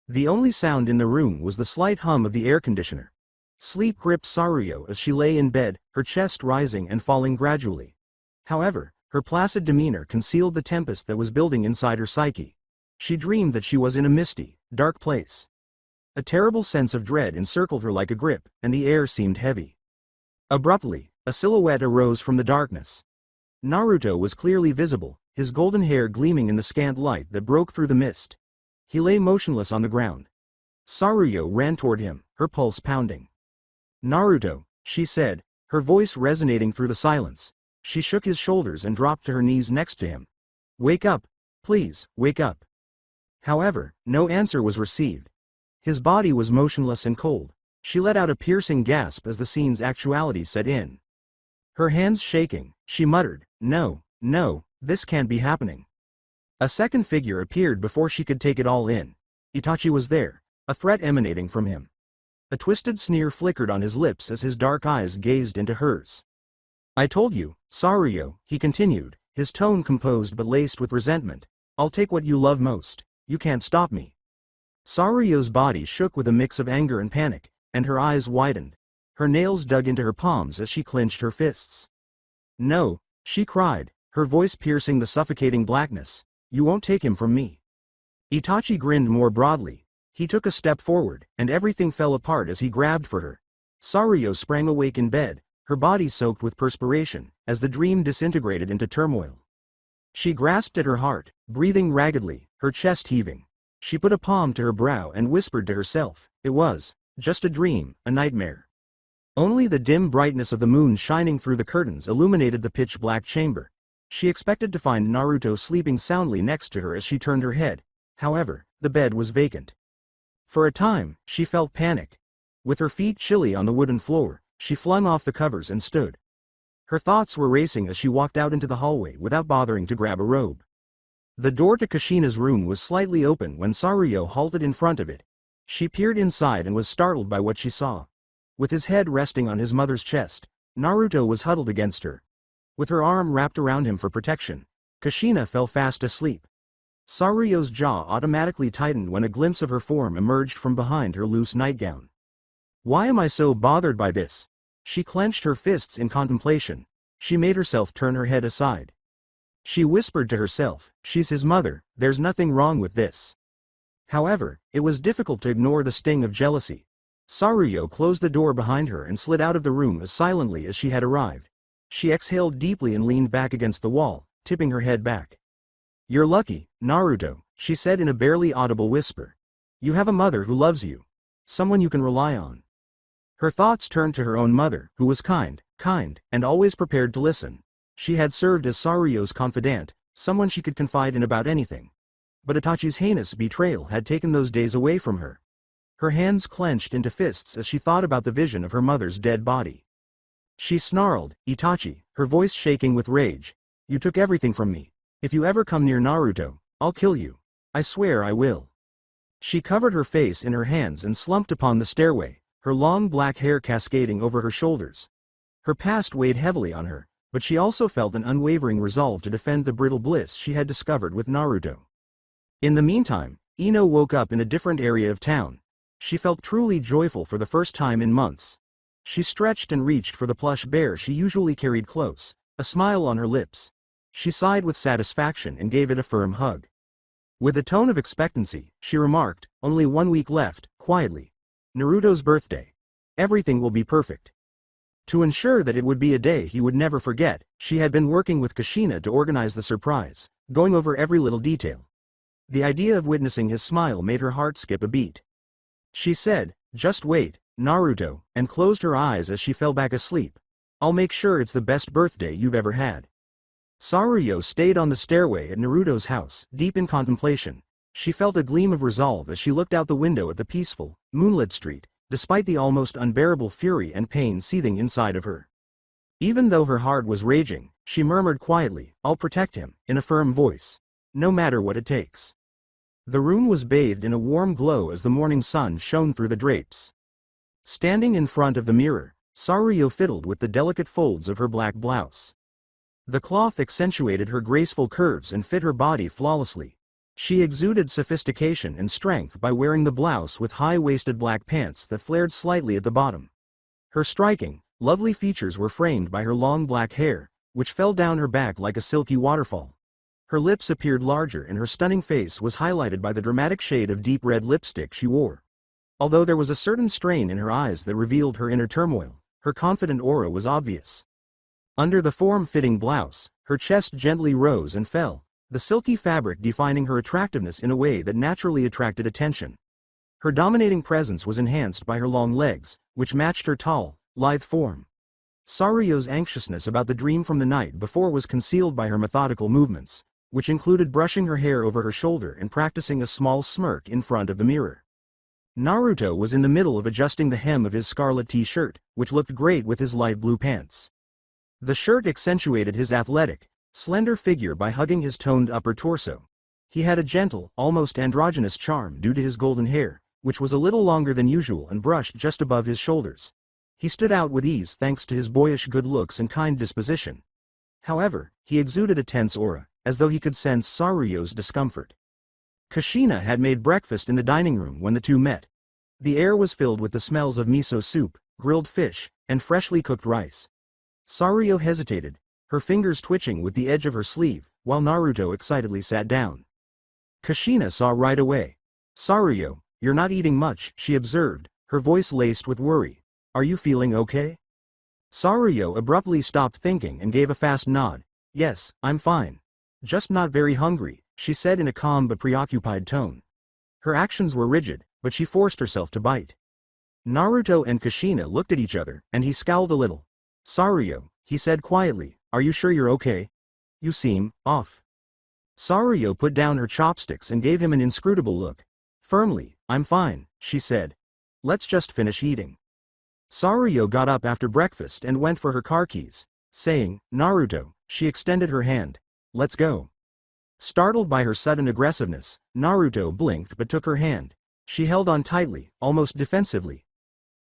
The only sound in the room was the slight hum of the air conditioner. Sleep gripped Saruyo as she lay in bed, her chest rising and falling gradually. However, her placid demeanor concealed the tempest that was building inside her psyche. She dreamed that she was in a misty, dark place. A terrible sense of dread encircled her like a grip, and the air seemed heavy. Abruptly, a silhouette arose from the darkness. Naruto was clearly visible, his golden hair gleaming in the scant light that broke through the mist. He lay motionless on the ground. Saruyo ran toward him, her pulse pounding. "Naruto," she said, her voice resonating through the silence. She shook his shoulders and dropped to her knees next to him. "Wake up. Please, wake up." However, no answer was received. His body was motionless and cold. She let out a piercing gasp as the scene's actuality set in. Her hands shaking, she muttered, "No, no, this can't be happening." A second figure appeared before she could take it all in. Itachi was there, a threat emanating from him. A twisted sneer flickered on his lips as his dark eyes gazed into hers. "I told you, Saruyo," he continued, his tone composed but laced with resentment. "I'll take what you love most. You can't stop me." Saruyo's body shook with a mix of anger and panic, and her eyes widened. Her nails dug into her palms as she clenched her fists. "No," she cried, her voice piercing the suffocating blackness. "You won't take him from me." Itachi grinned more broadly. He took a step forward, and everything fell apart as he grabbed for her. Saruyo sprang awake in bed, her body soaked with perspiration, as the dream disintegrated into turmoil. She grasped at her heart, breathing raggedly, her chest heaving. She put a palm to her brow and whispered to herself, it was just a dream, a nightmare. Only the dim brightness of the moon shining through the curtains illuminated the pitch-black chamber. She expected to find Naruto sleeping soundly next to her as she turned her head. However, the bed was vacant. For a time, she felt panic. With her feet chilly on the wooden floor, she flung off the covers and stood. Her thoughts were racing as she walked out into the hallway without bothering to grab a robe. The door to Kushina's room was slightly open when Saruyo halted in front of it. She peered inside and was startled by what she saw. With his head resting on his mother's chest, Naruto was huddled against her. With her arm wrapped around him for protection, Kushina fell fast asleep. Saruyo's jaw automatically tightened when a glimpse of her form emerged from behind her loose nightgown. "Why am I so bothered by this?" She clenched her fists in contemplation. She made herself turn her head aside. She whispered to herself, "She's his mother, there's nothing wrong with this." However, it was difficult to ignore the sting of jealousy. Saruyo closed the door behind her and slid out of the room as silently as she had arrived. She exhaled deeply and leaned back against the wall, tipping her head back. "You're lucky, Naruto," she said in a barely audible whisper. "You have a mother who loves you. Someone you can rely on." Her thoughts turned to her own mother, who was kind, and always prepared to listen. She had served as Saruyo's confidant, someone she could confide in about anything. But Itachi's heinous betrayal had taken those days away from her. Her hands clenched into fists as she thought about the vision of her mother's dead body. She snarled, "Itachi," her voice shaking with rage. "You took everything from me. If you ever come near Naruto, I'll kill you. I swear I will." She covered her face in her hands and slumped upon the stairway, her long black hair cascading over her shoulders. Her past weighed heavily on her, but she also felt an unwavering resolve to defend the brittle bliss she had discovered with Naruto. In the meantime, Ino woke up in a different area of town. She felt truly joyful for the first time in months. She stretched and reached for the plush bear she usually carried close, a smile on her lips. She sighed with satisfaction and gave it a firm hug. With a tone of expectancy, she remarked, "Only 1 week left," quietly. "Naruto's birthday. Everything will be perfect." To ensure that it would be a day he would never forget, she had been working with Kushina to organize the surprise, going over every little detail. The idea of witnessing his smile made her heart skip a beat. She said, "Just wait, Naruto," and closed her eyes as she fell back asleep. "I'll make sure it's the best birthday you've ever had." Saruyo stayed on the stairway at Naruto's house, deep in contemplation. She felt a gleam of resolve as she looked out the window at the peaceful, moonlit street, despite the almost unbearable fury and pain seething inside of her. Even though her heart was raging, she murmured quietly, "I'll protect him," in a firm voice. No matter what it takes. The room was bathed in a warm glow as the morning sun shone through the drapes. Standing in front of the mirror, Saruyo fiddled with the delicate folds of her black blouse. The cloth accentuated her graceful curves and fit her body flawlessly. She exuded sophistication and strength by wearing the blouse with high-waisted black pants that flared slightly at the bottom. Her striking, lovely features were framed by her long black hair, which fell down her back like a silky waterfall. Her lips appeared larger and her stunning face was highlighted by the dramatic shade of deep red lipstick she wore. Although there was a certain strain in her eyes that revealed her inner turmoil, her confident aura was obvious. Under the form-fitting blouse, her chest gently rose and fell, the silky fabric defining her attractiveness in a way that naturally attracted attention. Her dominating presence was enhanced by her long legs, which matched her tall, lithe form. Sario's anxiousness about the dream from the night before was concealed by her methodical movements, which included brushing her hair over her shoulder and practicing a small smirk in front of the mirror. Naruto was in the middle of adjusting the hem of his scarlet t-shirt, which looked great with his light blue pants. The shirt accentuated his athletic, slender figure by hugging his toned upper torso. He had a gentle, almost androgynous charm due to his golden hair, which was a little longer than usual and brushed just above his shoulders. He stood out with ease thanks to his boyish good looks and kind disposition. However, he exuded a tense aura, as though he could sense Sario's discomfort. Kushina had made breakfast in the dining room when the two met. The air was filled with the smells of miso soup, grilled fish, and freshly cooked rice. Sario hesitated, her fingers twitching with the edge of her sleeve, while Naruto excitedly sat down. Kushina saw right away. "Sario, you're not eating much," she observed, her voice laced with worry. "Are you feeling okay?" Sario abruptly stopped thinking and gave a fast nod. "Yes, I'm fine. Just not very hungry," she said in a calm but preoccupied tone. Her actions were rigid, but she forced herself to bite. Naruto and Kushina looked at each other, and he scowled a little. "Sario," he said quietly, "are you sure you're okay? You seem off." Sario put down her chopsticks and gave him an inscrutable look. Firmly, "I'm fine," she said. "Let's just finish eating." Sario got up after breakfast and went for her car keys. Saying, "Naruto," she extended her hand. "Let's go." Startled by her sudden aggressiveness, Naruto blinked but took her hand. She held on tightly, almost defensively.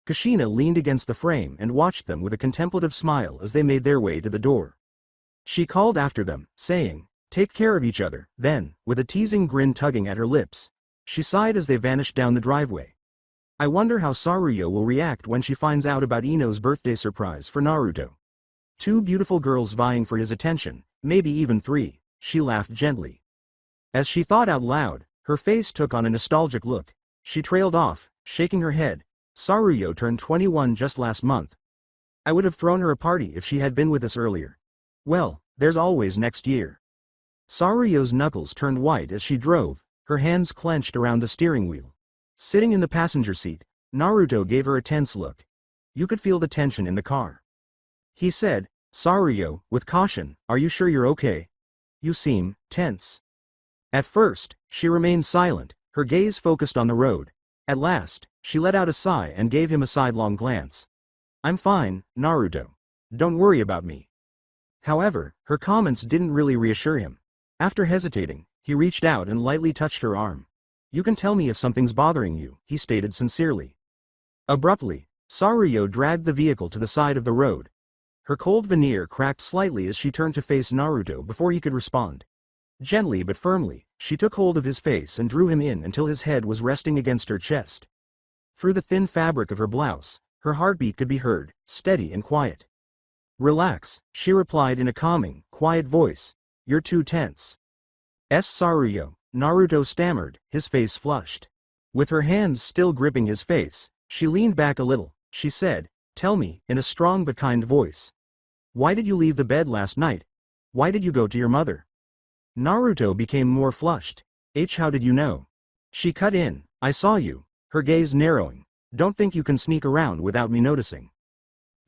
Kushina leaned against the frame and watched them with a contemplative smile as they made their way to the door. She called after them, saying, "Take care of each other," then, with a teasing grin tugging at her lips, she sighed as they vanished down the driveway. "I wonder how Saruyo will react when she finds out about Ino's birthday surprise for Naruto. Two beautiful girls vying for his attention, maybe even three," she laughed gently. As she thought out loud, her face took on a nostalgic look. She trailed off, shaking her head. "Saruyo turned 21 just last month. I would have thrown her a party if she had been with us earlier. Well, there's always next year." Saruyo's knuckles turned white as she drove, her hands clenched around the steering wheel. Sitting in the passenger seat, Naruto gave her a tense look. You could feel the tension in the car. He said, "Saruyo, with caution, are you sure you're okay? You seem tense." At first, she remained silent, her gaze focused on the road. At last, she let out a sigh and gave him a sidelong glance. "I'm fine, Naruto. Don't worry about me." However, her comments didn't really reassure him. After hesitating, he reached out and lightly touched her arm. "You can tell me if something's bothering you," he stated sincerely. Abruptly, Saruyo dragged the vehicle to the side of the road. Her cold veneer cracked slightly as she turned to face Naruto before he could respond. Gently but firmly, she took hold of his face and drew him in until his head was resting against her chest. Through the thin fabric of her blouse, her heartbeat could be heard, steady and quiet. "Relax," she replied in a calming, quiet voice. "You're too tense." Saruyo," Naruto stammered, his face flushed. With her hands still gripping his face, she leaned back a little. She said, "Tell me," in a strong but kind voice. "Why did you leave the bed last night? Why did you go to your mother?" Naruto became more flushed. How did you know?" She cut in, "I saw you," her gaze narrowing. "Don't think you can sneak around without me noticing."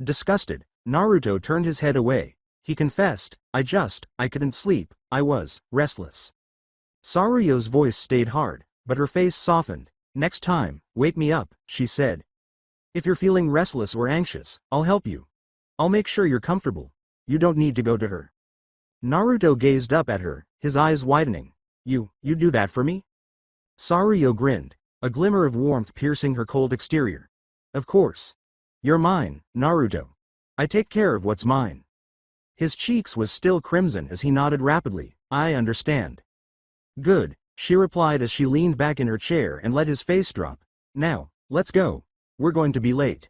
Disgusted, Naruto turned his head away. He confessed, I couldn't sleep, I was restless." Saruyo's voice stayed hard, but her face softened. "Next time, wake me up," she said. "If you're feeling restless or anxious, I'll help you. I'll make sure you're comfortable. You don't need to go to her." Naruto gazed up at her, his eyes widening. You do that for me?" Saruyo grinned, a glimmer of warmth piercing her cold exterior. "Of course. You're mine, Naruto. I take care of what's mine." His cheeks was still crimson as he nodded rapidly. "I understand." "Good," she replied as she leaned back in her chair and let his face drop. Now, let's go. We're going to be late.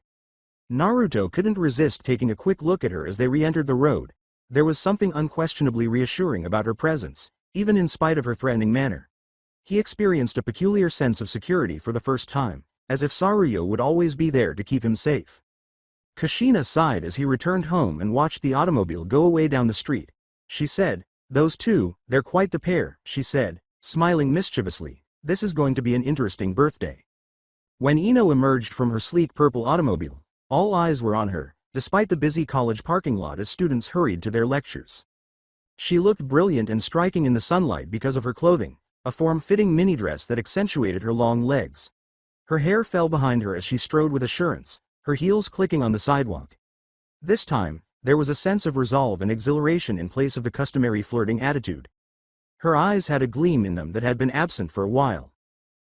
Naruto couldn't resist taking a quick look at her as they re-entered the road. There was something unquestionably reassuring about her presence, even in spite of her threatening manner. He experienced a peculiar sense of security for the first time, as if Saruyo would always be there to keep him safe. Kushina sighed as he returned home and watched the automobile go away down the street. She said, "Those two, they're quite the pair," she said, smiling mischievously. "This is going to be an interesting birthday." When Ino emerged from her sleek purple automobile, all eyes were on her, despite the busy college parking lot as students hurried to their lectures. She looked brilliant and striking in the sunlight because of her clothing, a form-fitting mini dress that accentuated her long legs. Her hair fell behind her as she strode with assurance, her heels clicking on the sidewalk. This time, there was a sense of resolve and exhilaration in place of the customary flirting attitude. Her eyes had a gleam in them that had been absent for a while.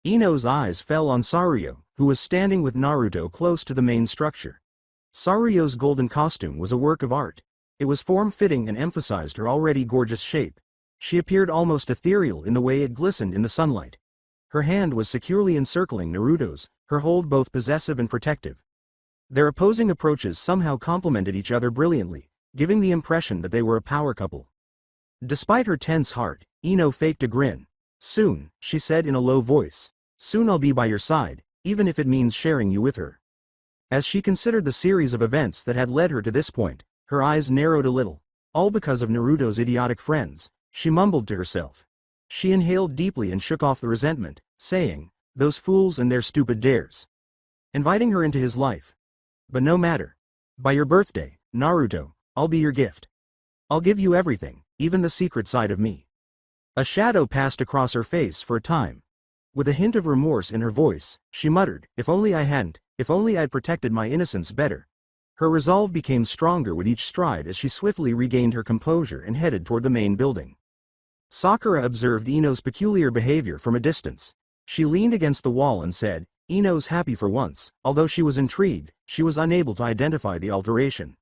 Ino's eyes fell on Saruyo, who was standing with Naruto close to the main structure. Saruyo's golden costume was a work of art. It was form-fitting and emphasized her already gorgeous shape. She appeared almost ethereal in the way it glistened in the sunlight. Her hand was securely encircling Naruto's, her hold both possessive and protective. Their opposing approaches somehow complemented each other brilliantly, giving the impression that they were a power couple. Despite her tense heart, Ino faked a grin. "Soon," she said in a low voice. "Soon I'll be by your side, even if it means sharing you with her." As she considered the series of events that had led her to this point, her eyes narrowed a little. All because of Naruto's idiotic friends, she mumbled to herself. She inhaled deeply and shook off the resentment, saying, "Those fools and their stupid dares." Inviting her into his life. But no matter. By your birthday, Naruto, I'll be your gift. I'll give you everything, even the secret side of me. A shadow passed across her face for a time. With a hint of remorse in her voice, she muttered, if only I'd protected my innocence better. Her resolve became stronger with each stride as she swiftly regained her composure and headed toward the main building. Sakura observed Ino's peculiar behavior from a distance. She leaned against the wall and said, "Ino's happy for once." Although she was intrigued, she was unable to identify the alteration.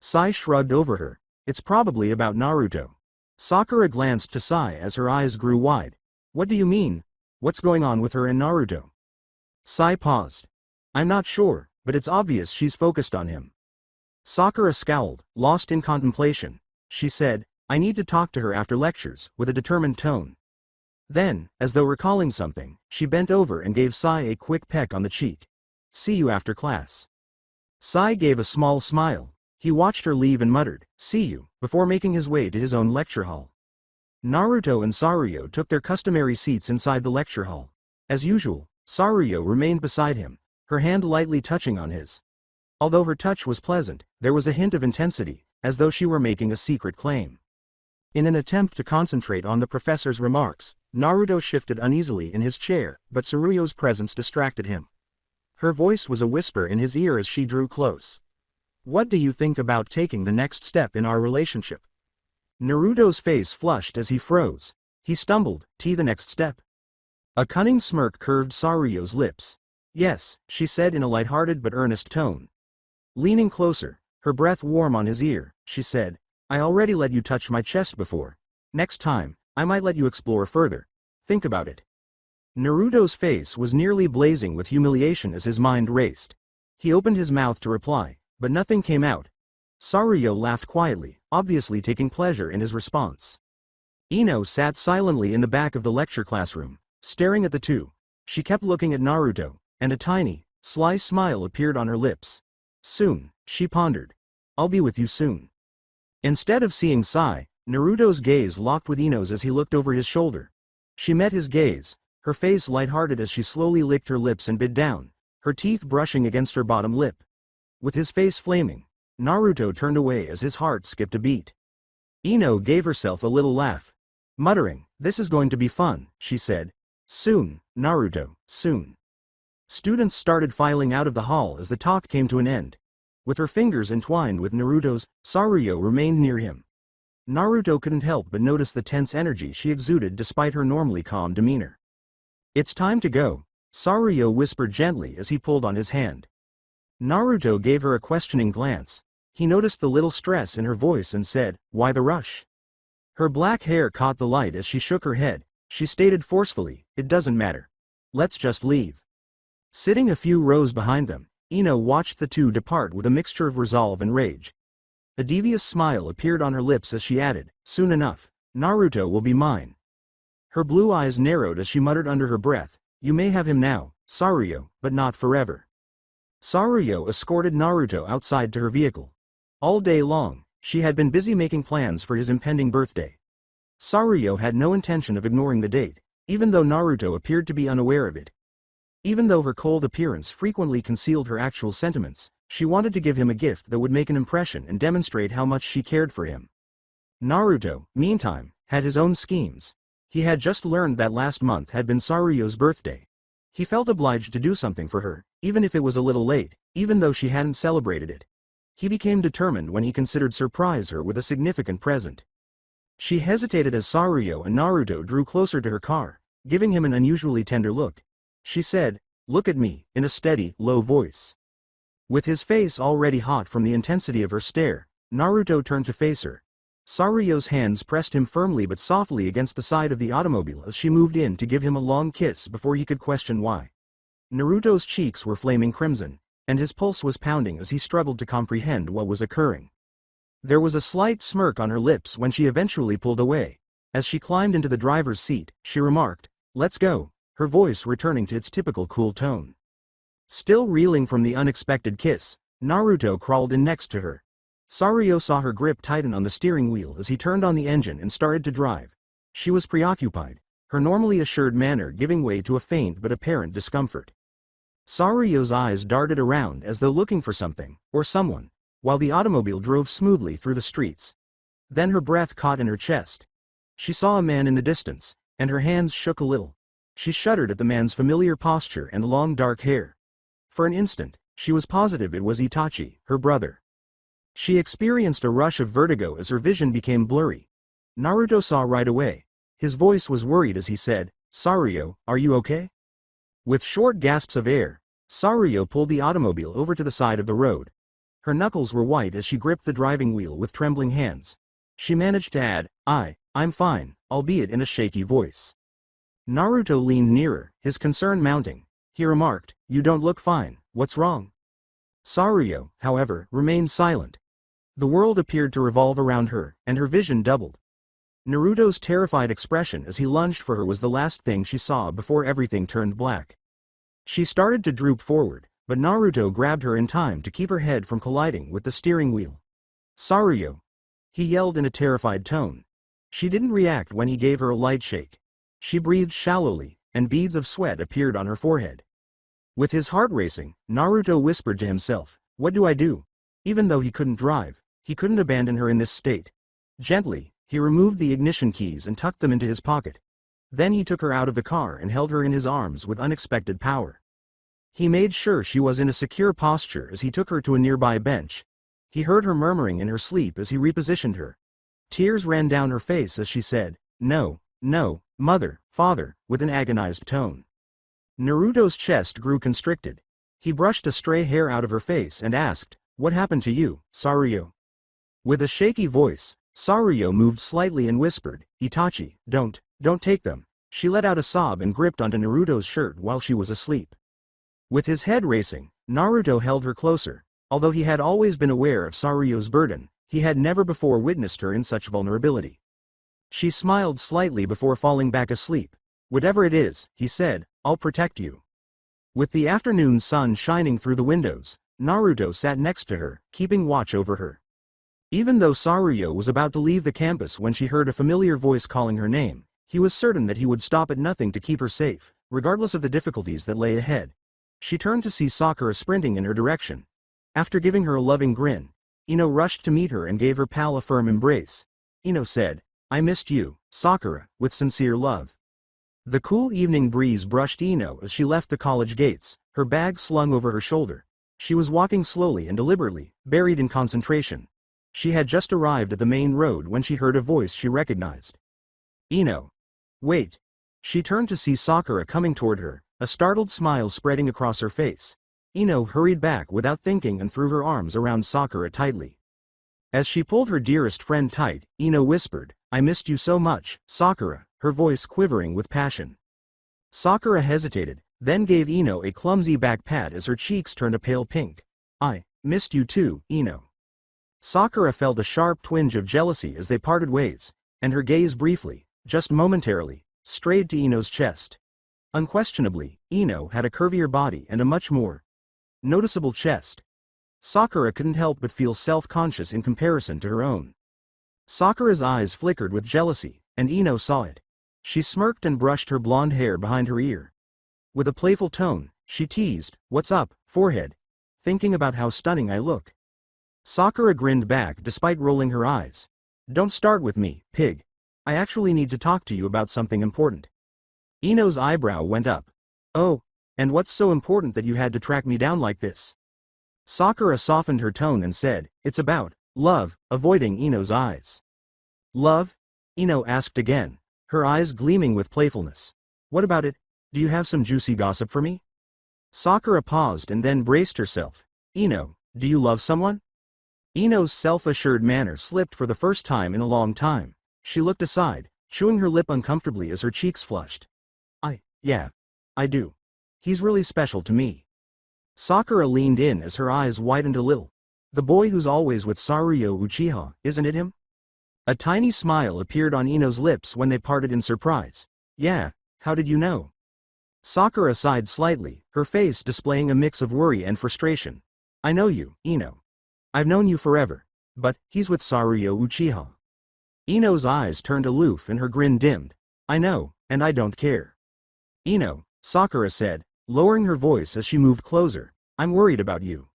Sai shrugged over her. "It's probably about Naruto." Sakura glanced to Sai as her eyes grew wide. "What do you mean? What's going on with her and Naruto?" Sai paused. "I'm not sure, but it's obvious she's focused on him." Sakura scowled, lost in contemplation. She said, "I need to talk to her after lectures," with a determined tone. Then, as though recalling something, she bent over and gave Sai a quick peck on the cheek. "See you after class." Sai gave a small smile. He watched her leave and muttered, "See you," before making his way to his own lecture hall. Naruto and Saruyo took their customary seats inside the lecture hall. As usual, Saruyo remained beside him, her hand lightly touching on his. Although her touch was pleasant, there was a hint of intensity, as though she were making a secret claim. In an attempt to concentrate on the professor's remarks, Naruto shifted uneasily in his chair, but Saruyo's presence distracted him. Her voice was a whisper in his ear as she drew close. "What do you think about taking the next step in our relationship?" Naruto's face flushed as he froze. He stumbled, the next step?" A cunning smirk curved Saruyo's lips. "Yes," she said in a lighthearted but earnest tone. Leaning closer, her breath warm on his ear, she said, "I already let you touch my chest before. Next time, I might let you explore further. Think about it." Naruto's face was nearly blazing with humiliation as his mind raced. He opened his mouth to reply, but nothing came out. Saruyo laughed quietly, obviously taking pleasure in his response. Ino sat silently in the back of the lecture classroom, staring at the two. She kept looking at Naruto, and a tiny, sly smile appeared on her lips. "Soon," she pondered. "I'll be with you soon." Instead of seeing Sai, Naruto's gaze locked with Ino's as he looked over his shoulder. She met his gaze, her face lighthearted as she slowly licked her lips and bit down, her teeth brushing against her bottom lip. With his face flaming, Naruto turned away as his heart skipped a beat. Ino gave herself a little laugh. Muttering, "This is going to be fun," she said. "Soon, Naruto, soon." Students started filing out of the hall as the talk came to an end. With her fingers entwined with Naruto's, Saruyo remained near him. Naruto couldn't help but notice the tense energy she exuded despite her normally calm demeanor. "It's time to go," Saruyo whispered gently as he pulled on his hand. Naruto gave her a questioning glance. He noticed the little stress in her voice and said, "Why the rush?" Her black hair caught the light as she shook her head. She stated forcefully, "It doesn't matter. Let's just leave." Sitting a few rows behind them, Ino watched the two depart with a mixture of resolve and rage. A devious smile appeared on her lips as she added, "Soon enough, Naruto will be mine." Her blue eyes narrowed as she muttered under her breath, "You may have him now, Saruyo, but not forever." Saruyo escorted Naruto outside to her vehicle. All day long, she had been busy making plans for his impending birthday. Saruyo had no intention of ignoring the date, even though Naruto appeared to be unaware of it. Even though her cold appearance frequently concealed her actual sentiments, she wanted to give him a gift that would make an impression and demonstrate how much she cared for him. Naruto, meantime, had his own schemes. He had just learned that last month had been Saruyo's birthday. He felt obliged to do something for her, even if it was a little late, even though she hadn't celebrated it. He became determined when he considered surprise her with a significant present. She hesitated as Saruyo and Naruto drew closer to her car, giving him an unusually tender look. She said, "Look at me," in a steady, low voice. With his face already hot from the intensity of her stare, Naruto turned to face her. Saruyo's hands pressed him firmly but softly against the side of the automobile as she moved in to give him a long kiss before he could question why. Naruto's cheeks were flaming crimson, and his pulse was pounding as he struggled to comprehend what was occurring. There was a slight smirk on her lips when she eventually pulled away. As she climbed into the driver's seat, she remarked, "Let's go," her voice returning to its typical cool tone. Still reeling from the unexpected kiss, Naruto crawled in next to her. Saruyo saw her grip tighten on the steering wheel as he turned on the engine and started to drive. She was preoccupied, her normally assured manner giving way to a faint but apparent discomfort. Saruyo's eyes darted around as though looking for something, or someone, while the automobile drove smoothly through the streets. Then her breath caught in her chest. She saw a man in the distance, and her hands shook a little. She shuddered at the man's familiar posture and long dark hair. For an instant, she was positive it was Itachi, her brother. She experienced a rush of vertigo as her vision became blurry. Naruto saw right away. His voice was worried as he said, "Saruyo, are you okay?" With short gasps of air, Saruyo pulled the automobile over to the side of the road. Her knuckles were white as she gripped the driving wheel with trembling hands. She managed to add, I'm fine," albeit in a shaky voice. Naruto leaned nearer, his concern mounting. He remarked, "You don't look fine, what's wrong?" Saruyo, however, remained silent. The world appeared to revolve around her, and her vision doubled. Naruto's terrified expression as he lunged for her was the last thing she saw before everything turned black. She started to droop forward, but Naruto grabbed her in time to keep her head from colliding with the steering wheel. "Saruyo!" he yelled in a terrified tone. She didn't react when he gave her a light shake. She breathed shallowly, and beads of sweat appeared on her forehead. With his heart racing, Naruto whispered to himself, "What do I do?" Even though he couldn't drive, he couldn't abandon her in this state. Gently, he removed the ignition keys and tucked them into his pocket. Then he took her out of the car and held her in his arms with unexpected power. He made sure she was in a secure posture as he took her to a nearby bench. He heard her murmuring in her sleep as he repositioned her. Tears ran down her face as she said, "No, no, mother, father," with an agonized tone. Naruto's chest grew constricted. He brushed a stray hair out of her face and asked, "What happened to you, Saruyo?" With a shaky voice, Saruyo moved slightly and whispered, "Itachi, don't take them." She let out a sob and gripped onto Naruto's shirt while she was asleep. With his head racing, Naruto held her closer. Although he had always been aware of Saruyo's burden, he had never before witnessed her in such vulnerability. She smiled slightly before falling back asleep. "Whatever it is," he said, "I'll protect you." With the afternoon sun shining through the windows, Naruto sat next to her, keeping watch over her. Even though Saruyo was about to leave the campus when she heard a familiar voice calling her name, he was certain that he would stop at nothing to keep her safe, regardless of the difficulties that lay ahead. She turned to see Sakura sprinting in her direction. After giving her a loving grin, Ino rushed to meet her and gave her pal a firm embrace. Ino said, "I missed you, Sakura, with sincere love." The cool evening breeze brushed Ino as she left the college gates, her bag slung over her shoulder. She was walking slowly and deliberately, buried in concentration. She had just arrived at the main road when she heard a voice she recognized. "Ino. Wait." She turned to see Sakura coming toward her, a startled smile spreading across her face. Ino hurried back without thinking and threw her arms around Sakura tightly. As she pulled her dearest friend tight, Ino whispered, "I missed you so much, Sakura," her voice quivering with passion. Sakura hesitated, then gave Ino a clumsy back pat as her cheeks turned a pale pink. "I missed you too, Ino." Sakura felt a sharp twinge of jealousy as they parted ways, and her gaze briefly, just momentarily, strayed to Ino's chest. Unquestionably, Ino had a curvier body and a much more noticeable chest. Sakura couldn't help but feel self-conscious in comparison to her own. Sakura's eyes flickered with jealousy, and Ino saw it. She smirked and brushed her blonde hair behind her ear. With a playful tone, she teased, "What's up, forehead? Thinking about how stunning I look?" Sakura grinned back despite rolling her eyes. "Don't start with me, pig. I actually need to talk to you about something important." Ino's eyebrow went up. "Oh, and what's so important that you had to track me down like this?" Sakura softened her tone and said, "It's about love," avoiding Ino's eyes. "Love?" Ino asked again, her eyes gleaming with playfulness. "What about it? Do you have some juicy gossip for me?" Sakura paused and then braced herself. "Ino, do you love someone?" Ino's self-assured manner slipped for the first time in a long time. She looked aside, chewing her lip uncomfortably as her cheeks flushed. Yeah, I do. He's really special to me." Sakura leaned in as her eyes widened a little. "The boy who's always with Saruyo Uchiha, isn't it him?" A tiny smile appeared on Ino's lips when they parted in surprise. "Yeah, how did you know?" Sakura sighed slightly, her face displaying a mix of worry and frustration. "I know you, Ino. I've known you forever. But he's with Saruyo Uchiha." Ino's eyes turned aloof and her grin dimmed. "I know, and I don't care." "Ino," Sakura said, lowering her voice as she moved closer, "I'm worried about you."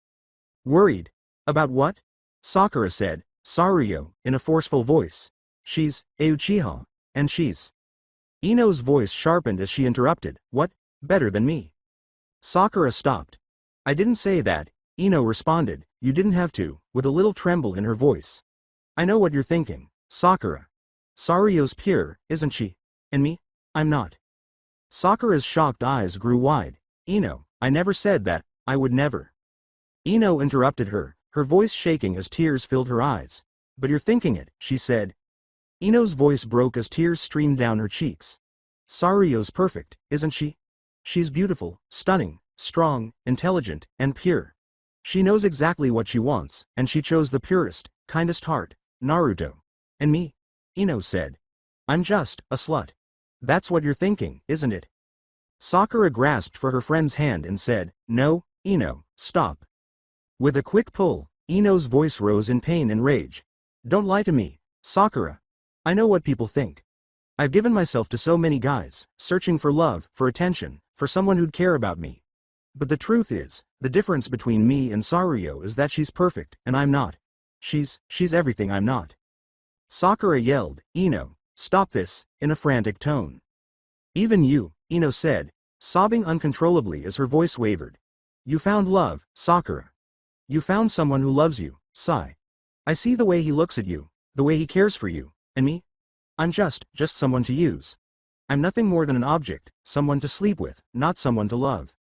"Worried? About what?" Sakura said, "Saruyo," in a forceful voice. "She's a Uchiha, and she's—" Ino's voice sharpened as she interrupted, "What, better than me?" Sakura stopped. "I didn't say that," Ino responded, "you didn't have to," with a little tremble in her voice. "I know what you're thinking, Sakura. Saruyo's pure, isn't she? And me? I'm not." Sakura's shocked eyes grew wide. "Ino, I never said that, I would never." Ino interrupted her, her voice shaking as tears filled her eyes. "But you're thinking it," she said. Ino's voice broke as tears streamed down her cheeks. "Saruyo's perfect, isn't she? She's beautiful, stunning, strong, intelligent, and pure. She knows exactly what she wants, and she chose the purest, kindest heart, Naruto. And me?" Ino said. "I'm just a slut." "That's what you're thinking, isn't it?" Sakura grasped for her friend's hand and said, "No, Ino, stop." With a quick pull, Ino's voice rose in pain and rage. "Don't lie to me, Sakura. I know what people think. I've given myself to so many guys, searching for love, for attention, for someone who'd care about me. But the truth is, the difference between me and Saruyo is that she's perfect, and I'm not. She's everything I'm not." Sakura yelled, "Ino, stop this," in a frantic tone. "Even you," Ino said, sobbing uncontrollably as her voice wavered. "You found love, Sakura. You found someone who loves you, Sai. I see the way he looks at you, the way he cares for you, and me? I'm just someone to use. I'm nothing more than an object, someone to sleep with, not someone to love."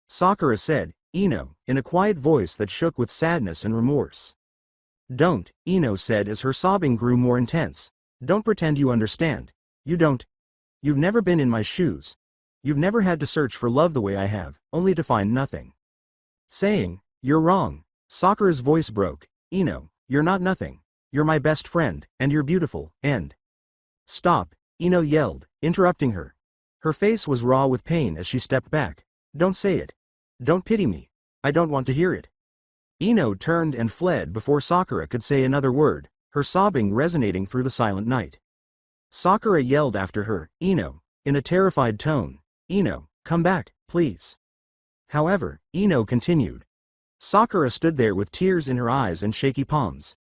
Sakura said, Ino, in a quiet voice that shook with sadness and remorse. "Don't," Ino said as her sobbing grew more intense. "Don't pretend you understand. You don't. You've never been in my shoes. You've never had to search for love the way I have, only to find nothing." Saying, "You're wrong." Sakura's voice broke. "Ino, you're not nothing. You're my best friend, and you're beautiful, and—" "Stop," Ino yelled, interrupting her. Her face was raw with pain as she stepped back. "Don't say it. Don't pity me. I don't want to hear it." Ino turned and fled before Sakura could say another word, her sobbing resonating through the silent night. Sakura yelled after her, "Ino," in a terrified tone. "Ino, come back, please." However, Ino continued. Sakura stood there with tears in her eyes and shaky palms.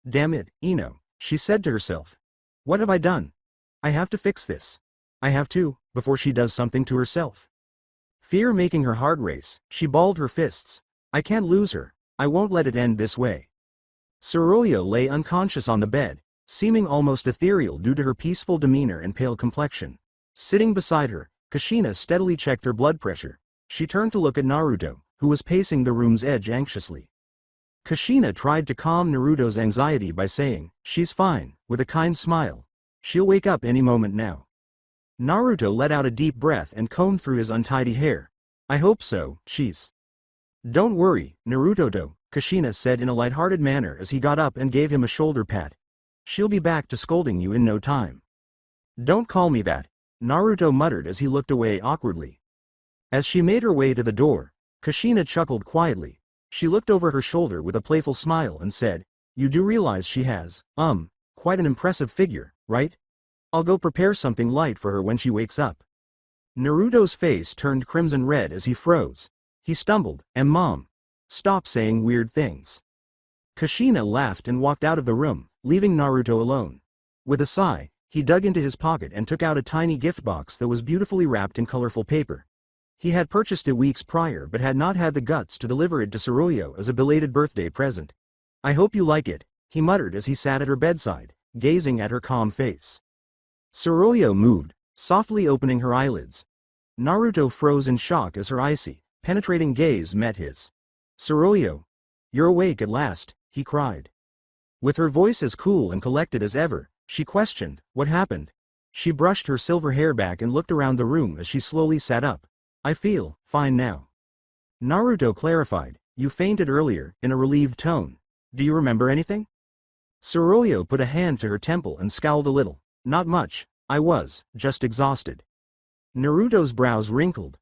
"Damn it, Ino," she said to herself. "What have I done? I have to fix this. I have to, before she does something to herself." Fear making her heart race, she balled her fists. "I can't lose her. I won't let it end this way." Saruyo lay unconscious on the bed, seeming almost ethereal due to her peaceful demeanor and pale complexion. Sitting beside her, Kushina steadily checked her blood pressure. She turned to look at Naruto, who was pacing the room's edge anxiously. Kushina tried to calm Naruto's anxiety by saying, "She's fine," with a kind smile. "She'll wake up any moment now." Naruto let out a deep breath and combed through his untidy hair. I hope so, she's. Don't worry, Naruto-do, Kushina said in a light-hearted manner as he got up and gave him a shoulder pat. She'll be back to scolding you in no time. Don't call me that, Naruto muttered as he looked away awkwardly. As she made her way to the door, Kushina chuckled quietly. She looked over her shoulder with a playful smile and said, You do realize she has, quite an impressive figure, right? I'll go prepare something light for her when she wakes up. Naruto's face turned crimson red as he froze. He stumbled, Mom. Stop saying weird things. Kushina laughed and walked out of the room, leaving Naruto alone. With a sigh, he dug into his pocket and took out a tiny gift box that was beautifully wrapped in colorful paper. He had purchased it weeks prior but had not had the guts to deliver it to Tsuruyo as a belated birthday present. I hope you like it, he muttered as he sat at her bedside, gazing at her calm face. Tsuruyo moved, softly opening her eyelids. Naruto froze in shock as her icy, penetrating gaze met his. Tsuruyo, you're awake at last, he cried. With her voice as cool and collected as ever, she questioned, what happened? She brushed her silver hair back and looked around the room as she slowly sat up. I feel fine now. Naruto clarified, you fainted earlier, in a relieved tone. Do you remember anything? Tsuruyo put a hand to her temple and scowled a little. Not much, I was just exhausted. Naruto's brows wrinkled.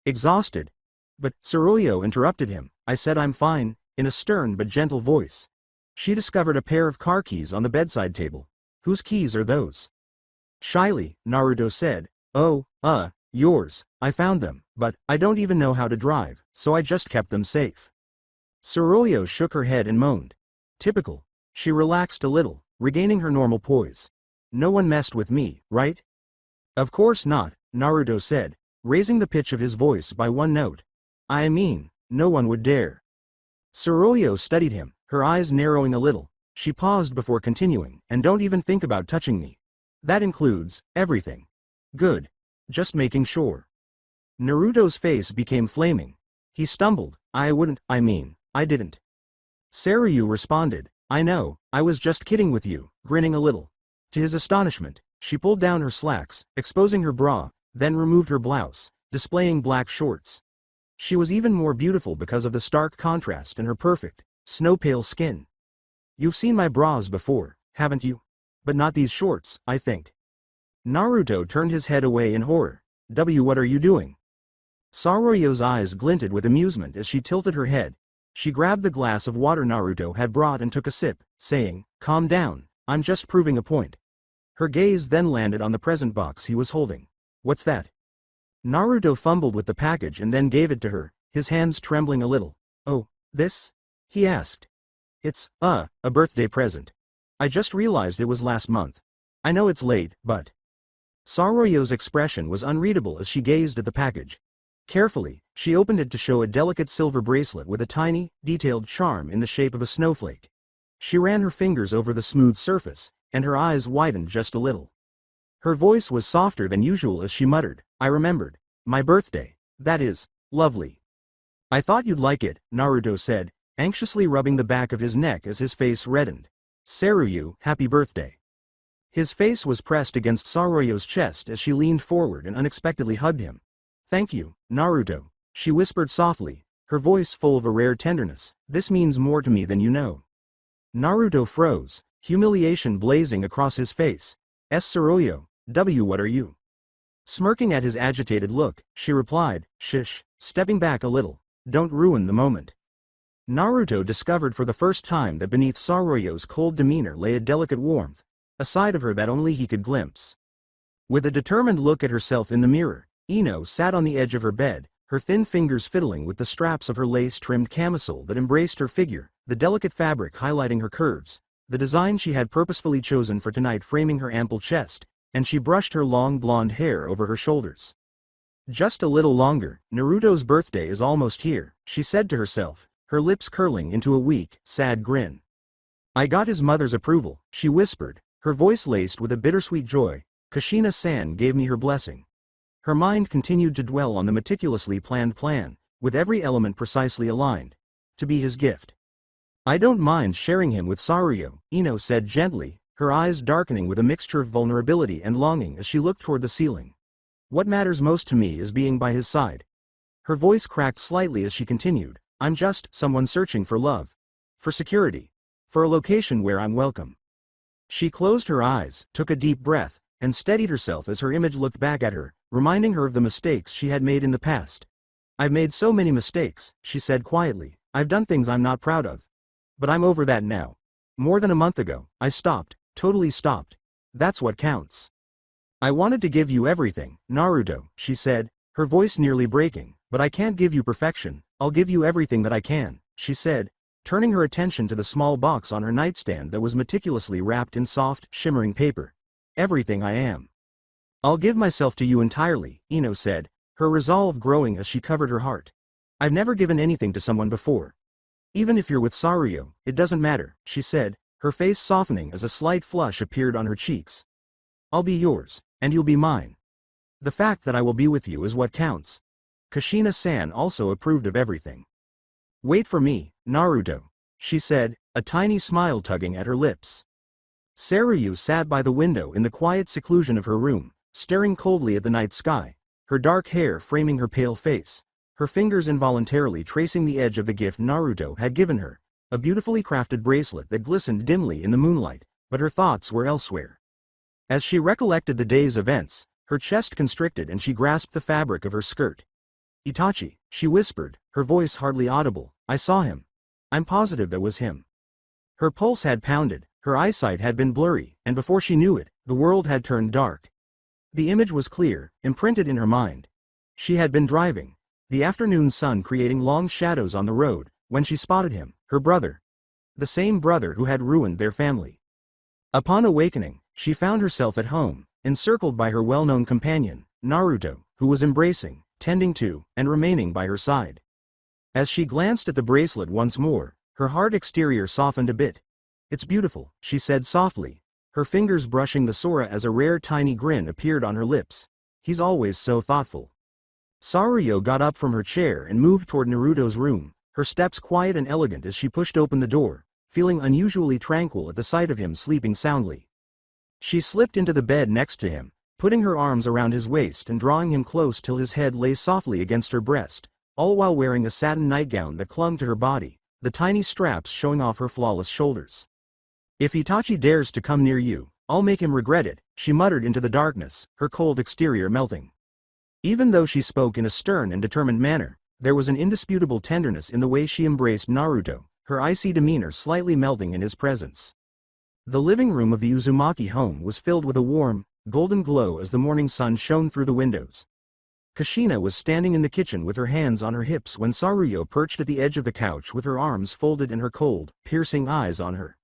Exhausted? But, Tsuruyo interrupted him, I said I'm fine, in a stern but gentle voice. She discovered a pair of car keys on the bedside table. Whose keys are those? Shyly, Naruto said, Oh, yours, I found them, but I don't even know how to drive, so I just kept them safe. Tsuruyo shook her head and moaned. Typical. She relaxed a little, regaining her normal poise. No one messed with me, right? Of course not, Naruto said, raising the pitch of his voice by one note. I mean, no one would dare. Tsuruyo studied him, her eyes narrowing a little. She paused before continuing, and don't even think about touching me. That includes everything. Good. Just making sure. Naruto's face became flaming. He stumbled, I didn't. Saryu responded, I know, I was just kidding with you, grinning a little. To his astonishment, she pulled down her slacks, exposing her bra, then removed her blouse, displaying black shorts. She was even more beautiful because of the stark contrast in her perfect, snow-pale skin. You've seen my bras before, haven't you? But not these shorts, I think. Naruto turned his head away in horror. What are you doing? Tsuruyo's eyes glinted with amusement as she tilted her head. She grabbed the glass of water Naruto had brought and took a sip, saying, Calm down, I'm just proving a point. Her gaze then landed on the present box he was holding. What's that? Naruto fumbled with the package and then gave it to her, his hands trembling a little. Oh, this? He asked. It's, a birthday present. I just realized it was last month. I know it's late, but... Tsuruyo's expression was unreadable as she gazed at the package. Carefully, she opened it to show a delicate silver bracelet with a tiny, detailed charm in the shape of a snowflake. She ran her fingers over the smooth surface, and her eyes widened just a little. Her voice was softer than usual as she muttered, I remembered. My birthday. That is, lovely. I thought you'd like it, Naruto said, anxiously rubbing the back of his neck as his face reddened. Saryu, happy birthday. His face was pressed against Tsuruyo's chest as she leaned forward and unexpectedly hugged him. Thank you, Naruto, she whispered softly, her voice full of a rare tenderness. This means more to me than you know. Naruto froze, humiliation blazing across his face. Tsuruyo, what are you? Smirking at his agitated look, she replied, Shish, stepping back a little. Don't ruin the moment. Naruto discovered for the first time that beneath Tsuruyo's cold demeanor lay a delicate warmth, a side of her that only he could glimpse. With a determined look at herself in the mirror, Ino sat on the edge of her bed, her thin fingers fiddling with the straps of her lace-trimmed camisole that embraced her figure, the delicate fabric highlighting her curves, the design she had purposefully chosen for tonight framing her ample chest, and she brushed her long blonde hair over her shoulders. Just a little longer, Naruto's birthday is almost here, she said to herself, her lips curling into a weak, sad grin. I got his mother's approval, she whispered, her voice laced with a bittersweet joy. Kushina-san gave me her blessing. Her mind continued to dwell on the meticulously planned plan, with every element precisely aligned. To be his gift. I don't mind sharing him with Tsuruyo, Ino said gently, her eyes darkening with a mixture of vulnerability and longing as she looked toward the ceiling. What matters most to me is being by his side. Her voice cracked slightly as she continued, I'm just someone searching for love. For security. For a location where I'm welcome. She closed her eyes, took a deep breath, and steadied herself as her image looked back at her, reminding her of the mistakes she had made in the past. I've made so many mistakes, she said quietly. I've done things I'm not proud of. But I'm over that now. More than a month ago, I stopped, totally stopped. That's what counts. I wanted to give you everything, Naruto, she said, her voice nearly breaking, but I can't give you perfection. I'll give you everything that I can, she said, turning her attention to the small box on her nightstand that was meticulously wrapped in soft, shimmering paper. Everything I am. I'll give myself to you entirely, Ino said, her resolve growing as she covered her heart. I've never given anything to someone before. Even if you're with Saruyo, it doesn't matter, she said, her face softening as a slight flush appeared on her cheeks. I'll be yours, and you'll be mine. The fact that I will be with you is what counts. Kushina-san also approved of everything. Wait for me, Naruto, she said, a tiny smile tugging at her lips. Saruyu sat by the window in the quiet seclusion of her room, staring coldly at the night sky, her dark hair framing her pale face, her fingers involuntarily tracing the edge of the gift Naruto had given her, a beautifully crafted bracelet that glistened dimly in the moonlight, but her thoughts were elsewhere. As she recollected the day's events, her chest constricted and she grasped the fabric of her skirt. Itachi, she whispered, her voice hardly audible, I saw him. I'm positive that was him. Her pulse had pounded, her eyesight had been blurry, and before she knew it, the world had turned dark. The image was clear, imprinted in her mind. She had been driving, the afternoon sun creating long shadows on the road, when she spotted him, her brother. The same brother who had ruined their family. Upon awakening, she found herself at home, encircled by her well-known companion, Naruto, who was embracing, tending to, and remaining by her side. As she glanced at the bracelet once more, her hard exterior softened a bit. It's beautiful, she said softly, her fingers brushing the Sora as a rare tiny grin appeared on her lips. He's always so thoughtful. Saruyo got up from her chair and moved toward Naruto's room, her steps quiet and elegant as she pushed open the door, feeling unusually tranquil at the sight of him sleeping soundly. She slipped into the bed next to him, putting her arms around his waist and drawing him close till his head lay softly against her breast, all while wearing a satin nightgown that clung to her body, the tiny straps showing off her flawless shoulders. If Itachi dares to come near you, I'll make him regret it, she muttered into the darkness, her cold exterior melting. Even though she spoke in a stern and determined manner, there was an indisputable tenderness in the way she embraced Naruto, her icy demeanor slightly melting in his presence. The living room of the Uzumaki home was filled with a warm, golden glow as the morning sun shone through the windows. Kushina was standing in the kitchen with her hands on her hips when Saruyo perched at the edge of the couch with her arms folded and her cold, piercing eyes on her.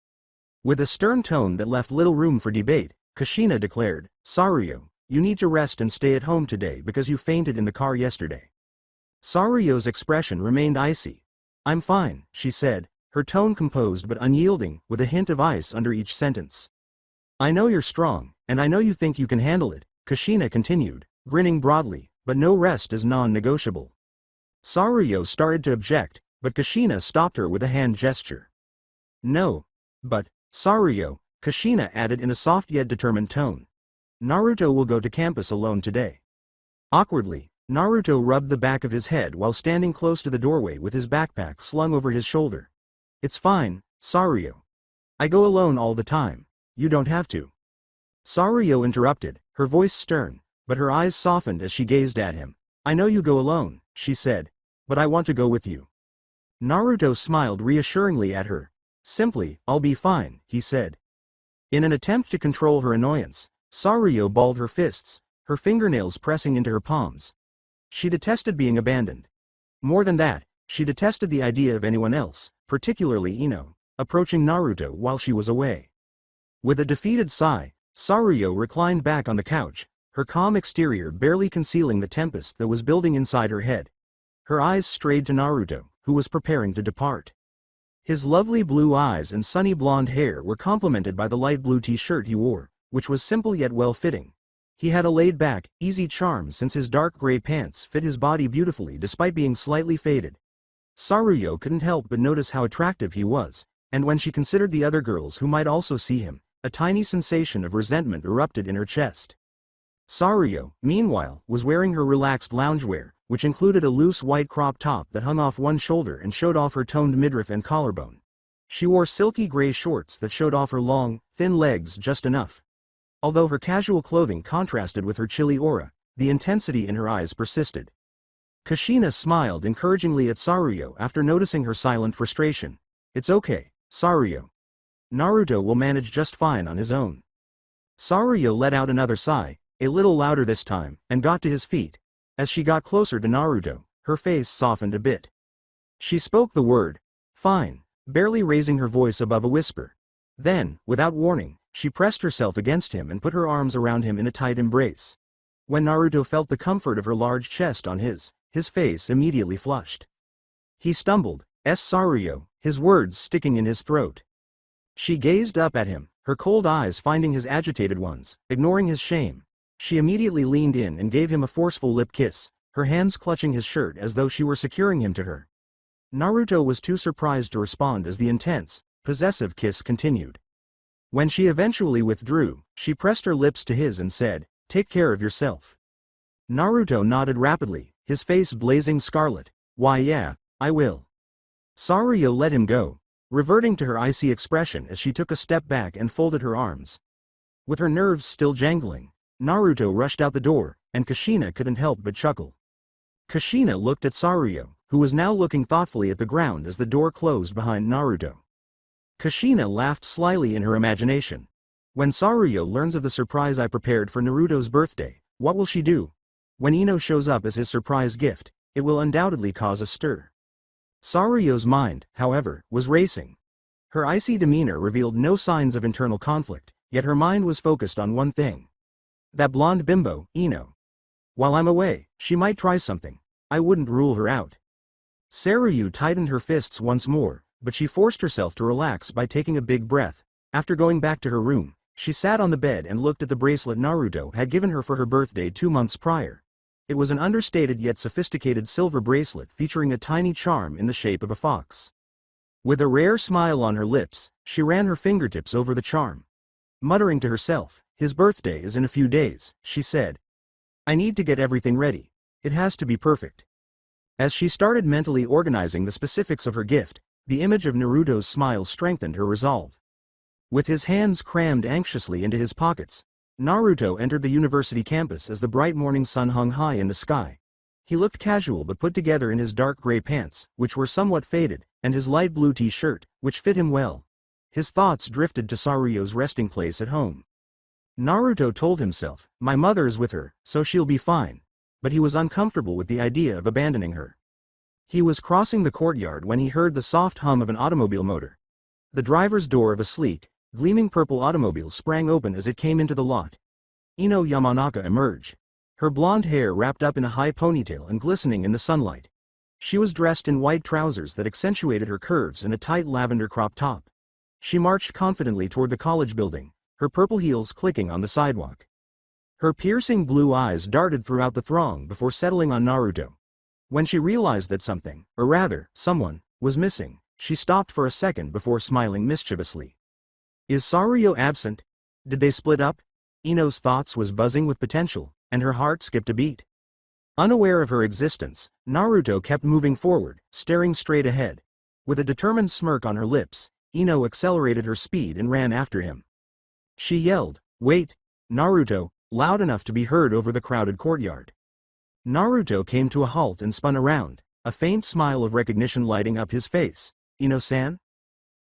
With a stern tone that left little room for debate, Kushina declared, Saruyo, you need to rest and stay at home today because you fainted in the car yesterday. Saruyo's expression remained icy. I'm fine, she said, her tone composed but unyielding, with a hint of ice under each sentence. I know you're strong, and I know you think you can handle it, Kushina continued, grinning broadly, but no rest is non-negotiable. Saruyo started to object, but Kushina stopped her with a hand gesture. No. But, Saruyo, Kushina added in a soft yet determined tone. Naruto will go to campus alone today. Awkwardly, Naruto rubbed the back of his head while standing close to the doorway with his backpack slung over his shoulder. It's fine, Saruyo. I go alone all the time. You don't have to. Saruyo interrupted, her voice stern, but her eyes softened as she gazed at him. I know you go alone, she said, but I want to go with you. Naruto smiled reassuringly at her. Simply, I'll be fine, he said. In an attempt to control her annoyance, Saruyo balled her fists, her fingernails pressing into her palms. She detested being abandoned. More than that, she detested the idea of anyone else, particularly Ino, approaching Naruto while she was away. With a defeated sigh, Saruyo reclined back on the couch, her calm exterior barely concealing the tempest that was building inside her head. Her eyes strayed to Naruto, who was preparing to depart. His lovely blue eyes and sunny blonde hair were complemented by the light blue t-shirt he wore, which was simple yet well-fitting. He had a laid-back, easy charm since his dark gray pants fit his body beautifully despite being slightly faded. Saruyo couldn't help but notice how attractive he was, and when she considered the other girls who might also see him, a tiny sensation of resentment erupted in her chest. Saruyo, meanwhile, was wearing her relaxed loungewear, which included a loose white crop top that hung off one shoulder and showed off her toned midriff and collarbone. She wore silky gray shorts that showed off her long, thin legs just enough. Although her casual clothing contrasted with her chilly aura, the intensity in her eyes persisted. Kushina smiled encouragingly at Saruyo after noticing her silent frustration. "It's okay, Saruyo. Naruto will manage just fine on his own." Saruyo let out another sigh, a little louder this time, and got to his feet. As she got closer to Naruto, her face softened a bit. She spoke the word, "Fine," barely raising her voice above a whisper. Then, without warning, she pressed herself against him and put her arms around him in a tight embrace. When Naruto felt the comfort of her large chest on his face immediately flushed. He stumbled, Saruyo, his words sticking in his throat. She gazed up at him, her cold eyes finding his agitated ones, ignoring his shame. She immediately leaned in and gave him a forceful lip kiss, her hands clutching his shirt as though she were securing him to her. Naruto was too surprised to respond as the intense, possessive kiss continued. When she eventually withdrew, she pressed her lips to his and said, "Take care of yourself." Naruto nodded rapidly, his face blazing scarlet. "Why yeah, I will." Saruyo let him go, reverting to her icy expression as she took a step back and folded her arms. With her nerves still jangling, Naruto rushed out the door, and Kushina couldn't help but chuckle. Kushina looked at Saruyo, who was now looking thoughtfully at the ground as the door closed behind Naruto. Kushina laughed slyly in her imagination. "When Saruyo learns of the surprise I prepared for Naruto's birthday, what will she do? When Ino shows up as his surprise gift, it will undoubtedly cause a stir." Saruyo's mind, however, was racing. Her icy demeanor revealed no signs of internal conflict, yet her mind was focused on one thing. That blonde bimbo, Ino. While I'm away, she might try something. I wouldn't rule her out. Saruyu tightened her fists once more, but she forced herself to relax by taking a big breath. After going back to her room, she sat on the bed and looked at the bracelet Naruto had given her for her birthday 2 months prior. It was an understated yet sophisticated silver bracelet featuring a tiny charm in the shape of a fox. With a rare smile on her lips, she ran her fingertips over the charm. Muttering to herself, "His birthday is in a few days," she said. "I need to get everything ready. It has to be perfect." As she started mentally organizing the specifics of her gift, the image of Naruto's smile strengthened her resolve. With his hands crammed anxiously into his pockets, Naruto entered the university campus as the bright morning sun hung high in the sky. He looked casual but put together in his dark gray pants, which were somewhat faded, and his light blue t-shirt, which fit him well. His thoughts drifted to Saruyo's resting place at home. Naruto told himself, "My mother is with her, so she'll be fine," but he was uncomfortable with the idea of abandoning her. He was crossing the courtyard when he heard the soft hum of an automobile motor. The driver's door of a sleek, gleaming purple automobile sprang open as it came into the lot. Ino Yamanaka emerged, her blonde hair wrapped up in a high ponytail and glistening in the sunlight. She was dressed in white trousers that accentuated her curves and a tight lavender crop top. She marched confidently toward the college building, her purple heels clicking on the sidewalk. Her piercing blue eyes darted throughout the throng before settling on Naruto. When she realized that something, or rather, someone, was missing, she stopped for a second before smiling mischievously. Is Saruyo absent? Did they split up? Ino's thoughts was buzzing with potential, and her heart skipped a beat. Unaware of her existence, Naruto kept moving forward, staring straight ahead. With a determined smirk on her lips, Ino accelerated her speed and ran after him. She yelled, "Wait, Naruto," loud enough to be heard over the crowded courtyard. Naruto came to a halt and spun around, a faint smile of recognition lighting up his face. "Ino-san?"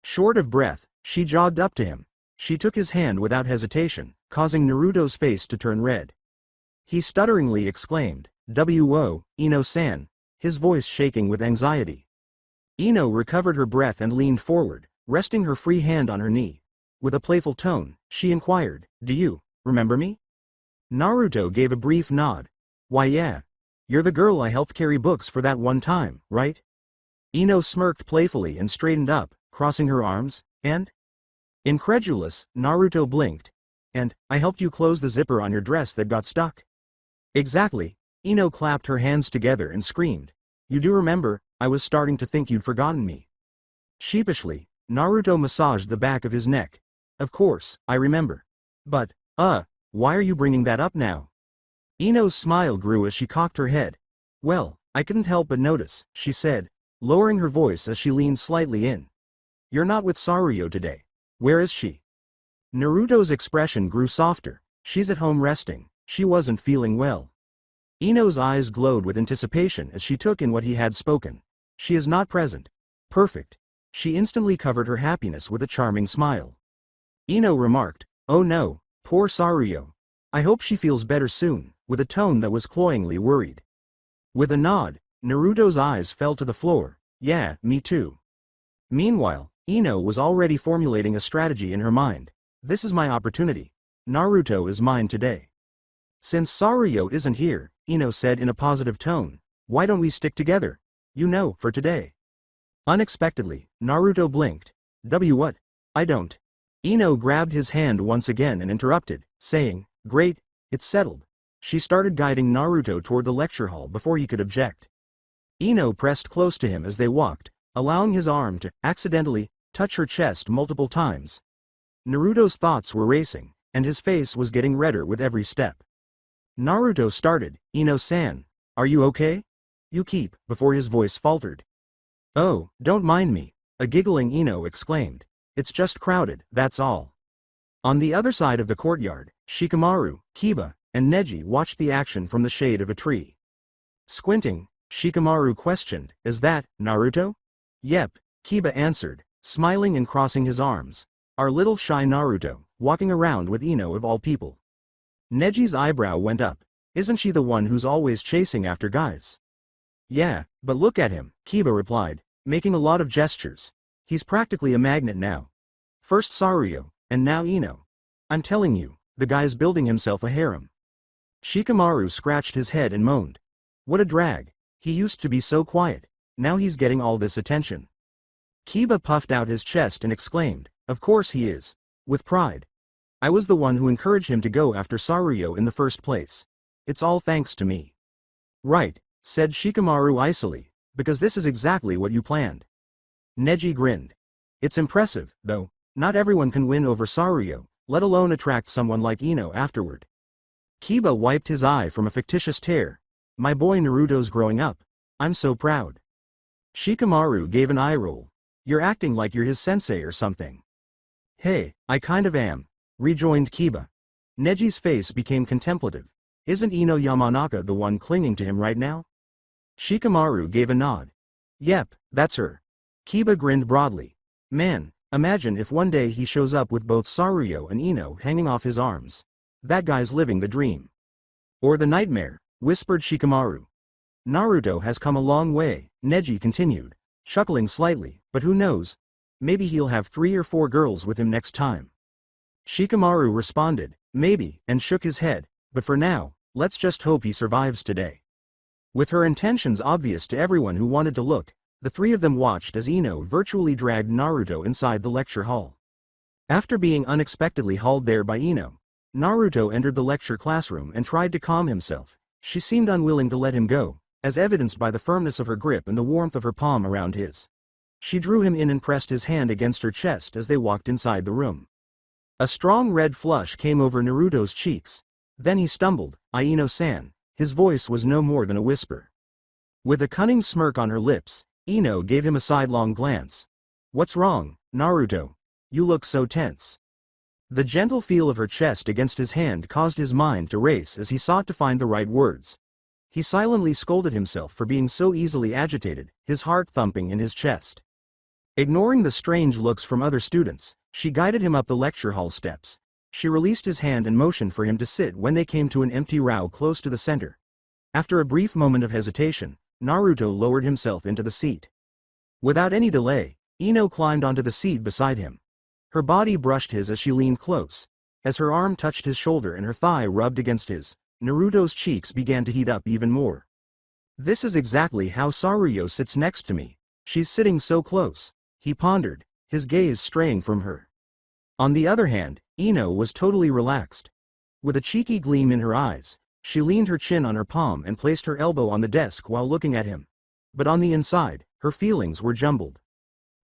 Short of breath, she jogged up to him. She took his hand without hesitation, causing Naruto's face to turn red. He stutteringly exclaimed, "W.O., Ino-san," his voice shaking with anxiety. Ino recovered her breath and leaned forward, resting her free hand on her knee. With a playful tone, she inquired, "Do you remember me?" Naruto gave a brief nod. "Why yeah. You're the girl I helped carry books for that one time, right?" Ino smirked playfully and straightened up, crossing her arms, and? Incredulous, Naruto blinked. "And, I helped you close the zipper on your dress that got stuck." "Exactly." Ino clapped her hands together and screamed. "You do remember, I was starting to think you'd forgotten me." Sheepishly, Naruto massaged the back of his neck. "Of course, I remember. But, why are you bringing that up now? Ino's smile grew as she cocked her head. Well, I couldn't help but notice, she said, lowering her voice as she leaned slightly in. You're not with Saruyo today. Where is she? Naruto's expression grew softer. She's at home resting. She wasn't feeling well. Ino's eyes glowed with anticipation as she took in what he had spoken. She is not present. Perfect. She instantly covered her happiness with a charming smile. Ino remarked, oh no, poor Saruyo. I hope she feels better soon, with a tone that was cloyingly worried. With a nod, Naruto's eyes fell to the floor. Yeah, me too. Meanwhile, Ino was already formulating a strategy in her mind. This is my opportunity. Naruto is mine today. Since Saruyo isn't here, Ino said in a positive tone, why don't we stick together? You know, for today. Unexpectedly, Naruto blinked. What? I don't. Ino grabbed his hand once again and interrupted, saying, great, it's settled. She started guiding Naruto toward the lecture hall before he could object. Ino pressed close to him as they walked, allowing his arm to, accidentally, touch her chest multiple times. Naruto's thoughts were racing, and his face was getting redder with every step. Naruto started, Ino-san, are you okay? You keep, before his voice faltered. Oh, don't mind me, a giggling Ino exclaimed. It's just crowded, that's all. On the other side of the courtyard, Shikamaru, Kiba, and Neji watched the action from the shade of a tree. Squinting, Shikamaru questioned, is that, Naruto? Yep, Kiba answered, smiling and crossing his arms. Our little shy Naruto, walking around with Ino of all people. Neji's eyebrow went up. Isn't she the one who's always chasing after guys? Yeah, but look at him, Kiba replied, making a lot of gestures. He's practically a magnet now. First Saruyo, and now Ino. I'm telling you, the guy's building himself a harem. Shikamaru scratched his head and moaned. What a drag. He used to be so quiet. Now he's getting all this attention. Kiba puffed out his chest and exclaimed, of course he is. With pride. I was the one who encouraged him to go after Saruyo in the first place. It's all thanks to me. Right, said Shikamaru icily, because this is exactly what you planned. Neji grinned. It's impressive, though. Not everyone can win over Saruyo, let alone attract someone like Ino afterward. Kiba wiped his eye from a fictitious tear. My boy Naruto's growing up. I'm so proud. Shikamaru gave an eye roll. You're acting like you're his sensei or something. Hey, I kind of am, rejoined Kiba. Neji's face became contemplative. Isn't Ino Yamanaka the one clinging to him right now? Shikamaru gave a nod. Yep, that's her. Kiba grinned broadly. Man, imagine if one day he shows up with both Saruyo and Ino hanging off his arms. That guy's living the dream. Or the nightmare, whispered Shikamaru. Naruto has come a long way, Neji continued, chuckling slightly, but who knows? Maybe he'll have 3 or 4 girls with him next time. Shikamaru responded, maybe, and shook his head, but for now, let's just hope he survives today. With her intentions obvious to everyone who wanted to look, the 3 of them watched as Ino virtually dragged Naruto inside the lecture hall. After being unexpectedly hauled there by Ino, Naruto entered the lecture classroom and tried to calm himself. She seemed unwilling to let him go, as evidenced by the firmness of her grip and the warmth of her palm around his. She drew him in and pressed his hand against her chest as they walked inside the room. A strong red flush came over Naruto's cheeks. Then he stumbled, Ino-san. His voice was no more than a whisper. With a cunning smirk on her lips, Ino gave him a sidelong glance. What's wrong, Naruto? You look so tense. The gentle feel of her chest against his hand caused his mind to race as he sought to find the right words. He silently scolded himself for being so easily agitated, his heart thumping in his chest. Ignoring the strange looks from other students, she guided him up the lecture hall steps. She released his hand and motioned for him to sit when they came to an empty row close to the center. After a brief moment of hesitation, Naruto lowered himself into the seat. Without any delay, Ino climbed onto the seat beside him. Her body brushed his as she leaned close. As her arm touched his shoulder and her thigh rubbed against his, Naruto's cheeks began to heat up even more. This is exactly how Saruyo sits next to me. She's sitting so close, he pondered, his gaze straying from her. On the other hand, Ino was totally relaxed. With a cheeky gleam in her eyes, she leaned her chin on her palm and placed her elbow on the desk while looking at him. But on the inside, her feelings were jumbled.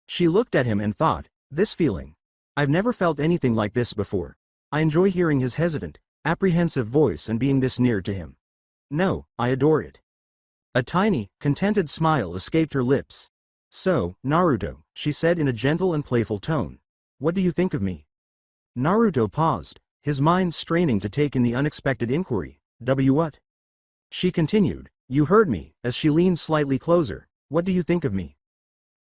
She looked at him and thought, this feeling. I've never felt anything like this before. I enjoy hearing his hesitant, apprehensive voice and being this near to him. No, I adore it. A tiny, contented smile escaped her lips. So, Naruto, she said in a gentle and playful tone. What do you think of me? Naruto paused, his mind straining to take in the unexpected inquiry. What? She continued. You heard me, as she leaned slightly closer. What do you think of me?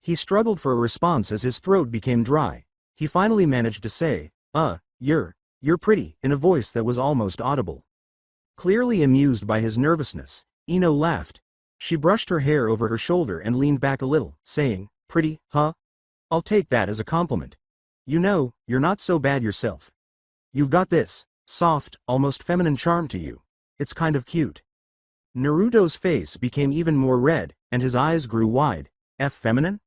He struggled for a response as his throat became dry. He finally managed to say, you're pretty, in a voice that was almost audible. Clearly amused by his nervousness, Ino laughed. She brushed her hair over her shoulder and leaned back a little, saying, pretty, huh? I'll take that as a compliment. You know, you're not so bad yourself. You've got this soft, almost feminine charm to you. It's kind of cute. Naruto's face became even more red, and his eyes grew wide. Feminine?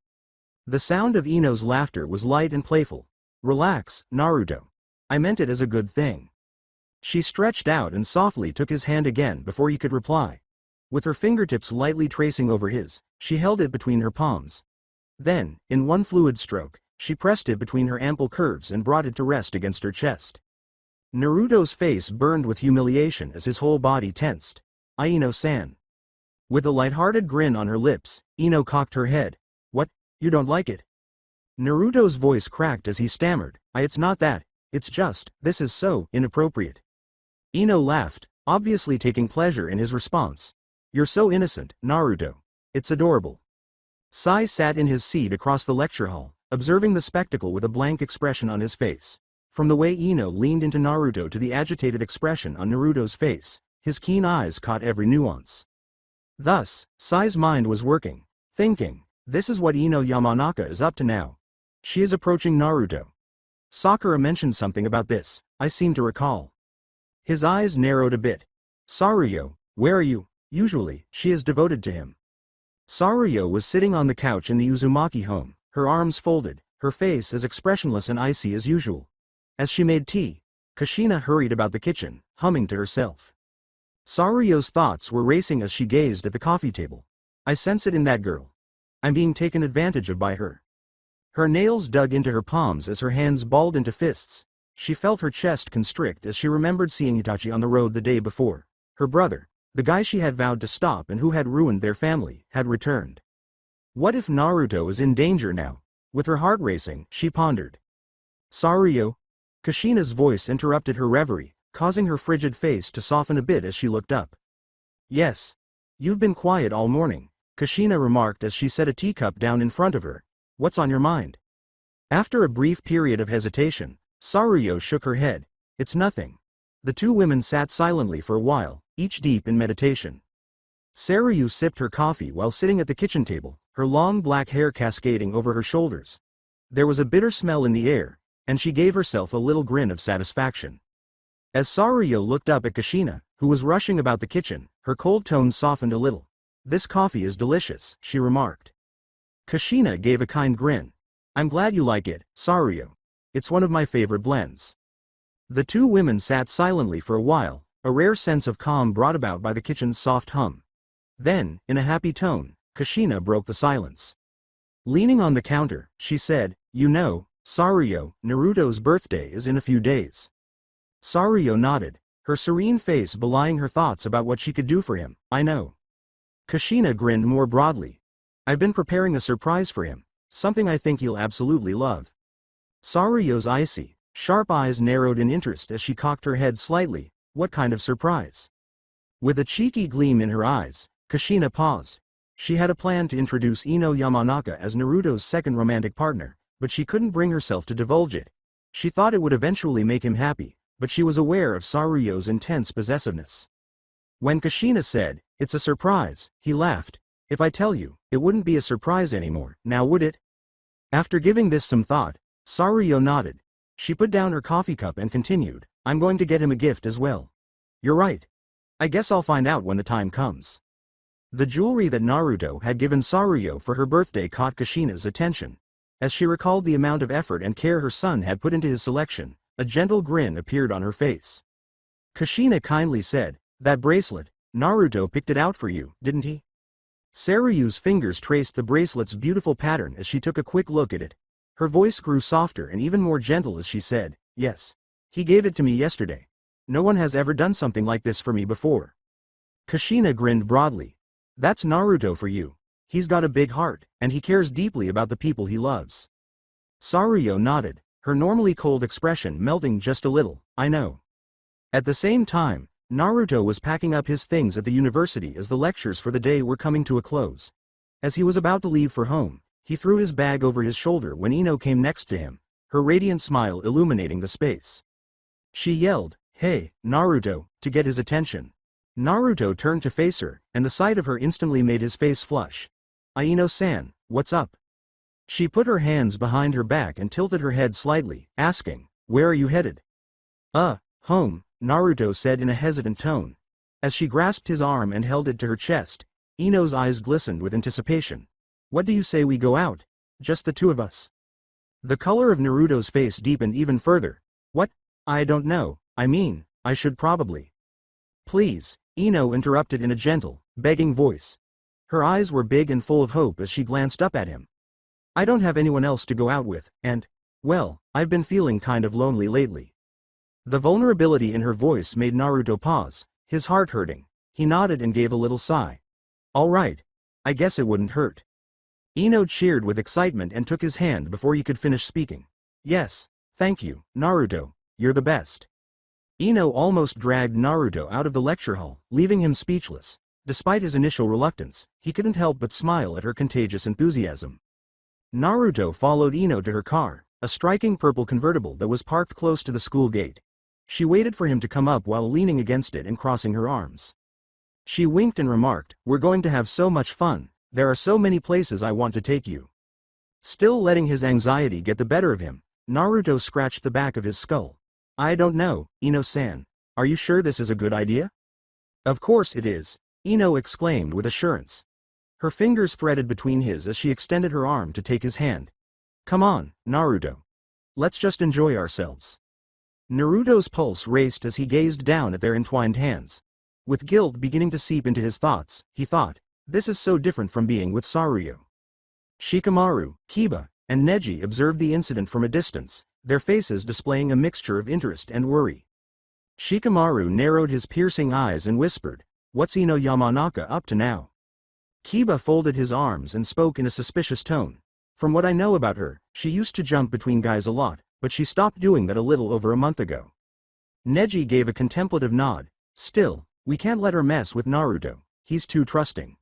The sound of Ino's laughter was light and playful. Relax, Naruto. I meant it as a good thing. She stretched out and softly took his hand again before he could reply. With her fingertips lightly tracing over his, she held it between her palms. Then, in one fluid stroke, she pressed it between her ample curves and brought it to rest against her chest. Naruto's face burned with humiliation as his whole body tensed. Ino-san. With a lighthearted grin on her lips, Ino cocked her head. What, you don't like it? Naruto's voice cracked as he stammered. It's not that, it's just, this is so inappropriate. Ino laughed, obviously taking pleasure in his response. You're so innocent, Naruto. It's adorable. Sai sat in his seat across the lecture hall, observing the spectacle with a blank expression on his face. From the way Ino leaned into Naruto to the agitated expression on Naruto's face, his keen eyes caught every nuance. Thus, Sai's mind was working, thinking, this is what Ino Yamanaka is up to now. She is approaching Naruto. Sakura mentioned something about this, I seem to recall. His eyes narrowed a bit. Saruyo, where are you? Usually, she is devoted to him. Saruyo was sitting on the couch in the Uzumaki home, her arms folded, her face as expressionless and icy as usual. As she made tea, Kushina hurried about the kitchen, humming to herself. Saruyo's thoughts were racing as she gazed at the coffee table. I sense it in that girl. I'm being taken advantage of by her. Her nails dug into her palms as her hands balled into fists. She felt her chest constrict as she remembered seeing Itachi on the road the day before. Her brother, the guy she had vowed to stop and who had ruined their family, had returned. What if Naruto is in danger now? With her heart racing, she pondered. Saruyo? Kushina's voice interrupted her reverie, causing her frigid face to soften a bit as she looked up. Yes. You've been quiet all morning, Kushina remarked as she set a teacup down in front of her. What's on your mind? After a brief period of hesitation, Saruyo shook her head. It's nothing. The two women sat silently for a while, each deep in meditation. Saruyo sipped her coffee while sitting at the kitchen table, her long black hair cascading over her shoulders. There was a bitter smell in the air, and she gave herself a little grin of satisfaction. As Saruyo looked up at Kushina, who was rushing about the kitchen, her cold tone softened a little. This coffee is delicious, she remarked. Kushina gave a kind grin. I'm glad you like it, Saruyo. It's one of my favorite blends. The two women sat silently for a while, a rare sense of calm brought about by the kitchen's soft hum. Then, in a happy tone, Kushina broke the silence. Leaning on the counter, she said, You know, Saruyo, Naruto's birthday is in a few days. Saruyo nodded, her serene face belying her thoughts about what she could do for him. I know. Kushina grinned more broadly. I've been preparing a surprise for him, something I think he'll absolutely love. Saruyo's icy, sharp eyes narrowed in interest as she cocked her head slightly. What kind of surprise? With a cheeky gleam in her eyes, Kushina paused. She had a plan to introduce Ino Yamanaka as Naruto's second romantic partner, but she couldn't bring herself to divulge it. She thought it would eventually make him happy, but she was aware of Saruyo's intense possessiveness. When Kushina said, It's a surprise, he laughed. If I tell you, it wouldn't be a surprise anymore, now would it? After giving this some thought, Saruyo nodded. She put down her coffee cup and continued, I'm going to get him a gift as well. You're right. I guess I'll find out when the time comes. The jewelry that Naruto had given Saruyo for her birthday caught Kushina's attention. As she recalled the amount of effort and care her son had put into his selection, a gentle grin appeared on her face. Kushina kindly said, That bracelet, Naruto picked it out for you, didn't he? Saruyu's fingers traced the bracelet's beautiful pattern as she took a quick look at it. Her voice grew softer and even more gentle as she said, Yes. He gave it to me yesterday. No one has ever done something like this for me before. Kushina grinned broadly. That's Naruto for you. He's got a big heart, and he cares deeply about the people he loves. Saruyo nodded, her normally cold expression melting just a little. I know. At the same time, Naruto was packing up his things at the university as the lectures for the day were coming to a close. As he was about to leave for home, he threw his bag over his shoulder when Ino came next to him, her radiant smile illuminating the space. She yelled, "Hey, Naruto," to get his attention. Naruto turned to face her, and the sight of her instantly made his face flush. "Ino-san, what's up?" She put her hands behind her back and tilted her head slightly, asking, "Where are you headed?" Home," Naruto said in a hesitant tone. As she grasped his arm and held it to her chest, Ino's eyes glistened with anticipation. "What do you say we go out? Just the two of us?" The color of Naruto's face deepened even further. "What? I don't know, I mean, I should probably." "Please," Ino interrupted in a gentle, begging voice. Her eyes were big and full of hope as she glanced up at him. "I don't have anyone else to go out with, and, well, I've been feeling kind of lonely lately." The vulnerability in her voice made Naruto pause, his heart hurting. He nodded and gave a little sigh. "All right. I guess it wouldn't hurt." Ino cheered with excitement and took his hand before he could finish speaking. "Yes, thank you, Naruto, you're the best." Ino almost dragged Naruto out of the lecture hall, leaving him speechless. Despite his initial reluctance, he couldn't help but smile at her contagious enthusiasm. Naruto followed Ino to her car, a striking purple convertible that was parked close to the school gate. She waited for him to come up while leaning against it and crossing her arms. She winked and remarked, "We're going to have so much fun, there are so many places I want to take you." Still letting his anxiety get the better of him, Naruto scratched the back of his skull. "I don't know, Ino-san. Are you sure this is a good idea?" "Of course it is," Ino exclaimed with assurance. Her fingers threaded between his as she extended her arm to take his hand. "Come on, Naruto. Let's just enjoy ourselves." Naruto's pulse raced as he gazed down at their entwined hands. With guilt beginning to seep into his thoughts, he thought, this is so different from being with Saruyo. Shikamaru, Kiba, and Neji observed the incident from a distance, their faces displaying a mixture of interest and worry. Shikamaru narrowed his piercing eyes and whispered, "What's Ino Yamanaka up to now?" Kiba folded his arms and spoke in a suspicious tone. "From what I know about her, she used to jump between guys a lot, but she stopped doing that a little over a month ago." Neji gave a contemplative nod. "Still, we can't let her mess with Naruto, he's too trusting."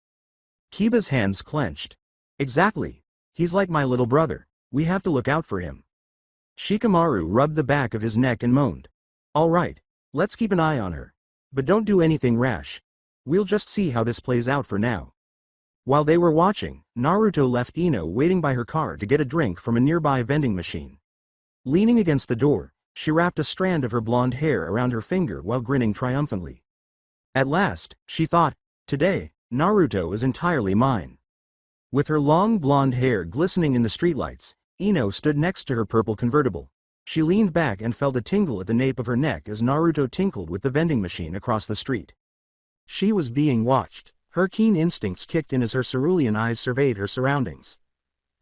Kiba's hands clenched. "Exactly. He's like my little brother, we have to look out for him." Shikamaru rubbed the back of his neck and moaned. "All right, let's keep an eye on her. But don't do anything rash. We'll just see how this plays out for now." While they were watching, Naruto left Ino waiting by her car to get a drink from a nearby vending machine. Leaning against the door, she wrapped a strand of her blonde hair around her finger while grinning triumphantly. At last, she thought, today, Naruto is entirely mine. With her long blonde hair glistening in the streetlights, Ino stood next to her purple convertible. She leaned back and felt a tingle at the nape of her neck as Naruto tinkled with the vending machine across the street. She was being watched. Her keen instincts kicked in as her cerulean eyes surveyed her surroundings.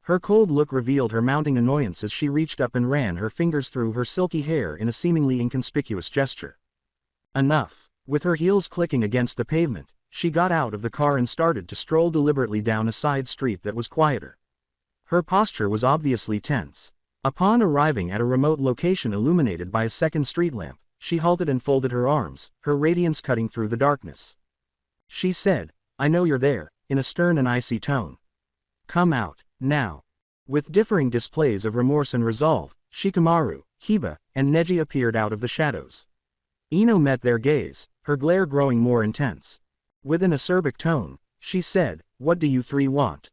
Her cold look revealed her mounting annoyance as she reached up and ran her fingers through her silky hair in a seemingly inconspicuous gesture. Enough. With her heels clicking against the pavement, she got out of the car and started to stroll deliberately down a side street that was quieter. Her posture was obviously tense. Upon arriving at a remote location illuminated by a second street lamp, she halted and folded her arms, her radiance cutting through the darkness. She said, "I know you're there," in a stern and icy tone. "Come out, now." With differing displays of remorse and resolve, Shikamaru, Kiba, and Neji appeared out of the shadows. Ino met their gaze, her glare growing more intense. With an acerbic tone, she said, "What do you three want?"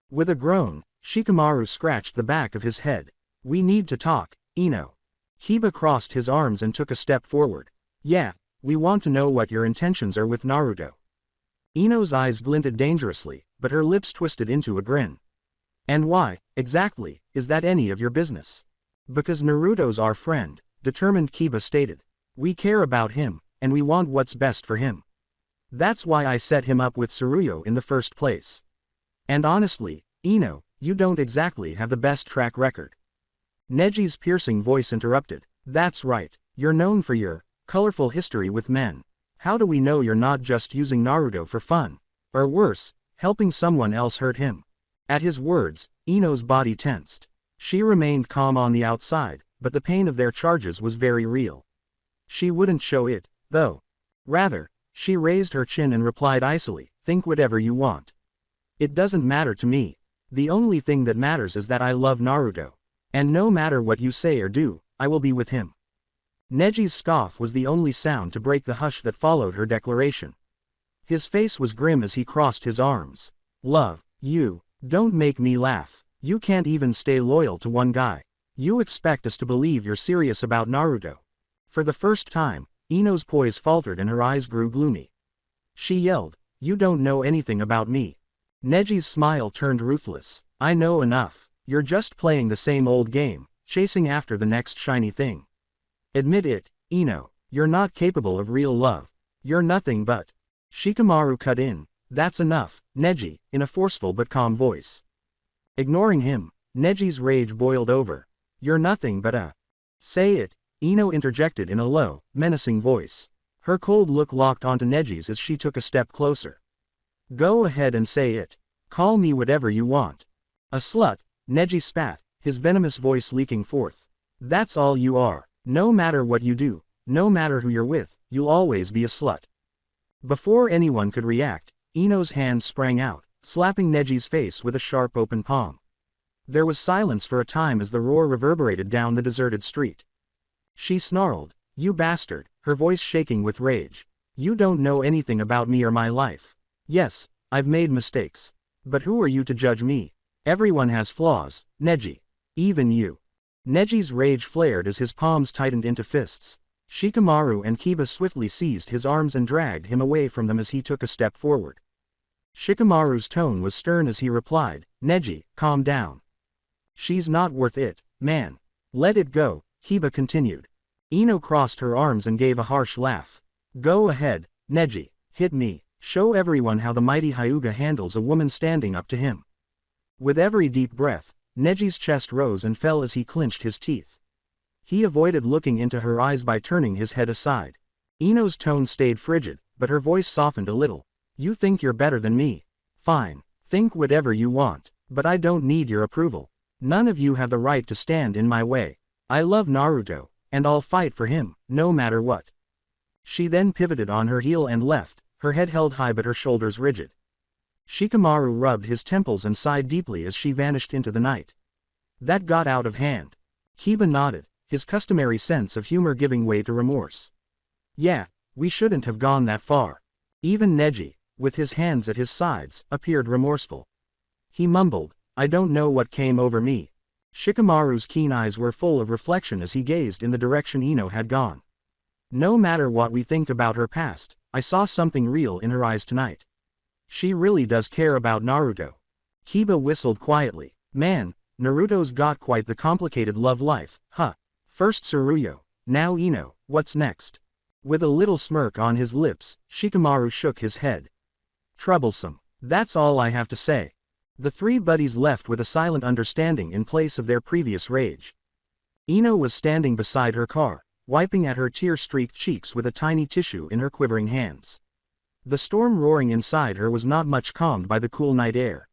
With a groan, Shikamaru scratched the back of his head. "We need to talk, Ino." Kiba crossed his arms and took a step forward. "Yeah, we want to know what your intentions are with Naruto." Ino's eyes glinted dangerously, but her lips twisted into a grin. "And why, exactly, is that any of your business?" "Because Naruto's our friend," determined Kiba stated. "We care about him, and we want what's best for him. That's why I set him up with Saruyo in the first place. And honestly, Ino, you don't exactly have the best track record." Neji's piercing voice interrupted. "That's right, you're known for your colorful history with men. How do we know you're not just using Naruto for fun? Or worse, helping someone else hurt him? At his words, Ino's body tensed. She remained calm on the outside, but the pain of their charges was very real. She wouldn't show it, though. Rather, she raised her chin and replied icily, think whatever you want. It doesn't matter to me. The only thing that matters is that I love Naruto. And no matter what you say or do, I will be with him. Neji's scoff was the only sound to break the hush that followed her declaration. His face was grim as he crossed his arms. Love, you, don't make me laugh. You can't even stay loyal to one guy. You expect us to believe you're serious about Naruto. For the first time, Ino's poise faltered and her eyes grew gloomy. She yelled, you don't know anything about me. Neji's smile turned ruthless. I know enough. You're just playing the same old game, chasing after the next shiny thing. Admit it, Ino, you're not capable of real love. You're nothing but. Shikamaru cut in. That's enough, Neji, in a forceful but calm voice. Ignoring him, Neji's rage boiled over. You're nothing but a. Say it, Ino interjected in a low, menacing voice. Her cold look locked onto Neji's as she took a step closer. Go ahead and say it. Call me whatever you want. A slut, Neji spat, his venomous voice leaking forth. That's all you are. No matter what you do, no matter who you're with, you'll always be a slut. Before anyone could react, Ino's hand sprang out, slapping Neji's face with a sharp open palm. There was silence for a time as the roar reverberated down the deserted street. She snarled, you bastard, her voice shaking with rage. You don't know anything about me or my life. Yes, I've made mistakes. But who are you to judge me? Everyone has flaws, Neji. Even you. Neji's rage flared as his palms tightened into fists. Shikamaru and Kiba swiftly seized his arms and dragged him away from them as he took a step forward. Shikamaru's tone was stern as he replied, Neji, calm down. She's not worth it, man. Let it go, Kiba continued. Ino crossed her arms and gave a harsh laugh. Go ahead, Neji, hit me, show everyone how the mighty Hyuga handles a woman standing up to him. With every deep breath, Neji's chest rose and fell as he clenched his teeth. He avoided looking into her eyes by turning his head aside. Ino's tone stayed frigid, but her voice softened a little. You think you're better than me? Fine, think whatever you want, but I don't need your approval. None of you have the right to stand in my way. I love Naruto, and I'll fight for him, no matter what. She then pivoted on her heel and left, her head held high but her shoulders rigid. Shikamaru rubbed his temples and sighed deeply as she vanished into the night. That got out of hand. Kiba nodded, his customary sense of humor giving way to remorse. Yeah, we shouldn't have gone that far. Even Neji, with his hands at his sides, appeared remorseful. He mumbled, I don't know what came over me. Shikamaru's keen eyes were full of reflection as he gazed in the direction Ino had gone. No matter what we think about her past, I saw something real in her eyes tonight. She really does care about Naruto. Kiba whistled quietly. Man, Naruto's got quite the complicated love life, huh? First Tsuruyo, now Ino, what's next? With a little smirk on his lips, Shikamaru shook his head. Troublesome. That's all I have to say. The three buddies left with a silent understanding in place of their previous rage. Ino was standing beside her car, wiping at her tear-streaked cheeks with a tiny tissue in her quivering hands. The storm roaring inside her was not much calmed by the cool night air.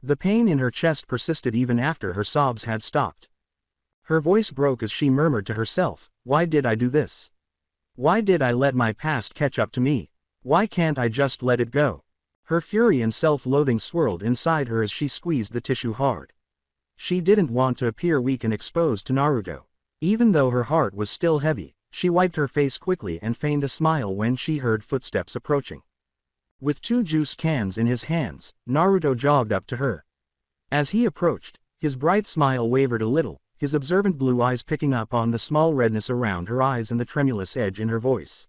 The pain in her chest persisted even after her sobs had stopped. Her voice broke as she murmured to herself, why did I do this? Why did I let my past catch up to me? Why can't I just let it go? Her fury and self-loathing swirled inside her as she squeezed the tissue hard. She didn't want to appear weak and exposed to Naruto. Even though her heart was still heavy, she wiped her face quickly and feigned a smile when she heard footsteps approaching. With 2 juice cans in his hands, Naruto jogged up to her. As he approached, his bright smile wavered a little, his observant blue eyes picking up on the small redness around her eyes and the tremulous edge in her voice.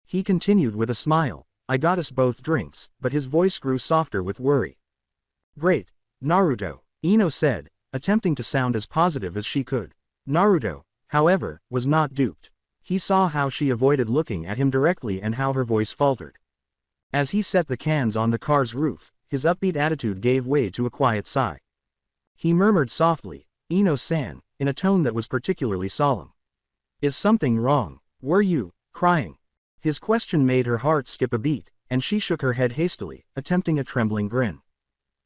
He continued with a smile, I got us both drinks, but his voice grew softer with worry. Great, Naruto, Ino said, attempting to sound as positive as she could. Naruto, however, was not duped. He saw how she avoided looking at him directly and how her voice faltered. As he set the cans on the car's roof, his upbeat attitude gave way to a quiet sigh. He murmured softly, Ino-san, in a tone that was particularly solemn. Is something wrong? Were you crying? His question made her heart skip a beat, and she shook her head hastily, attempting a trembling grin.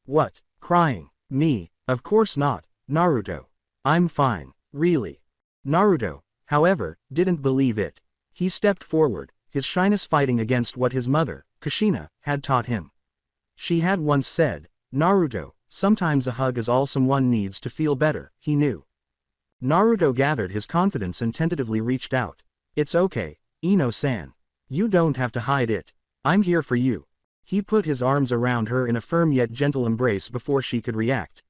What? Crying? Me? Of course not, Naruto. I'm fine, really. Naruto, however, didn't believe it. He stepped forward, his shyness fighting against what his mother, Kushina, had taught him. She had once said, Naruto, sometimes a hug is all someone needs to feel better, he knew. Naruto gathered his confidence and tentatively reached out. It's okay, Ino-san. You don't have to hide it. I'm here for you. He put his arms around her in a firm yet gentle embrace before she could react.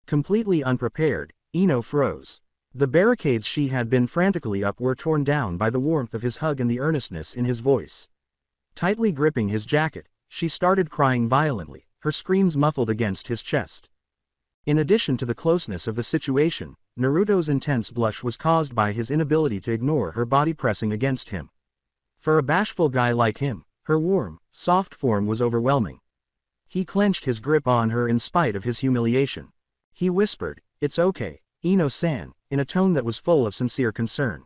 Completely unprepared, Ino froze. The barricades she had been frantically up were torn down by the warmth of his hug and the earnestness in his voice. Tightly gripping his jacket, she started crying violently, her screams muffled against his chest. In addition to the closeness of the situation, Naruto's intense blush was caused by his inability to ignore her body pressing against him. For a bashful guy like him, her warm, soft form was overwhelming. He clenched his grip on her in spite of his humiliation. He whispered, It's okay, Ino-san, in a tone that was full of sincere concern.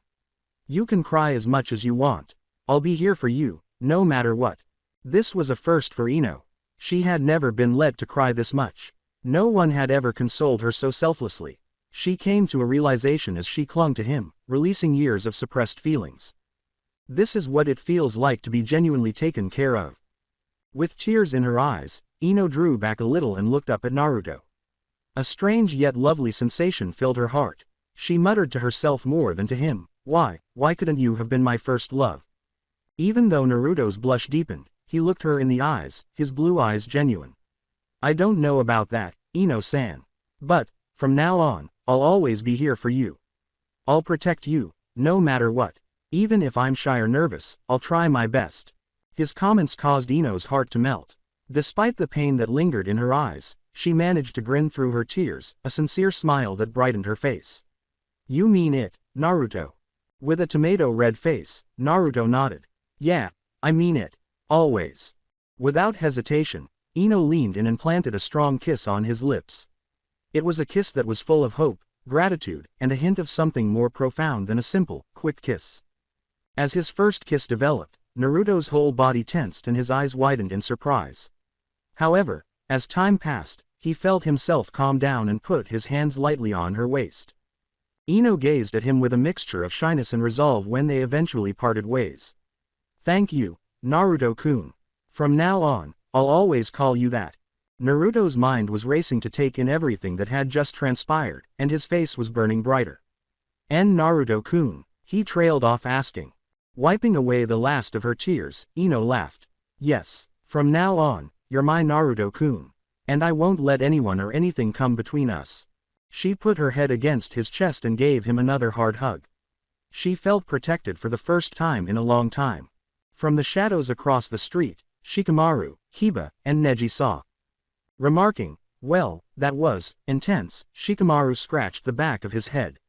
You can cry as much as you want. I'll be here for you, no matter what. This was a first for Ino. She had never been led to cry this much. No one had ever consoled her so selflessly. She came to a realization as she clung to him, releasing years of suppressed feelings. This is what it feels like to be genuinely taken care of. With tears in her eyes, Ino drew back a little and looked up at Naruto. A strange yet lovely sensation filled her heart. She muttered to herself more than to him, why couldn't you have been my first love? Even though Naruto's blush deepened, he looked her in the eyes, his blue eyes genuine. I don't know about that, Ino-san. But, from now on, I'll always be here for you. I'll protect you, no matter what. Even if I'm shy or nervous, I'll try my best. His comments caused Ino's heart to melt. Despite the pain that lingered in her eyes, she managed to grin through her tears, a sincere smile that brightened her face. You mean it, Naruto? With a tomato-red face, Naruto nodded. Yeah, I mean it. Always. Without hesitation, Ino leaned in and planted a strong kiss on his lips. It was a kiss that was full of hope, gratitude, and a hint of something more profound than a simple, quick kiss. As his first kiss developed, Naruto's whole body tensed and his eyes widened in surprise. However, as time passed, he felt himself calm down and put his hands lightly on her waist. Ino gazed at him with a mixture of shyness and resolve when they eventually parted ways. Thank you, Naruto-kun. From now on, I'll always call you that. Naruto's mind was racing to take in everything that had just transpired, and his face was burning brighter. And Naruto-kun, he trailed off asking. Wiping away the last of her tears, Ino laughed. Yes, from now on, you're my Naruto-kun. And I won't let anyone or anything come between us. She put her head against his chest and gave him another hard hug. She felt protected for the first time in a long time. From the shadows across the street, Shikamaru, Hiba, and Neji saw. Remarking, well, that was intense, Shikamaru scratched the back of his head.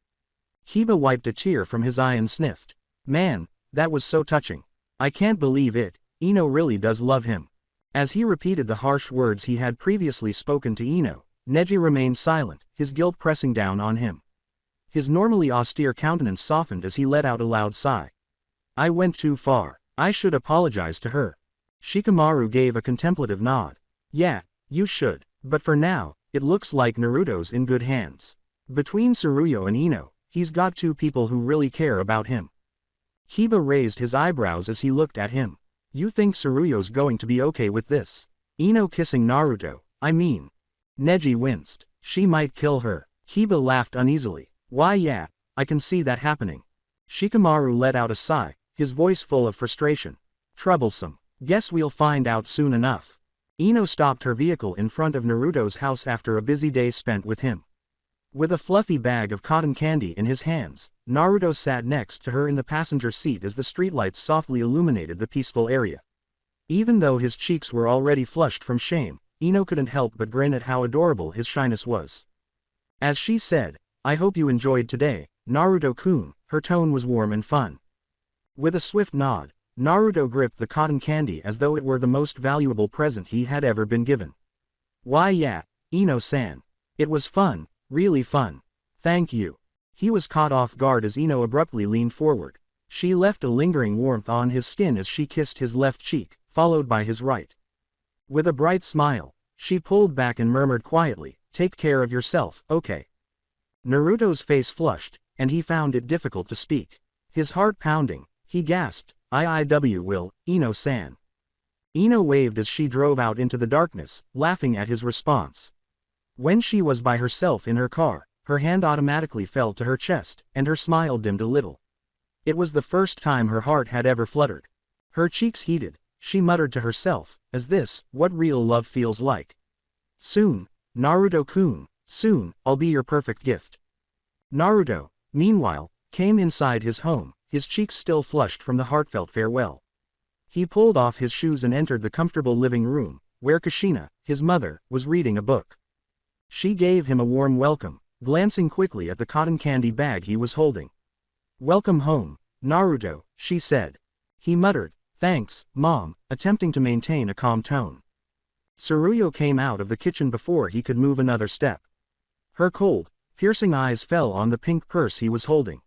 Hiba wiped a tear from his eye and sniffed. Man, that was so touching. I can't believe it, Ino really does love him. As he repeated the harsh words he had previously spoken to Ino, Neji remained silent, his guilt pressing down on him. His normally austere countenance softened as he let out a loud sigh. I went too far. I should apologize to her. Shikamaru gave a contemplative nod. Yeah, you should, but for now, it looks like Naruto's in good hands. Between Tsuruyo and Ino, he's got two people who really care about him. Hiba raised his eyebrows as he looked at him. You think Tsuruyo's going to be okay with this? Ino kissing Naruto, I mean. Neji winced. She might kill her. Hiba laughed uneasily. Why yeah, I can see that happening. Shikamaru let out a sigh, his voice full of frustration. Troublesome. Guess we'll find out soon enough. Ino stopped her vehicle in front of Naruto's house after a busy day spent with him. With a fluffy bag of cotton candy in his hands, Naruto sat next to her in the passenger seat as the streetlights softly illuminated the peaceful area. Even though his cheeks were already flushed from shame, Ino couldn't help but grin at how adorable his shyness was. As she said, I hope you enjoyed today, Naruto-kun, her tone was warm and fun. With a swift nod, Naruto gripped the cotton candy as though it were the most valuable present he had ever been given. Why yeah, Ino-san. It was fun, really fun. Thank you. He was caught off guard as Ino abruptly leaned forward. She left a lingering warmth on his skin as she kissed his left cheek, followed by his right. With a bright smile, she pulled back and murmured quietly, "Take care of yourself, okay?" Naruto's face flushed, and he found it difficult to speak. His heart pounding, he gasped, "will, Ino-san." Ino waved as she drove out into the darkness, laughing at his response. When she was by herself in her car, her hand automatically fell to her chest, and her smile dimmed a little. It was the first time her heart had ever fluttered. Her cheeks heated, she muttered to herself, "Is this what real love feels like? Soon, Naruto-kun, soon, I'll be your perfect gift." Naruto, meanwhile, came inside his home, his cheeks still flushed from the heartfelt farewell. He pulled off his shoes and entered the comfortable living room, where Kushina, his mother, was reading a book. She gave him a warm welcome, glancing quickly at the cotton candy bag he was holding. "Welcome home, Naruto," she said. He muttered, "Thanks, Mom," attempting to maintain a calm tone. Tsuruyo came out of the kitchen before he could move another step. Her cold, piercing eyes fell on the pink purse he was holding.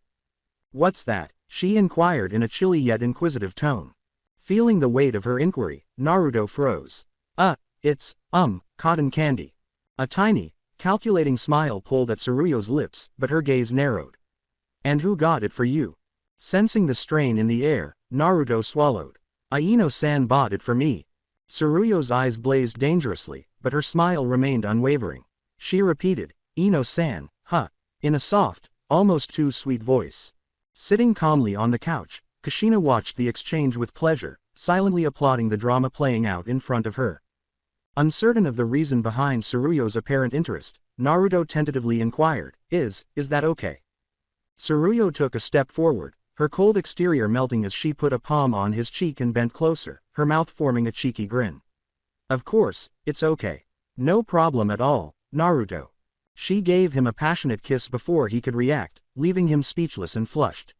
"What's that?" she inquired in a chilly yet inquisitive tone. Feeling the weight of her inquiry, Naruto froze. It's, cotton candy." A tiny, calculating smile pulled at Tsuruyo's lips, but her gaze narrowed. "And who got it for you?" Sensing the strain in the air, Naruto swallowed. "Ino-san bought it for me." Tsuruyo's eyes blazed dangerously, but her smile remained unwavering. She repeated, "Ino-san, huh," in a soft, almost too sweet voice. Sitting calmly on the couch, Kushina watched the exchange with pleasure, silently applauding the drama playing out in front of her. Uncertain of the reason behind Tsuruyo's apparent interest, Naruto tentatively inquired, Is that okay?" Tsuruyo took a step forward, her cold exterior melting as she put a palm on his cheek and bent closer, her mouth forming a cheeky grin. "Of course, it's okay. No problem at all, Naruto." She gave him a passionate kiss before he could react, leaving him speechless and flushed.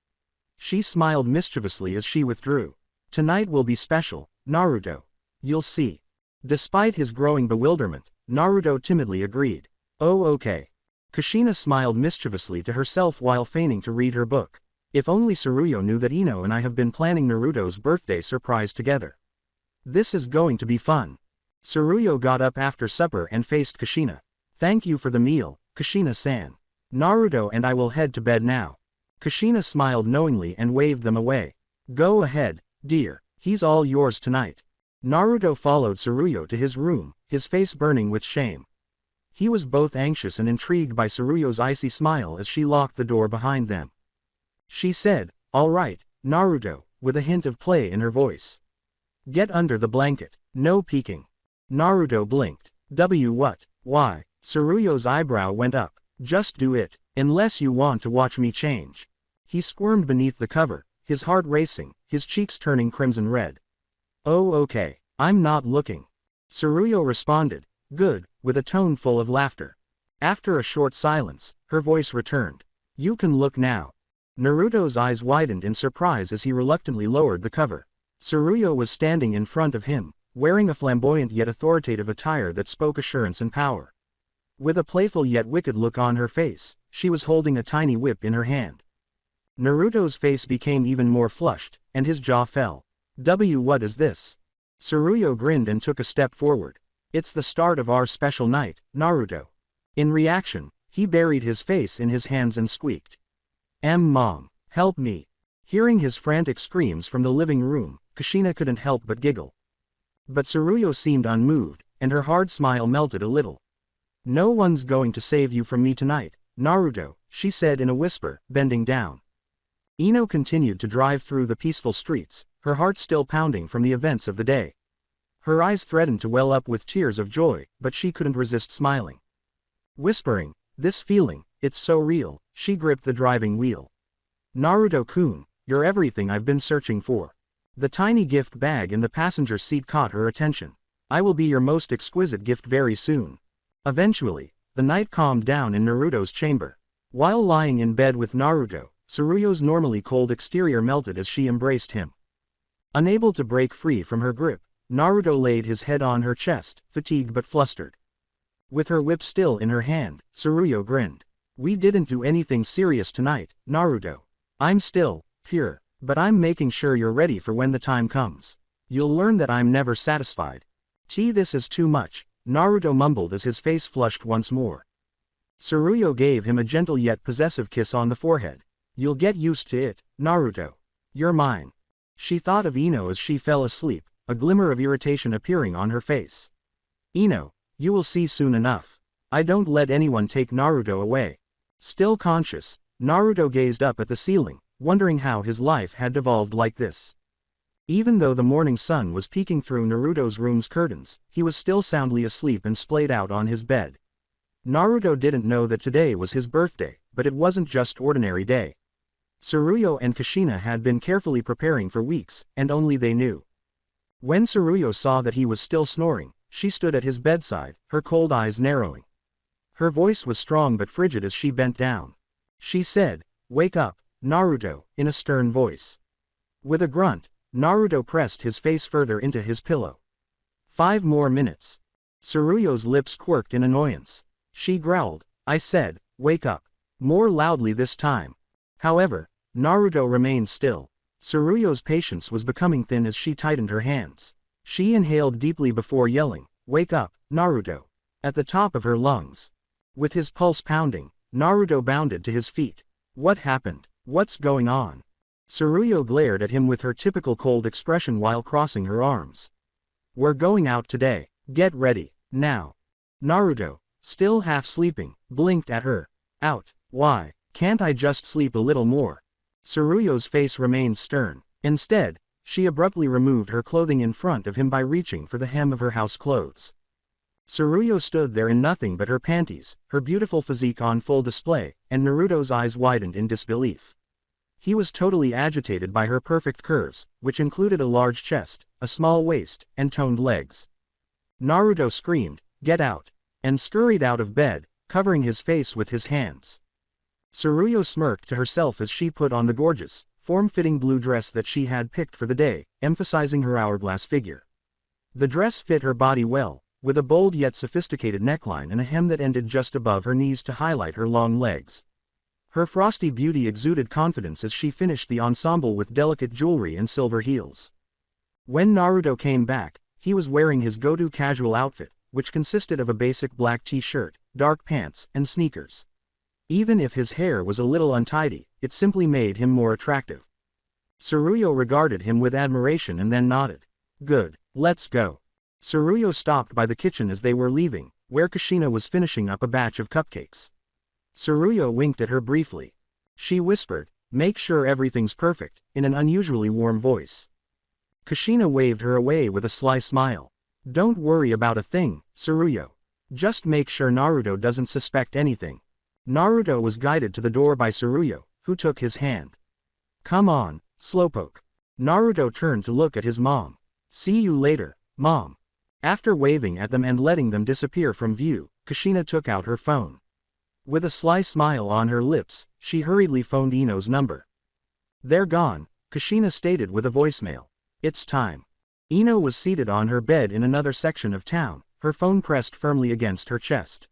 She smiled mischievously as she withdrew. "Tonight will be special, Naruto. You'll see." Despite his growing bewilderment, Naruto timidly agreed. "Oh, okay." Kushina smiled mischievously to herself while feigning to read her book. If only Tsuruyo knew that Ino and I have been planning Naruto's birthday surprise together. This is going to be fun. Tsuruyo got up after supper and faced Kushina. "Thank you for the meal, Kushina-san. Naruto and I will head to bed now." Kushina smiled knowingly and waved them away. "Go ahead, dear, he's all yours tonight." Naruto followed Tsuruyo to his room, his face burning with shame. He was both anxious and intrigued by Tsuruyo's icy smile as she locked the door behind them. She said, "All right, Naruto," with a hint of play in her voice. "Get under the blanket, no peeking." Naruto blinked. What? Why?" Tsuruyo's eyebrow went up. "Just do it, unless you want to watch me change." He squirmed beneath the cover, his heart racing, his cheeks turning crimson red. "Oh, okay, I'm not looking." Tsuruyo responded, "Good," with a tone full of laughter. After a short silence, her voice returned. "You can look now." Naruto's eyes widened in surprise as he reluctantly lowered the cover. Tsuruyo was standing in front of him, wearing a flamboyant yet authoritative attire that spoke assurance and power. With a playful yet wicked look on her face, she was holding a tiny whip in her hand. Naruto's face became even more flushed, and his jaw fell. What is this?" Tsuruyo grinned and took a step forward. "It's the start of our special night, Naruto." In reaction, he buried his face in his hands and squeaked. Mom, help me." Hearing his frantic screams from the living room, Kushina couldn't help but giggle. But Tsuruyo seemed unmoved, and her hard smile melted a little. "No one's going to save you from me tonight, Naruto," she said in a whisper, bending down. Ino continued to drive through the peaceful streets, her heart still pounding from the events of the day. Her eyes threatened to well up with tears of joy, but she couldn't resist smiling. Whispering, "This feeling, it's so real," she gripped the driving wheel. "Naruto-kun, you're everything I've been searching for." The tiny gift bag in the passenger seat caught her attention. "I will be your most exquisite gift very soon." Eventually, the night calmed down in Naruto's chamber. While lying in bed with Naruto, Tsuruyo's normally cold exterior melted as she embraced him. Unable to break free from her grip, Naruto laid his head on her chest, fatigued but flustered. With her whip still in her hand, Tsuruyo grinned. "We didn't do anything serious tonight, Naruto. I'm still pure, But I'm making sure you're ready for when the time comes. You'll learn that I'm never satisfied. This is too much, Naruto mumbled as his face flushed once more. Tsuruyo gave him a gentle yet possessive kiss on the forehead. You'll get used to it, Naruto. You're mine. She thought of Ino as she fell asleep, a glimmer of irritation appearing on her face. Ino, you will see soon enough. I don't let anyone take Naruto away. Still conscious, Naruto gazed up at the ceiling, wondering how his life had devolved like this. Even though the morning sun was peeking through Naruto's room's curtains, he was still soundly asleep and splayed out on his bed. Naruto didn't know that today was his birthday, but it wasn't just ordinary day. Tsuruyo and Kushina had been carefully preparing for weeks, and only they knew. When Tsuruyo saw that he was still snoring, she stood at his bedside, her cold eyes narrowing. Her voice was strong but frigid as she bent down. She said, "Wake up, Naruto," in a stern voice. With a grunt, Naruto pressed his face further into his pillow. 5 more minutes. Tsuruyo's lips quirked in annoyance. She growled, "I said, wake up." More loudly this time. However, Naruto remained still. Tsuruyo's patience was becoming thin as she tightened her hands. She inhaled deeply before yelling, "Wake up, Naruto," at the top of her lungs. With his pulse pounding, Naruto bounded to his feet. What happened? What's going on? Tsuruyo glared at him with her typical cold expression while crossing her arms. "We're going out today. Get ready, now." Naruto, still half sleeping, blinked at her. "Out? Why? Can't I just sleep a little more?" Tsuruyo's face remained stern. Instead, she abruptly removed her clothing in front of him by reaching for the hem of her house clothes. Tsuruyo stood there in nothing but her panties, her beautiful physique on full display, and Naruto's eyes widened in disbelief. He was totally agitated by her perfect curves, which included a large chest, a small waist, and toned legs. Naruto screamed, "Get out!" and scurried out of bed, covering his face with his hands. Tsuruyo smirked to herself as she put on the gorgeous, form-fitting blue dress that she had picked for the day, emphasizing her hourglass figure. The dress fit her body well, with a bold yet sophisticated neckline and a hem that ended just above her knees to highlight her long legs. Her frosty beauty exuded confidence as she finished the ensemble with delicate jewelry and silver heels. When Naruto came back, he was wearing his go-to casual outfit, which consisted of a basic black t-shirt, dark pants, and sneakers. Even if his hair was a little untidy, it simply made him more attractive. Tsuruyo regarded him with admiration and then nodded. "Good, let's go." Tsuruyo stopped by the kitchen as they were leaving, where Kushina was finishing up a batch of cupcakes. Tsuruyo winked at her briefly. She whispered, "Make sure everything's perfect," in an unusually warm voice. Kushina waved her away with a sly smile. "Don't worry about a thing, Tsuruyo. Just make sure Naruto doesn't suspect anything." Naruto was guided to the door by Tsuruyo, who took his hand. "Come on, slowpoke." Naruto turned to look at his mom. "See you later, Mom." After waving at them and letting them disappear from view, Kushina took out her phone. With a sly smile on her lips, she hurriedly phoned Ino's number. "They're gone," Kushina stated with a voicemail. "It's time." Ino was seated on her bed in another section of town, her phone pressed firmly against her chest.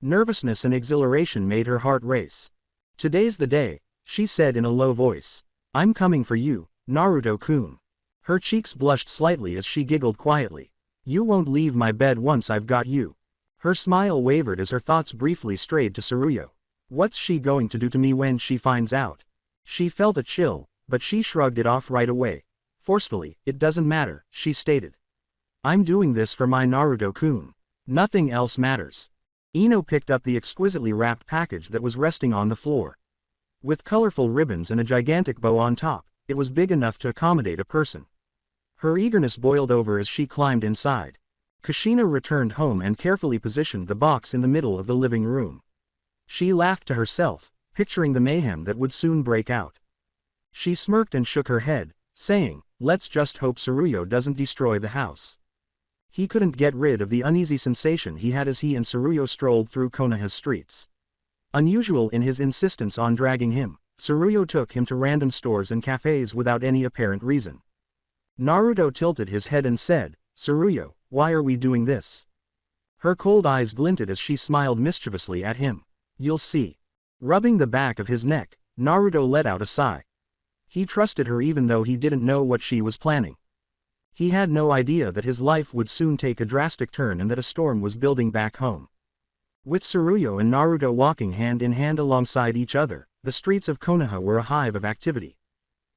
Nervousness and exhilaration made her heart race. "Today's the day," she said in a low voice. "I'm coming for you, Naruto-kun." Her cheeks blushed slightly as she giggled quietly. "You won't leave my bed once I've got you." Her smile wavered as her thoughts briefly strayed to Tsuruyo. What's she going to do to me when she finds out? She felt a chill, but she shrugged it off right away. Forcefully, "It doesn't matter," she stated. "I'm doing this for my Naruto-kun. Nothing else matters." Ino picked up the exquisitely wrapped package that was resting on the floor. With colorful ribbons and a gigantic bow on top, it was big enough to accommodate a person. Her eagerness boiled over as she climbed inside. Kushina returned home and carefully positioned the box in the middle of the living room. She laughed to herself, picturing the mayhem that would soon break out. She smirked and shook her head, saying, "Let's just hope Tsuruyo doesn't destroy the house." He couldn't get rid of the uneasy sensation he had as he and Tsuruyo strolled through Konoha's streets. Unusual in his insistence on dragging him, Tsuruyo took him to random stores and cafes without any apparent reason. Naruto tilted his head and said, "Tsuruyo, why are we doing this?" Her cold eyes glinted as she smiled mischievously at him. "You'll see." Rubbing the back of his neck, Naruto let out a sigh. He trusted her even though he didn't know what she was planning. He had no idea that his life would soon take a drastic turn and that a storm was building back home. With Tsuruyo and Naruto walking hand in hand alongside each other, the streets of Konoha were a hive of activity.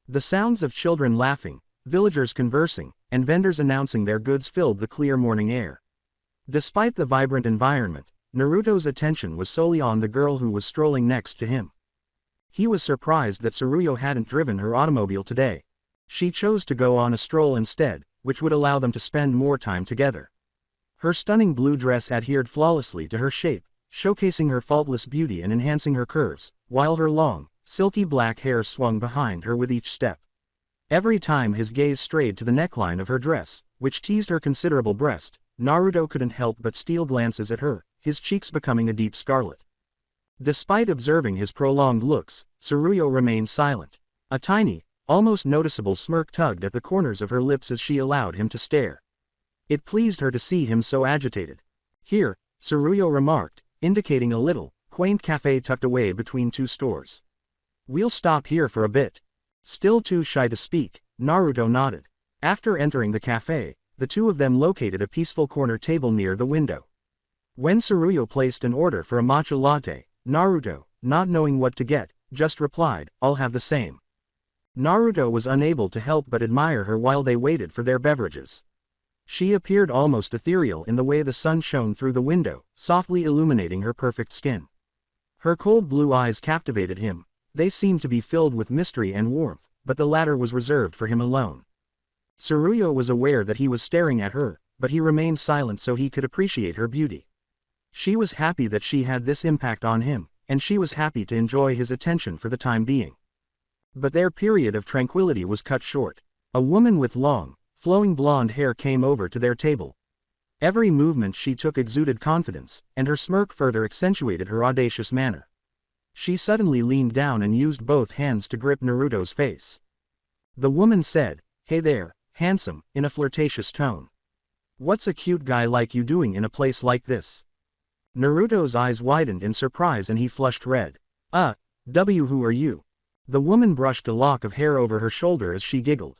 The sounds of children laughing, villagers conversing, and vendors announcing their goods filled the clear morning air. Despite the vibrant environment, Naruto's attention was solely on the girl who was strolling next to him. He was surprised that Tsuruyo hadn't driven her automobile today. She chose to go on a stroll instead, which would allow them to spend more time together. Her stunning blue dress adhered flawlessly to her shape, showcasing her faultless beauty and enhancing her curves, while her long, silky black hair swung behind her with each step. Every time his gaze strayed to the neckline of her dress, which teased her considerable breast, Naruto couldn't help but steal glances at her, his cheeks becoming a deep scarlet. Despite observing his prolonged looks, Tsuruyo remained silent. A tiny, almost noticeable smirk tugged at the corners of her lips as she allowed him to stare. It pleased her to see him so agitated. "Here," Tsuruyo remarked, indicating a little, quaint cafe tucked away between two stores. "We'll stop here for a bit." Still too shy to speak, Naruto nodded. After entering the cafe, the two of them located a peaceful corner table near the window. When Tsuruyo placed an order for a matcha latte, Naruto, not knowing what to get, just replied, "I'll have the same." Naruto was unable to help but admire her while they waited for their beverages. She appeared almost ethereal in the way the sun shone through the window, softly illuminating her perfect skin. Her cold blue eyes captivated him. They seemed to be filled with mystery and warmth, but the latter was reserved for him alone. Tsuruyo was aware that he was staring at her, but he remained silent so he could appreciate her beauty. She was happy that she had this impact on him, and she was happy to enjoy his attention for the time being. But their period of tranquility was cut short. A woman with long, flowing blonde hair came over to their table. Every movement she took exuded confidence, and her smirk further accentuated her audacious manner. She suddenly leaned down and used both hands to grip Naruto's face. The woman said, "Hey there, handsome," in a flirtatious tone. "What's a cute guy like you doing in a place like this?" Naruto's eyes widened in surprise and he flushed red. Who are you?" The woman brushed a lock of hair over her shoulder as she giggled.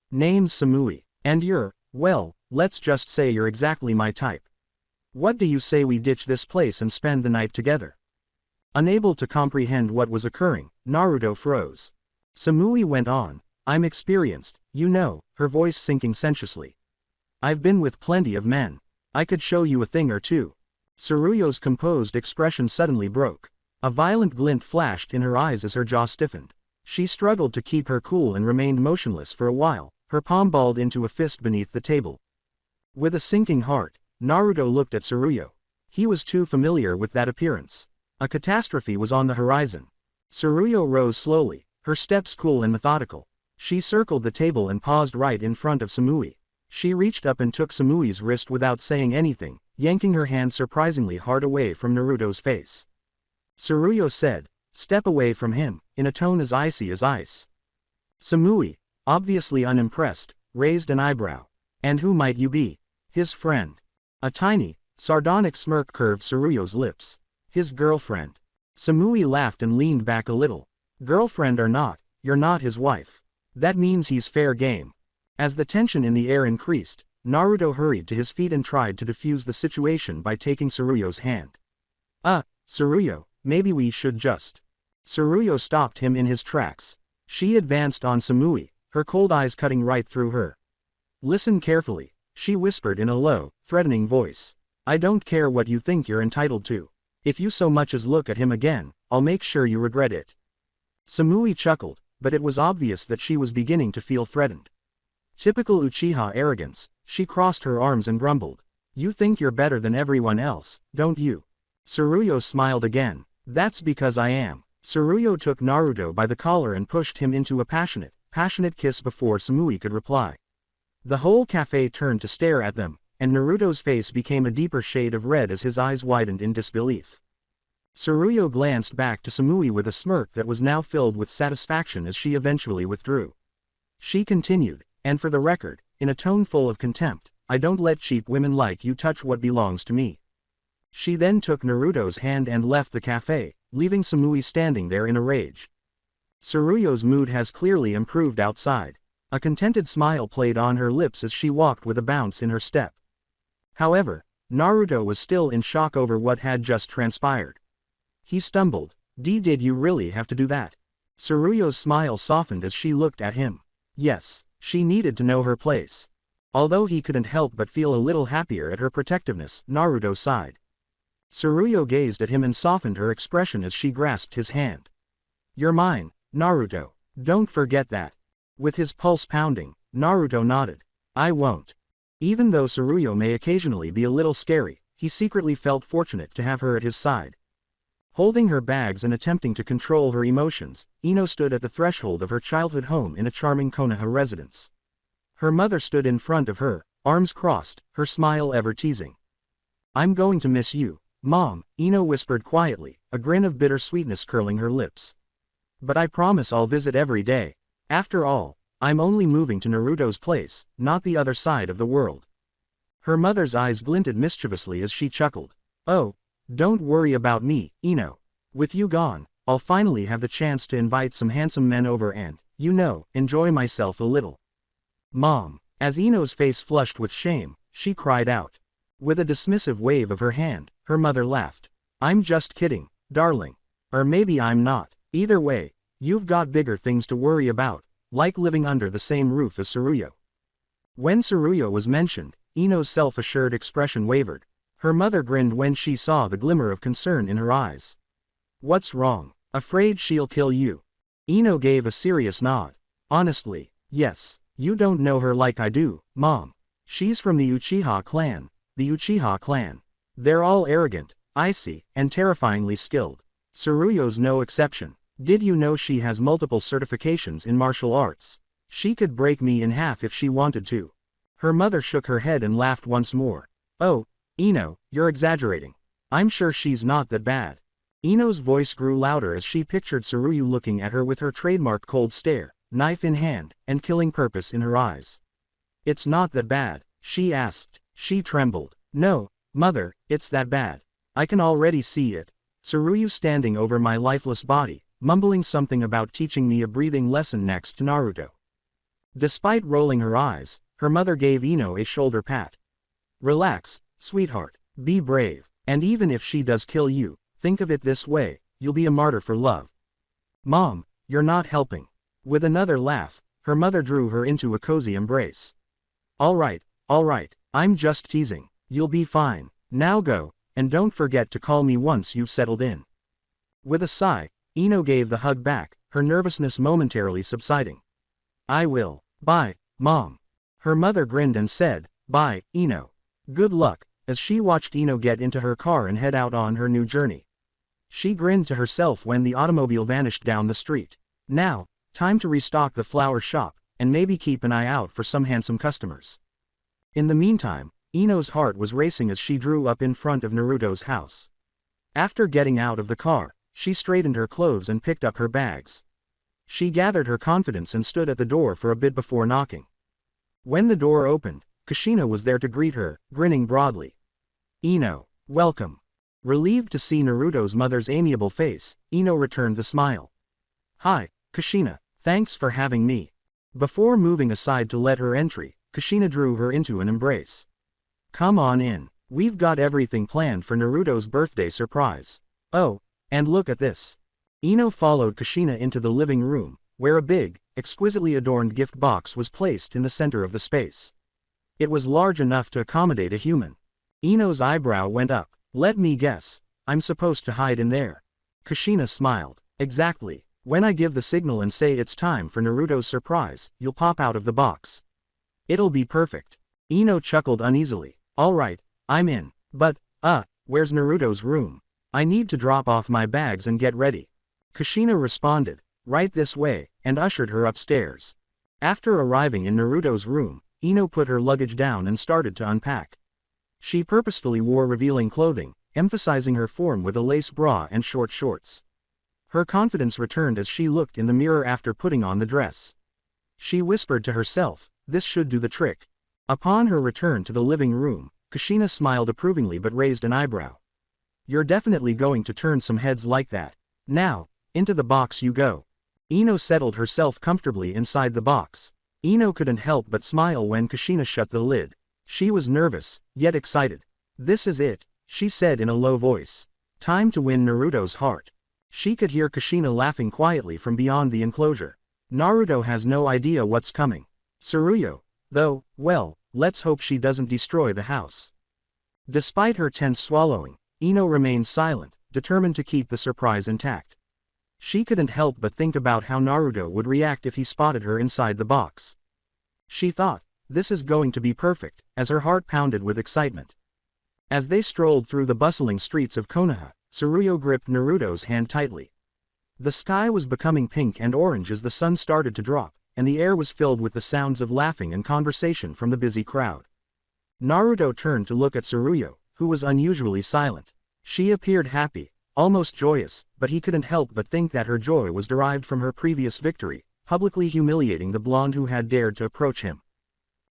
"Name's Samui, and well, let's just say you're exactly my type. What do you say we ditch this place and spend the night together?" Unable to comprehend what was occurring, Naruto froze. Samui went on, "I'm experienced, you know," her voice sinking sensuously. "I've been with plenty of men. I could show you a thing or two." Tsuruyo's composed expression suddenly broke. A violent glint flashed in her eyes as her jaw stiffened. She struggled to keep her cool and remained motionless for a while, her palm balled into a fist beneath the table. With a sinking heart, Naruto looked at Tsuruyo. He was too familiar with that appearance. A catastrophe was on the horizon. Tsuruyo rose slowly, her steps cool and methodical. She circled the table and paused right in front of Samui. She reached up and took Samui's wrist without saying anything, yanking her hand surprisingly hard away from Naruto's face. Tsuruyo said, "Step away from him," in a tone as icy as ice. Samui, obviously unimpressed, raised an eyebrow. "And who might you be?" "His friend." A tiny, sardonic smirk curved Tsuruyo's lips. "His girlfriend." Samui laughed and leaned back a little. "Girlfriend or not, you're not his wife. That means he's fair game." As the tension in the air increased, Naruto hurried to his feet and tried to defuse the situation by taking Tsuruyo's hand. Tsuruyo, maybe we should just." Tsuruyo stopped him in his tracks. She advanced on Samui, her cold eyes cutting right through her. "Listen carefully," she whispered in a low, threatening voice. "I don't care what you think you're entitled to. If you so much as look at him again, I'll make sure you regret it." Samui chuckled, but it was obvious that she was beginning to feel threatened. Typical Uchiha arrogance, she crossed her arms and grumbled. "You think you're better than everyone else, don't you?" Tsuruyo smiled again. "That's because I am." Tsuruyo took Naruto by the collar and pushed him into a passionate kiss before Samui could reply. The whole cafe turned to stare at them, and Naruto's face became a deeper shade of red as his eyes widened in disbelief. Tsuruyo glanced back to Samui with a smirk that was now filled with satisfaction as she eventually withdrew. She continued, "And for the record, in a tone full of contempt, I don't let cheap women like you touch what belongs to me." She then took Naruto's hand and left the cafe, leaving Samui standing there in a rage. Tsuruyo's mood has clearly improved outside. A contented smile played on her lips as she walked with a bounce in her step. However, Naruto was still in shock over what had just transpired. He stumbled. Did you really have to do that? Tsuruyo's smile softened as she looked at him. Yes, she needed to know her place. Although he couldn't help but feel a little happier at her protectiveness, Naruto sighed. Tsuruyo gazed at him and softened her expression as she grasped his hand. You're mine, Naruto. Don't forget that. With his pulse pounding, Naruto nodded. I won't. Even though Tsuruyo may occasionally be a little scary, he secretly felt fortunate to have her at his side. Holding her bags and attempting to control her emotions, Ino stood at the threshold of her childhood home in a charming Konoha residence. Her mother stood in front of her, arms crossed, her smile ever teasing. I'm going to miss you, Mom, Ino whispered quietly, a grin of bitter sweetness curling her lips. But I promise I'll visit every day. After all, I'm only moving to Naruto's place, not the other side of the world. Her mother's eyes glinted mischievously as she chuckled. Oh, don't worry about me, Ino. With you gone, I'll finally have the chance to invite some handsome men over and, enjoy myself a little. Mom. As Ino's face flushed with shame, she cried out. With a dismissive wave of her hand, her mother laughed. I'm just kidding, darling. Or maybe I'm not. Either way, you've got bigger things to worry about, like living under the same roof as Tsuruyo. When Tsuruyo was mentioned, Ino's self-assured expression wavered. Her mother grinned when she saw the glimmer of concern in her eyes. What's wrong? Afraid she'll kill you? Ino gave a serious nod. Honestly, yes. You don't know her like I do, Mom. She's from the Uchiha clan. The Uchiha clan. They're all arrogant, icy, and terrifyingly skilled. Tsuruyo's no exception. Did you know she has multiple certifications in martial arts? She could break me in half if she wanted to. Her mother shook her head and laughed once more. Oh, Ino, you're exaggerating. I'm sure she's not that bad. Ino's voice grew louder as she pictured Tsuruyo looking at her with her trademark cold stare, knife in hand, and killing purpose in her eyes. It's not that bad, she asked. She trembled. No, Mother, it's that bad. I can already see it. Tsuruyo standing over my lifeless body, mumbling something about teaching me a breathing lesson next to Naruto. Despite rolling her eyes, her mother gave Ino a shoulder pat. Relax, sweetheart. Be brave. And even if she does kill you, think of it this way, you'll be a martyr for love. Mom, you're not helping. With another laugh, her mother drew her into a cozy embrace. All right, I'm just teasing. You'll be fine. Now go, and don't forget to call me once you've settled in. With a sigh, Ino gave the hug back, her nervousness momentarily subsiding. I will. Bye, Mom. Her mother grinned and said, Bye, Ino. Good luck, as she watched Ino get into her car and head out on her new journey. She grinned to herself when the automobile vanished down the street. Now, time to restock the flower shop, and maybe keep an eye out for some handsome customers. In the meantime, Ino's heart was racing as she drew up in front of Naruto's house. After getting out of the car, she straightened her clothes and picked up her bags. She gathered her confidence and stood at the door for a bit before knocking. When the door opened, Kushina was there to greet her, grinning broadly. Ino, welcome. Relieved to see Naruto's mother's amiable face, Ino returned the smile. Hi, Kushina, thanks for having me. Before moving aside to let her entry, Kushina drew her into an embrace. Come on in. We've got everything planned for Naruto's birthday surprise. Oh, and look at this. Ino followed Kushina into the living room, where a big, exquisitely adorned gift box was placed in the center of the space. It was large enough to accommodate a human. Ino's eyebrow went up. Let me guess, I'm supposed to hide in there. Kushina smiled. Exactly. When I give the signal and say it's time for Naruto's surprise, you'll pop out of the box. It'll be perfect. Ino chuckled uneasily. Alright, I'm in. But, where's Naruto's room? I need to drop off my bags and get ready. Kushina responded, right this way, and ushered her upstairs. After arriving in Naruto's room, Ino put her luggage down and started to unpack. She purposefully wore revealing clothing, emphasizing her form with a lace bra and short shorts. Her confidence returned as she looked in the mirror after putting on the dress. She whispered to herself, this should do the trick. Upon her return to the living room, Kushina smiled approvingly but raised an eyebrow. You're definitely going to turn some heads like that. Now, into the box you go. Ino settled herself comfortably inside the box. Ino couldn't help but smile when Kushina shut the lid. She was nervous, yet excited. "This is it," she said in a low voice. "Time to win Naruto's heart." She could hear Kushina laughing quietly from beyond the enclosure. Naruto has no idea what's coming. Tsuruyo, though, well, let's hope she doesn't destroy the house. Despite her tense swallowing, Ino remained silent, determined to keep the surprise intact. She couldn't help but think about how Naruto would react if he spotted her inside the box. She thought, this is going to be perfect, as her heart pounded with excitement. As they strolled through the bustling streets of Konoha, Tsuruyo gripped Naruto's hand tightly. The sky was becoming pink and orange as the sun started to drop, and the air was filled with the sounds of laughing and conversation from the busy crowd. Naruto turned to look at Tsuruyo, who was unusually silent. She appeared happy, almost joyous, but he couldn't help but think that her joy was derived from her previous victory, publicly humiliating the blonde who had dared to approach him.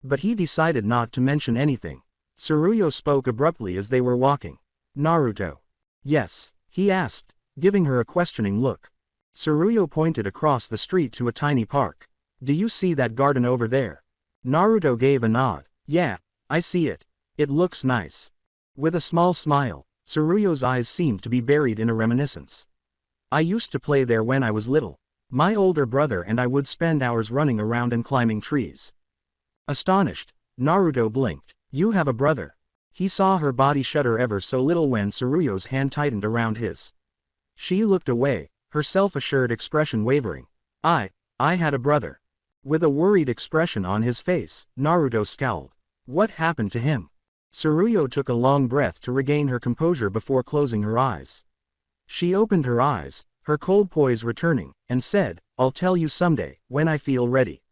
But he decided not to mention anything. Tsuruyo spoke abruptly as they were walking. "Naruto." "Yes?" he asked, giving her a questioning look. Tsuruyo pointed across the street to a tiny park. "Do you see that garden over there?" Naruto gave a nod. "Yeah, I see it. It looks nice." With a small smile, Tsuruyo's eyes seemed to be buried in a reminiscence. "I used to play there when I was little. My older brother and I would spend hours running around and climbing trees." Astonished, Naruto blinked. "You have a brother?" He saw her body shudder ever so little when Tsuruyo's hand tightened around his. She looked away, her self-assured expression wavering. I had a brother." With a worried expression on his face, Naruto scowled. What happened to him? Tsuruyo took a long breath to regain her composure before closing her eyes. She opened her eyes, her cold poise returning, and said, "I'll tell you someday, when I feel ready.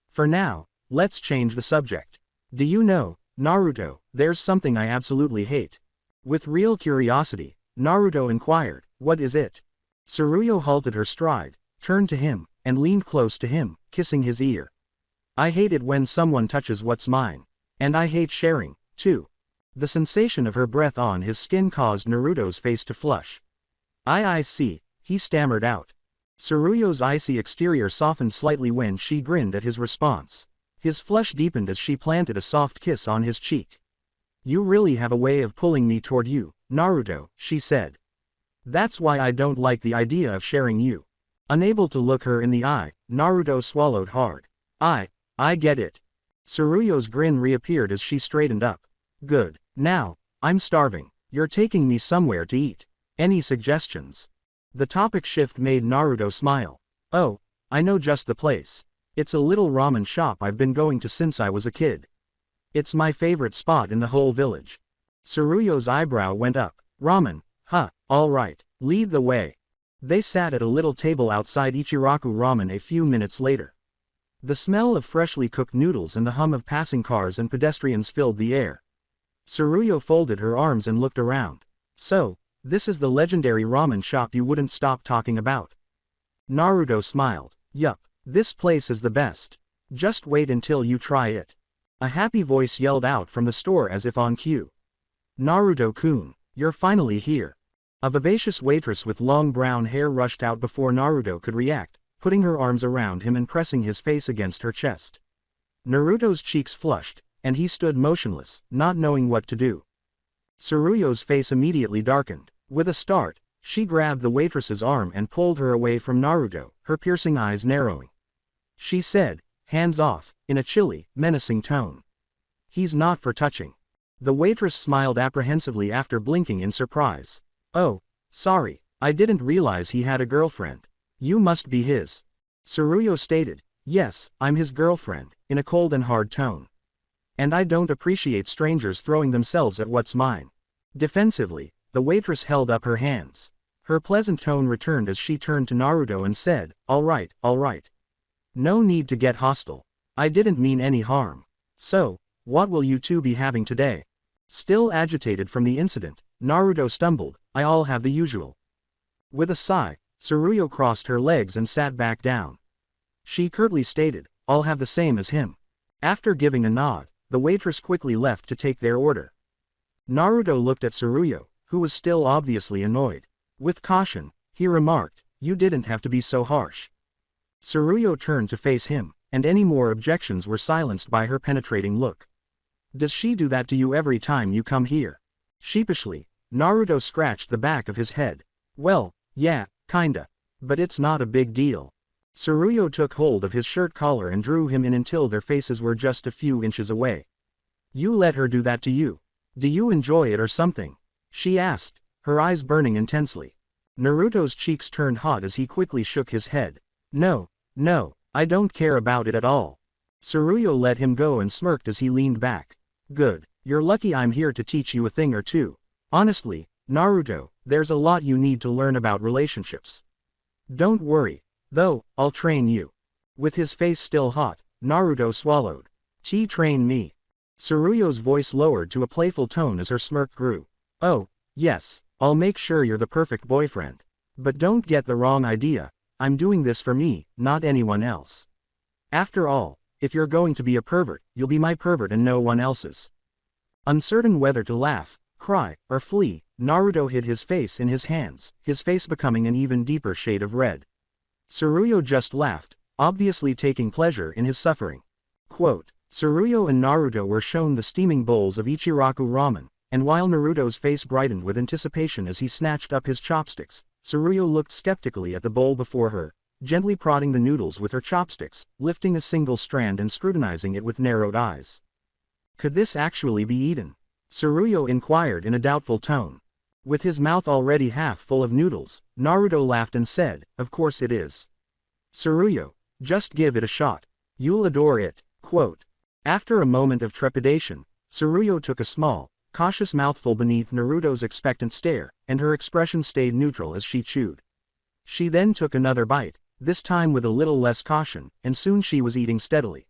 For now, let's change the subject. Do you know, Naruto, there's something I absolutely hate." With real curiosity, Naruto inquired, "What is it?" Tsuruyo halted her stride, turned to him, and leaned close to him, kissing his ear. "I hate it when someone touches what's mine. And I hate sharing, too." The sensation of her breath on his skin caused Naruto's face to flush. I see," he stammered out. Tsuruyo's icy exterior softened slightly when she grinned at his response. His flush deepened as she planted a soft kiss on his cheek. "You really have a way of pulling me toward you, Naruto," she said. "That's why I don't like the idea of sharing you." Unable to look her in the eye, Naruto swallowed hard. I get it." Tsuruyo's grin reappeared as she straightened up. "Good. Now, I'm starving. You're taking me somewhere to eat. Any suggestions?" The topic shift made Naruto smile. "Oh, I know just the place. It's a little ramen shop I've been going to since I was a kid. It's my favorite spot in the whole village." Tsuruyo's eyebrow went up. "Ramen, huh, all right, lead the way." They sat at a little table outside Ichiraku Ramen a few minutes later. The smell of freshly cooked noodles and the hum of passing cars and pedestrians filled the air. Tsuruyo folded her arms and looked around. "So, this is the legendary ramen shop you wouldn't stop talking about?" Naruto smiled. "Yup, this place is the best. Just wait until you try it." A happy voice yelled out from the store as if on cue. "Naruto-kun, you're finally here." A vivacious waitress with long brown hair rushed out before Naruto could react, putting her arms around him and pressing his face against her chest. Naruto's cheeks flushed, and he stood motionless, not knowing what to do. Tsuruyo's face immediately darkened. With a start, she grabbed the waitress's arm and pulled her away from Naruto, her piercing eyes narrowing. She said, "Hands off," in a chilly, menacing tone. "He's not for touching." The waitress smiled apprehensively after blinking in surprise. "Oh, sorry, I didn't realize he had a girlfriend. You must be his." Tsuruyo stated, "Yes, I'm his girlfriend," in a cold and hard tone. "And I don't appreciate strangers throwing themselves at what's mine." Defensively, the waitress held up her hands. Her pleasant tone returned as she turned to Naruto and said, all right. No need to get hostile. I didn't mean any harm. So, what will you two be having today?" Still agitated from the incident, Naruto stumbled, "I'll have the usual." With a sigh, Tsuruyo crossed her legs and sat back down. She curtly stated, "I'll have the same as him." After giving a nod, the waitress quickly left to take their order. Naruto looked at Tsuruyo, who was still obviously annoyed. With caution, he remarked, "You didn't have to be so harsh." Tsuruyo turned to face him, and any more objections were silenced by her penetrating look. Does she do that to you every time you come here? Sheepishly, Naruto scratched the back of his head. Well, yeah, kinda. But it's not a big deal. Tsuruyo took hold of his shirt collar and drew him in until their faces were just a few inches away. You let her do that to you? Do you enjoy it or something? She asked, her eyes burning intensely. Naruto's cheeks turned hot as he quickly shook his head. No, I don't care about it at all. Tsuruyo let him go and smirked as he leaned back. Good, you're lucky I'm here to teach you a thing or two. Honestly, Naruto, there's a lot you need to learn about relationships. Don't worry, though, I'll train you. With his face still hot, Naruto swallowed. Train me. Tsuruyo's voice lowered to a playful tone as her smirk grew. Oh, yes, I'll make sure you're the perfect boyfriend. But don't get the wrong idea, I'm doing this for me, not anyone else. After all, if you're going to be a pervert, you'll be my pervert and no one else's. Uncertain whether to laugh, cry, or flee, Naruto hid his face in his hands, his face becoming an even deeper shade of red. Tsuruyo just laughed, obviously taking pleasure in his suffering. Quote, Tsuruyo and Naruto were shown the steaming bowls of Ichiraku ramen, and while Naruto's face brightened with anticipation as he snatched up his chopsticks, Tsuruyo looked skeptically at the bowl before her, gently prodding the noodles with her chopsticks, lifting a single strand and scrutinizing it with narrowed eyes. Could this actually be eaten? Tsuruyo inquired in a doubtful tone. With his mouth already half full of noodles, Naruto laughed and said, of course it is. Tsuruyo, just give it a shot. You'll adore it. Quote. After a moment of trepidation, Tsuruyo took a small, cautious mouthful beneath Naruto's expectant stare, and her expression stayed neutral as she chewed. She then took another bite, this time with a little less caution, and soon she was eating steadily.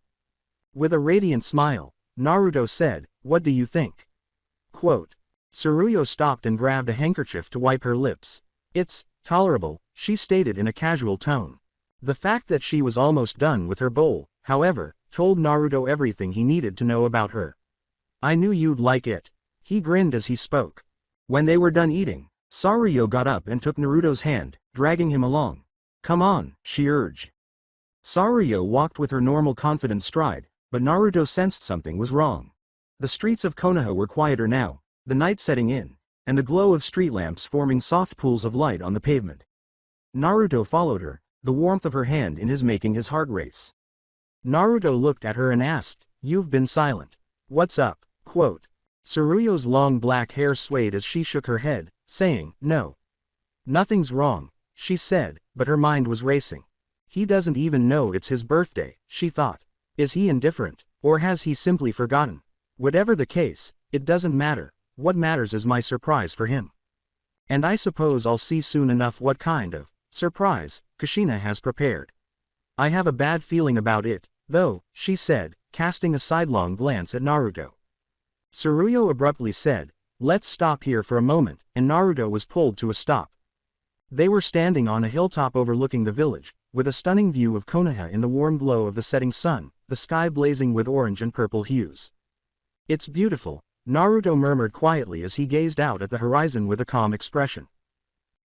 With a radiant smile, Naruto said, what do you think? Quote. Tsuruyo stopped and grabbed a handkerchief to wipe her lips. It's tolerable, she stated in a casual tone. The fact that she was almost done with her bowl, however, told Naruto everything he needed to know about her. I knew you'd like it. He grinned as he spoke. When they were done eating, Tsuruyo got up and took Naruto's hand, dragging him along. Come on, she urged. Tsuruyo walked with her normal confident stride, but Naruto sensed something was wrong. The streets of Konoha were quieter now, the night setting in, and the glow of street lamps forming soft pools of light on the pavement. Naruto followed her, the warmth of her hand in his making his heart race. Naruto looked at her and asked, you've been silent. What's up? Quote. Tsuruyo's long black hair swayed as she shook her head, saying, no. Nothing's wrong, she said, but her mind was racing. He doesn't even know it's his birthday, she thought. Is he indifferent, or has he simply forgotten? Whatever the case, it doesn't matter, what matters is my surprise for him. And I suppose I'll see soon enough what kind of surprise Kushina has prepared. I have a bad feeling about it, though, she said, casting a sidelong glance at Naruto. Tsuruyo abruptly said, let's stop here for a moment, and Naruto was pulled to a stop. They were standing on a hilltop overlooking the village, with a stunning view of Konoha in the warm glow of the setting sun, the sky blazing with orange and purple hues. It's beautiful, Naruto murmured quietly as he gazed out at the horizon with a calm expression.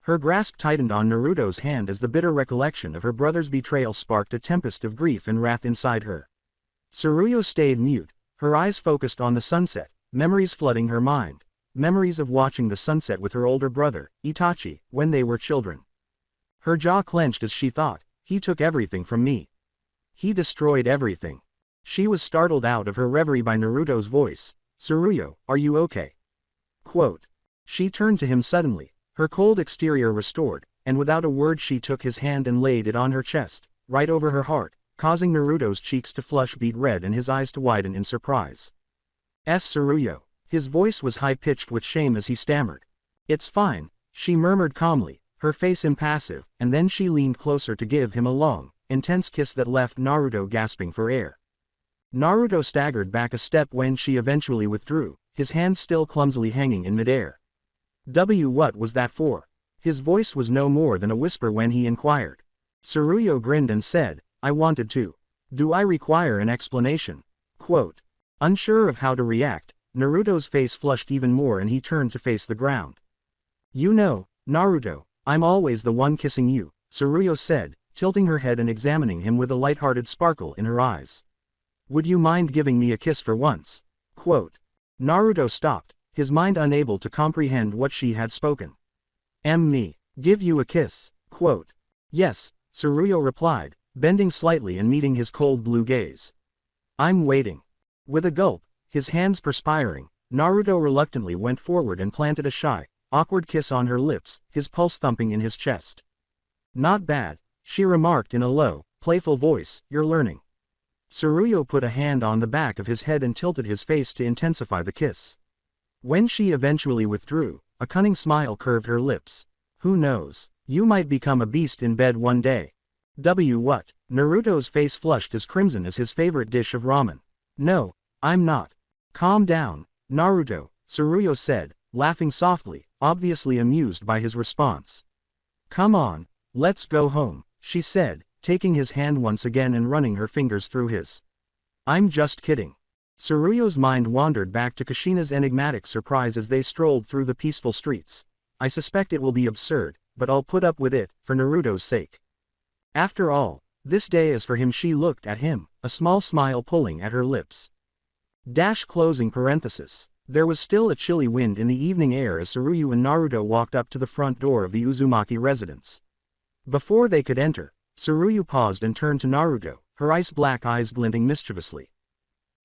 Her grasp tightened on Naruto's hand as the bitter recollection of her brother's betrayal sparked a tempest of grief and wrath inside her. Tsuruyo stayed mute, her eyes focused on the sunset, memories flooding her mind. Memories of watching the sunset with her older brother, Itachi, when they were children. Her jaw clenched as she thought, he took everything from me. He destroyed everything. She was startled out of her reverie by Naruto's voice. Tsuruyo, are you okay? Quote. She turned to him suddenly, her cold exterior restored, and without a word she took his hand and laid it on her chest, right over her heart, causing Naruto's cheeks to flush beet red and his eyes to widen in surprise. Tsuruyo. His voice was high-pitched with shame as he stammered. It's fine, she murmured calmly, her face impassive, and then she leaned closer to give him a long, intense kiss that left Naruto gasping for air. Naruto staggered back a step when she eventually withdrew, his hand still clumsily hanging in midair. What was that for? His voice was no more than a whisper when he inquired. Tsuruyo grinned and said, I wanted to. Do I require an explanation? Quote. Unsure of how to react, Naruto's face flushed even more and he turned to face the ground. You know, Naruto, I'm always the one kissing you, Tsuruyo said, tilting her head and examining him with a light-hearted sparkle in her eyes. "Would you mind giving me a kiss for once?" Quote. Naruto stopped, his mind unable to comprehend what she had spoken. Me. Give you a kiss? Quote. Yes, Tsuruyo replied, bending slightly and meeting his cold blue gaze. I'm waiting. With a gulp, his hands perspiring, Naruto reluctantly went forward and planted a shy, awkward kiss on her lips, his pulse thumping in his chest. Not bad, she remarked in a low, playful voice, you're learning. Tsuruyo put a hand on the back of his head and tilted his face to intensify the kiss. When she eventually withdrew, a cunning smile curved her lips. Who knows, you might become a beast in bed one day. What? Naruto's face flushed as crimson as his favorite dish of ramen. No, I'm not. Calm down, Naruto, Tsuruyo said, laughing softly, obviously amused by his response. Come on, let's go home, she said, taking his hand once again and running her fingers through his. I'm just kidding. Tsuruyo's mind wandered back to Kushina's enigmatic surprise as they strolled through the peaceful streets. I suspect it will be absurd, but I'll put up with it, for Naruto's sake. After all, this day is for him. She looked at him, a small smile pulling at her lips. Closing parenthesis. There was still a chilly wind in the evening air as Tsuruyo and Naruto walked up to the front door of the Uzumaki residence. Before they could enter, Tsuruyo paused and turned to Naruto, her ice-black eyes glinting mischievously.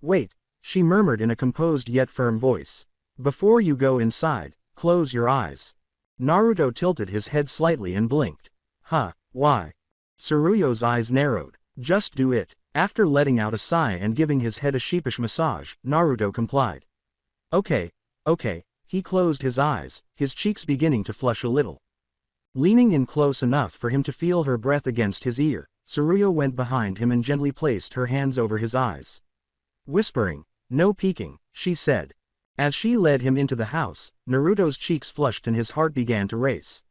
Wait, she murmured in a composed yet firm voice. Before you go inside, close your eyes. Naruto tilted his head slightly and blinked. Huh, why? Tsuruyo's eyes narrowed. Just do it. After letting out a sigh and giving his head a sheepish massage, Naruto complied. Okay. He closed his eyes, his cheeks beginning to flush a little. Leaning in close enough for him to feel her breath against his ear, Tsuruyo went behind him and gently placed her hands over his eyes. Whispering, no peeking, she said. As she led him into the house, Naruto's cheeks flushed and his heart began to race.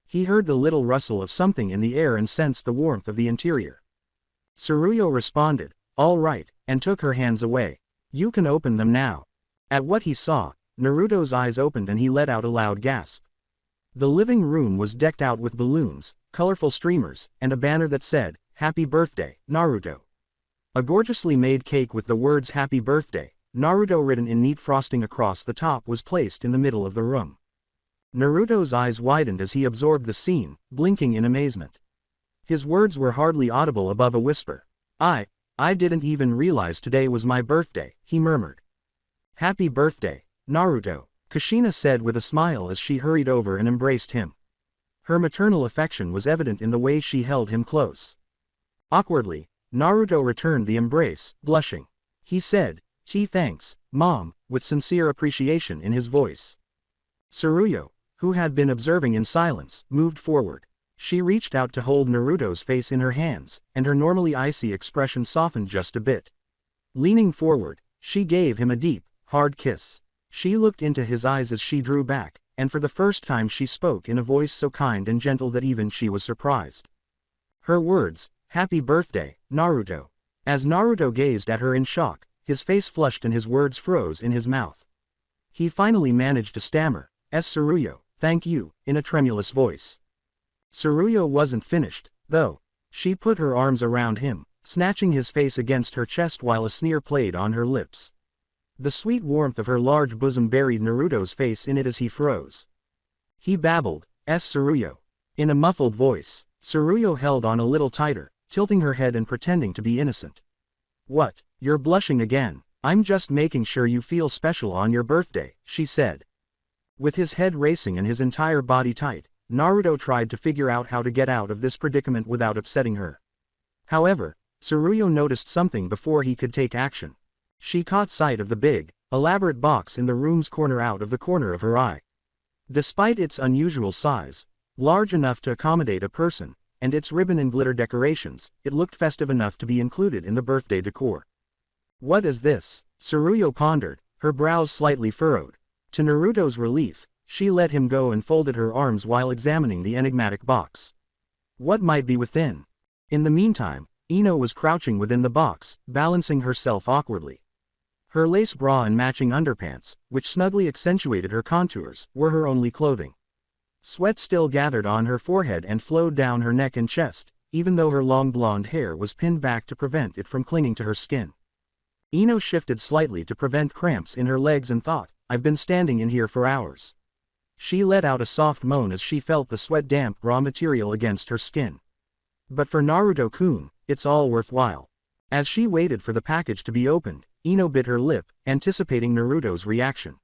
He heard the little rustle of something in the air and sensed the warmth of the interior. Tsuruyo responded, all right, and took her hands away. You can open them now. At what he saw, Naruto's eyes opened and he let out a loud gasp. The living room was decked out with balloons, colorful streamers, and a banner that said, Happy Birthday, Naruto. A gorgeously made cake with the words Happy Birthday, Naruto written in neat frosting across the top was placed in the middle of the room. Naruto's eyes widened as he absorbed the scene, blinking in amazement. His words were hardly audible above a whisper. I didn't even realize today was my birthday, he murmured. Happy birthday, Naruto, Kushina said with a smile as she hurried over and embraced him. Her maternal affection was evident in the way she held him close. Awkwardly, Naruto returned the embrace, blushing. He said, Thanks, Mom, with sincere appreciation in his voice. Tsuruyo, who had been observing in silence, moved forward. She reached out to hold Naruto's face in her hands, and her normally icy expression softened just a bit. Leaning forward, she gave him a deep, hard kiss. She looked into his eyes as she drew back, and for the first time she spoke in a voice so kind and gentle that even she was surprised. Her words, Happy birthday, Naruto. As Naruto gazed at her in shock, his face flushed and his words froze in his mouth. He finally managed to stammer, Tsuruyo, thank you, in a tremulous voice. Tsuruyo wasn't finished, though. She put her arms around him, snatching his face against her chest while a sneer played on her lips. The sweet warmth of her large bosom buried Naruto's face in it as he froze. He babbled, Tsuruyo. In a muffled voice, Tsuruyo held on a little tighter, tilting her head and pretending to be innocent. What, you're blushing again? I'm just making sure you feel special on your birthday, she said. With his head racing and his entire body tight, Naruto tried to figure out how to get out of this predicament without upsetting her. However, Tsuruyo noticed something before he could take action. She caught sight of the big, elaborate box in the room's corner out of the corner of her eye. Despite its unusual size, large enough to accommodate a person, and its ribbon and glitter decorations, it looked festive enough to be included in the birthday decor. What is this? Tsuruyo pondered, her brows slightly furrowed. To Naruto's relief, she let him go and folded her arms while examining the enigmatic box. What might be within? In the meantime, Ino was crouching within the box, balancing herself awkwardly. Her lace bra and matching underpants, which snugly accentuated her contours, were her only clothing. Sweat still gathered on her forehead and flowed down her neck and chest, even though her long blonde hair was pinned back to prevent it from clinging to her skin. Ino shifted slightly to prevent cramps in her legs and thought, I've been standing in here for hours. She let out a soft moan as she felt the sweat-damp raw material against her skin. But for Naruto-kun, it's all worthwhile. As she waited for the package to be opened, Ino bit her lip, anticipating Naruto's reaction.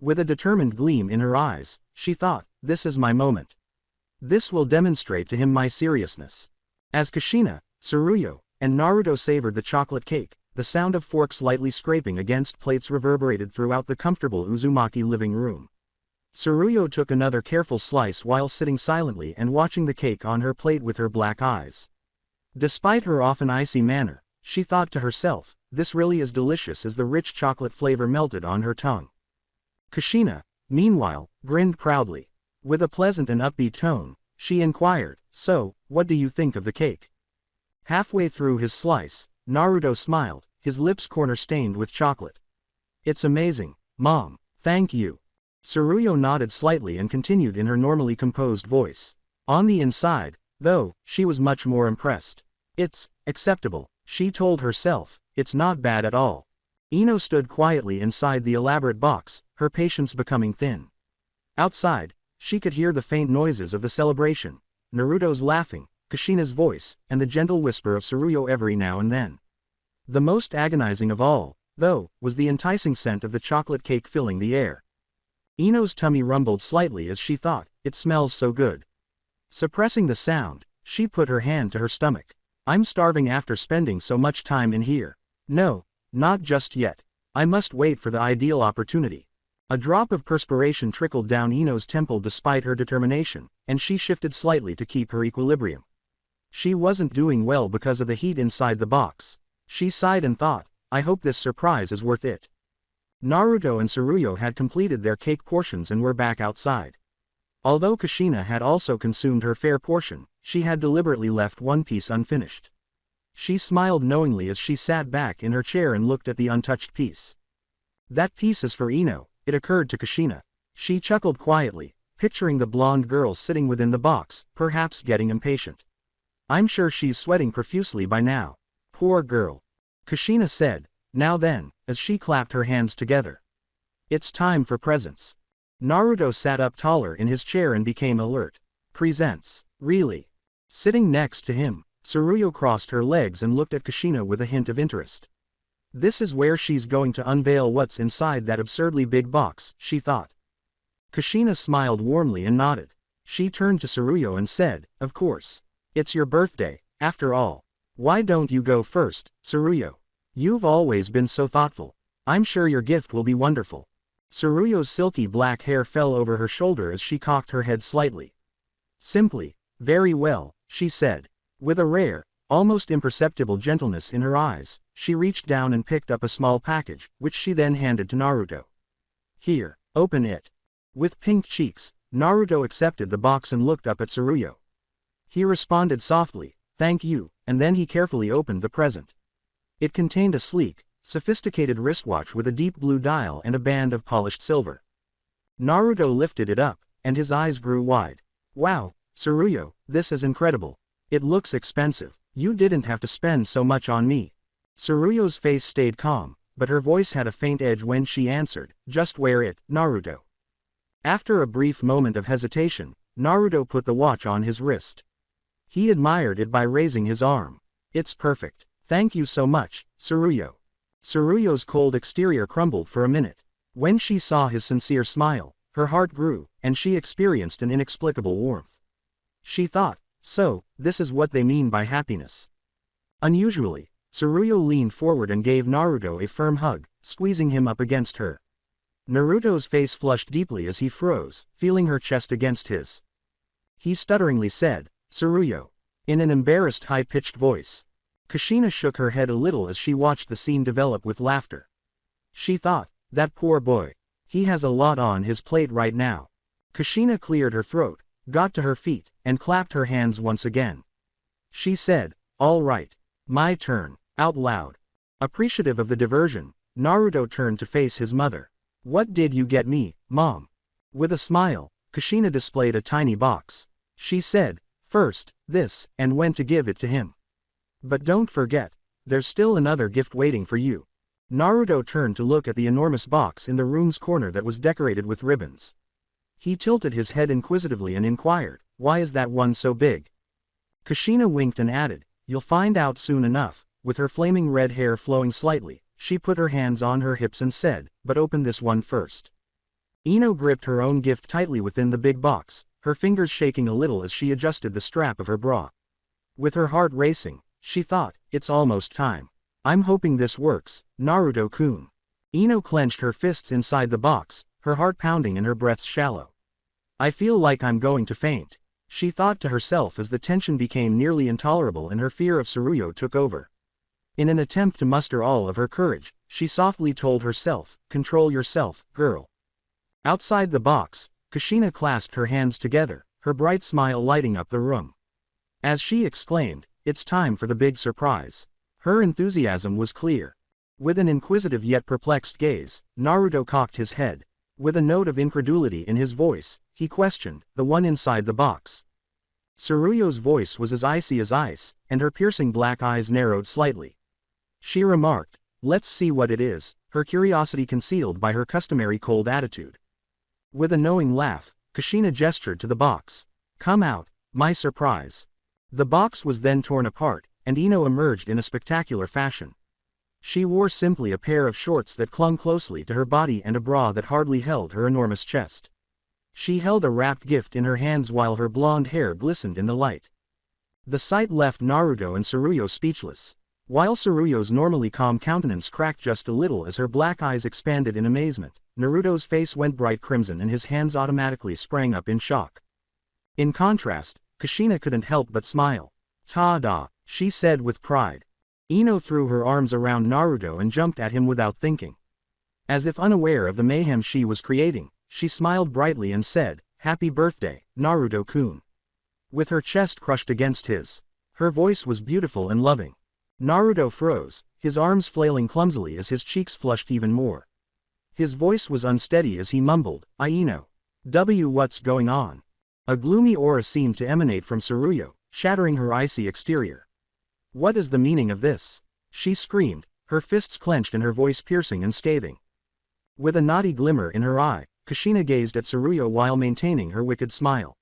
With a determined gleam in her eyes, she thought, this is my moment. This will demonstrate to him my seriousness. As Kushina, Tsuruyo, and Naruto savored the chocolate cake, the sound of forks lightly scraping against plates reverberated throughout the comfortable Uzumaki living room. Tsuruyo took another careful slice while sitting silently and watching the cake on her plate with her black eyes. Despite her often icy manner, she thought to herself, this really is delicious as the rich chocolate flavor melted on her tongue. Kushina, meanwhile, grinned proudly. With a pleasant and upbeat tone, she inquired, so, what do you think of the cake? Halfway through his slice, Naruto smiled, his lips corner-stained with chocolate. It's amazing, Mom, thank you. Tsuruyo nodded slightly and continued in her normally composed voice. On the inside, though, she was much more impressed. It's acceptable, she told herself, it's not bad at all. Ino stood quietly inside the elaborate box, her patience becoming thin. Outside, she could hear the faint noises of the celebration, Naruto's laughing, Kushina's voice, and the gentle whisper of Tsuruyo every now and then. The most agonizing of all, though, was the enticing scent of the chocolate cake filling the air. Ino's tummy rumbled slightly as she thought, it smells so good. Suppressing the sound, she put her hand to her stomach. I'm starving after spending so much time in here. No, not just yet. I must wait for the ideal opportunity. A drop of perspiration trickled down Ino's temple despite her determination, and she shifted slightly to keep her equilibrium. She wasn't doing well because of the heat inside the box. She sighed and thought, I hope this surprise is worth it. Naruto and Tsuruyo had completed their cake portions and were back outside. Although Kushina had also consumed her fair portion, she had deliberately left one piece unfinished. She smiled knowingly as she sat back in her chair and looked at the untouched piece. That piece is for Ino, it occurred to Kushina. She chuckled quietly, picturing the blonde girl sitting within the box, perhaps getting impatient. I'm sure she's sweating profusely by now. Poor girl. Kushina said, now then, as she clapped her hands together. It's time for presents. Naruto sat up taller in his chair and became alert. Presents, really? Sitting next to him, Tsuruyo crossed her legs and looked at Kushina with a hint of interest. This is where she's going to unveil what's inside that absurdly big box, she thought. Kushina smiled warmly and nodded. She turned to Tsuruyo and said, of course. It's your birthday, after all. Why don't you go first, Tsuruyo? You've always been so thoughtful. I'm sure your gift will be wonderful. Tsuruyo's silky black hair fell over her shoulder as she cocked her head slightly. Simply, very well, she said. With a rare, almost imperceptible gentleness in her eyes, she reached down and picked up a small package, which she then handed to Naruto. Here, open it. With pink cheeks, Naruto accepted the box and looked up at Tsuruyo. He responded softly, thank you, and then he carefully opened the present. It contained a sleek, sophisticated wristwatch with a deep blue dial and a band of polished silver. Naruto lifted it up, and his eyes grew wide. Wow, Tsuruyo, this is incredible. It looks expensive. You didn't have to spend so much on me. Tsuruyo's face stayed calm, but her voice had a faint edge when she answered, just wear it, Naruto. After a brief moment of hesitation, Naruto put the watch on his wrist. He admired it by raising his arm. It's perfect. Thank you so much, Tsuruyo. Tsuruyo's cold exterior crumbled for a minute. When she saw his sincere smile, her heart grew, and she experienced an inexplicable warmth. She thought, so, this is what they mean by happiness. Unusually, Tsuruyo leaned forward and gave Naruto a firm hug, squeezing him up against her. Naruto's face flushed deeply as he froze, feeling her chest against his. He stutteringly said, Tsuruyo, in an embarrassed high-pitched voice. Kushina shook her head a little as she watched the scene develop with laughter. She thought, that poor boy. He has a lot on his plate right now. Kushina cleared her throat, got to her feet, and clapped her hands once again. She said, all right. My turn, out loud. Appreciative of the diversion, Naruto turned to face his mother. What did you get me, Mom? With a smile, Kushina displayed a tiny box. She said, First, this, and went to give it to him. But don't forget, there's still another gift waiting for you. Naruto turned to look at the enormous box in the room's corner that was decorated with ribbons. He tilted his head inquisitively and inquired, "Why is that one so big?" Kushina winked and added, "You'll find out soon enough." With her flaming red hair flowing slightly, she put her hands on her hips and said, "But open this one first." Ino gripped her own gift tightly within the big box, her fingers shaking a little as she adjusted the strap of her bra. With her heart racing, she thought, "It's almost time. I'm hoping this works, Naruto-kun." Ino clenched her fists inside the box, her heart pounding and her breaths shallow. "I feel like I'm going to faint," she thought to herself as the tension became nearly intolerable and her fear of Tsuruyo took over. In an attempt to muster all of her courage, she softly told herself, "Control yourself, girl." Outside the box, Kushina clasped her hands together, her bright smile lighting up the room. As she exclaimed, "It's time for the big surprise." Her enthusiasm was clear. With an inquisitive yet perplexed gaze, Naruto cocked his head. With a note of incredulity in his voice, he questioned, "The one inside the box?" Tsuruyo's voice was as icy as ice, and her piercing black eyes narrowed slightly. She remarked, "Let's see what it is," her curiosity concealed by her customary cold attitude. With a knowing laugh, Kushina gestured to the box. "Come out, my surprise." The box was then torn apart, and Ino emerged in a spectacular fashion. She wore simply a pair of shorts that clung closely to her body and a bra that hardly held her enormous chest. She held a wrapped gift in her hands while her blonde hair glistened in the light. The sight left Naruto and Tsuruyo speechless. While Tsuruyo's normally calm countenance cracked just a little as her black eyes expanded in amazement, Naruto's face went bright crimson and his hands automatically sprang up in shock. In contrast, Kushina couldn't help but smile. "Ta-da," she said with pride. Ino threw her arms around Naruto and jumped at him without thinking. As if unaware of the mayhem she was creating, she smiled brightly and said, "Happy birthday, Naruto-kun." With her chest crushed against his. Her voice was beautiful and loving. Naruto froze, his arms flailing clumsily as his cheeks flushed even more. His voice was unsteady as he mumbled, "Ino. What's going on?" A gloomy aura seemed to emanate from Tsuruyo, shattering her icy exterior. "What is the meaning of this?" she screamed, her fists clenched and her voice piercing and scathing. With a naughty glimmer in her eye, Kushina gazed at Tsuruyo while maintaining her wicked smile.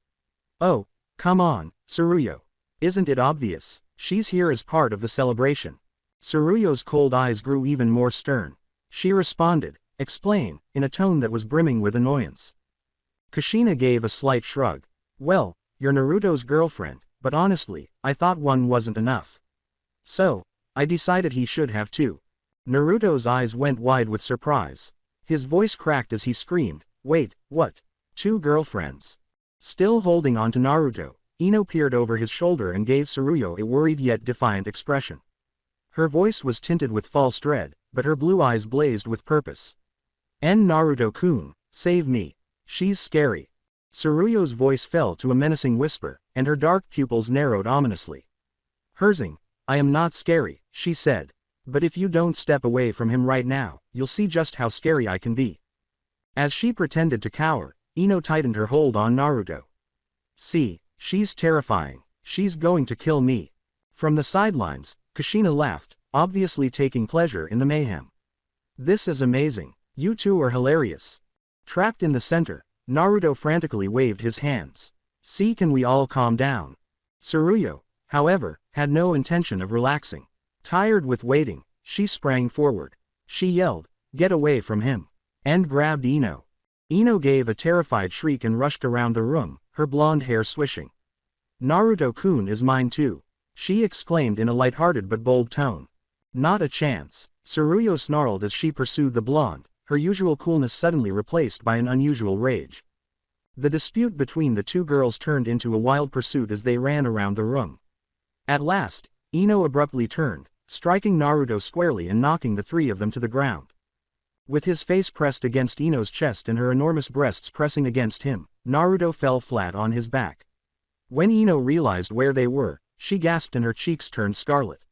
"Oh, come on, Tsuruyo. Isn't it obvious? She's here as part of the celebration." Tsuruyo's cold eyes grew even more stern. She responded, "Explain," in a tone that was brimming with annoyance. Kushina gave a slight shrug. "Well, you're Naruto's girlfriend, but honestly, I thought one wasn't enough. So, I decided he should have two." Naruto's eyes went wide with surprise. His voice cracked as he screamed, "Wait, what? Two girlfriends?" Still holding on to Naruto, Ino peered over his shoulder and gave Tsuruyo a worried yet defiant expression. Her voice was tinted with false dread, but her blue eyes blazed with purpose. Naruto-kun, save me. She's scary." Tsuruyo's voice fell to a menacing whisper, and her dark pupils narrowed ominously. "Herzing, I am not scary," she said. "But if you don't step away from him right now, you'll see just how scary I can be." As she pretended to cower, Ino tightened her hold on Naruto. "See, she's terrifying. She's going to kill me." From the sidelines, Kushina laughed, obviously taking pleasure in the mayhem. "This is amazing. You two are hilarious." Trapped in the center, Naruto frantically waved his hands. "See, can we all calm down?" Tsuruyo, however, had no intention of relaxing. Tired with waiting, she sprang forward. She yelled, "Get away from him!" and grabbed Ino. Ino gave a terrified shriek and rushed around the room, her blonde hair swishing. "Naruto-kun is mine too," she exclaimed in a light-hearted but bold tone. "Not a chance," Tsuruyo snarled as she pursued the blonde, her usual coolness suddenly replaced by an unusual rage. The dispute between the two girls turned into a wild pursuit as they ran around the room. At last, Ino abruptly turned, striking Naruto squarely and knocking the three of them to the ground. With his face pressed against Ino's chest and her enormous breasts pressing against him, Naruto fell flat on his back. When Ino realized where they were, she gasped and her cheeks turned scarlet.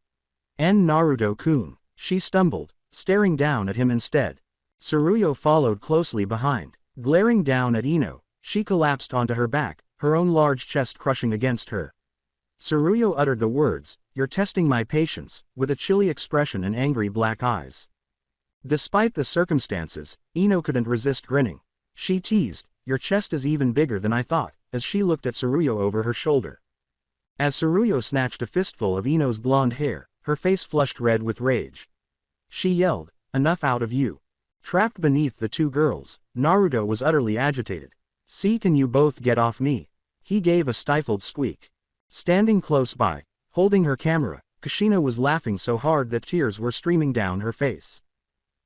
"Naruto-kun," she stumbled, staring down at him instead. Tsuruyo followed closely behind. Glaring down at Ino, she collapsed onto her back, her own large chest crushing against her. Tsuruyo uttered the words, "You're testing my patience," with a chilly expression and angry black eyes. Despite the circumstances, Ino couldn't resist grinning. She teased, "Your chest is even bigger than I thought," as she looked at Tsuruyo over her shoulder. As Tsuruyo snatched a fistful of Ino's blonde hair, her face flushed red with rage. She yelled, "Enough out of you." Trapped beneath the two girls, Naruto was utterly agitated. "See, can you both get off me?" He gave a stifled squeak. Standing close by, holding her camera, Kushina was laughing so hard that tears were streaming down her face.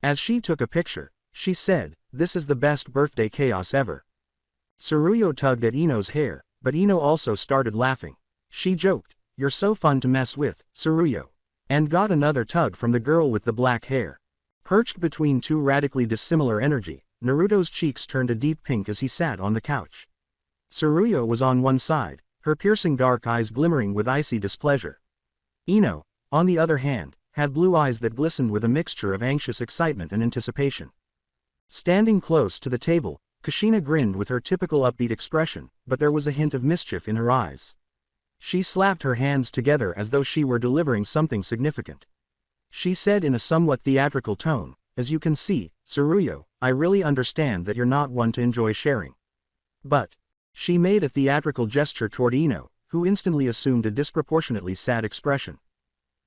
As she took a picture, she said, "This is the best birthday chaos ever." Tsuruyo tugged at Ino's hair, but Ino also started laughing. She joked, "You're so fun to mess with, Tsuruyo," and got another tug from the girl with the black hair. Perched between two radically dissimilar energy, Naruto's cheeks turned a deep pink as he sat on the couch. Tsuruyo was on one side, her piercing dark eyes glimmering with icy displeasure. Ino, on the other hand, had blue eyes that glistened with a mixture of anxious excitement and anticipation. Standing close to the table, Kushina grinned with her typical upbeat expression, but there was a hint of mischief in her eyes. She slapped her hands together as though she were delivering something significant. She said in a somewhat theatrical tone, "As you can see, Tsuruyo, I really understand that you're not one to enjoy sharing. But..." She made a theatrical gesture toward Ino, who instantly assumed a disproportionately sad expression.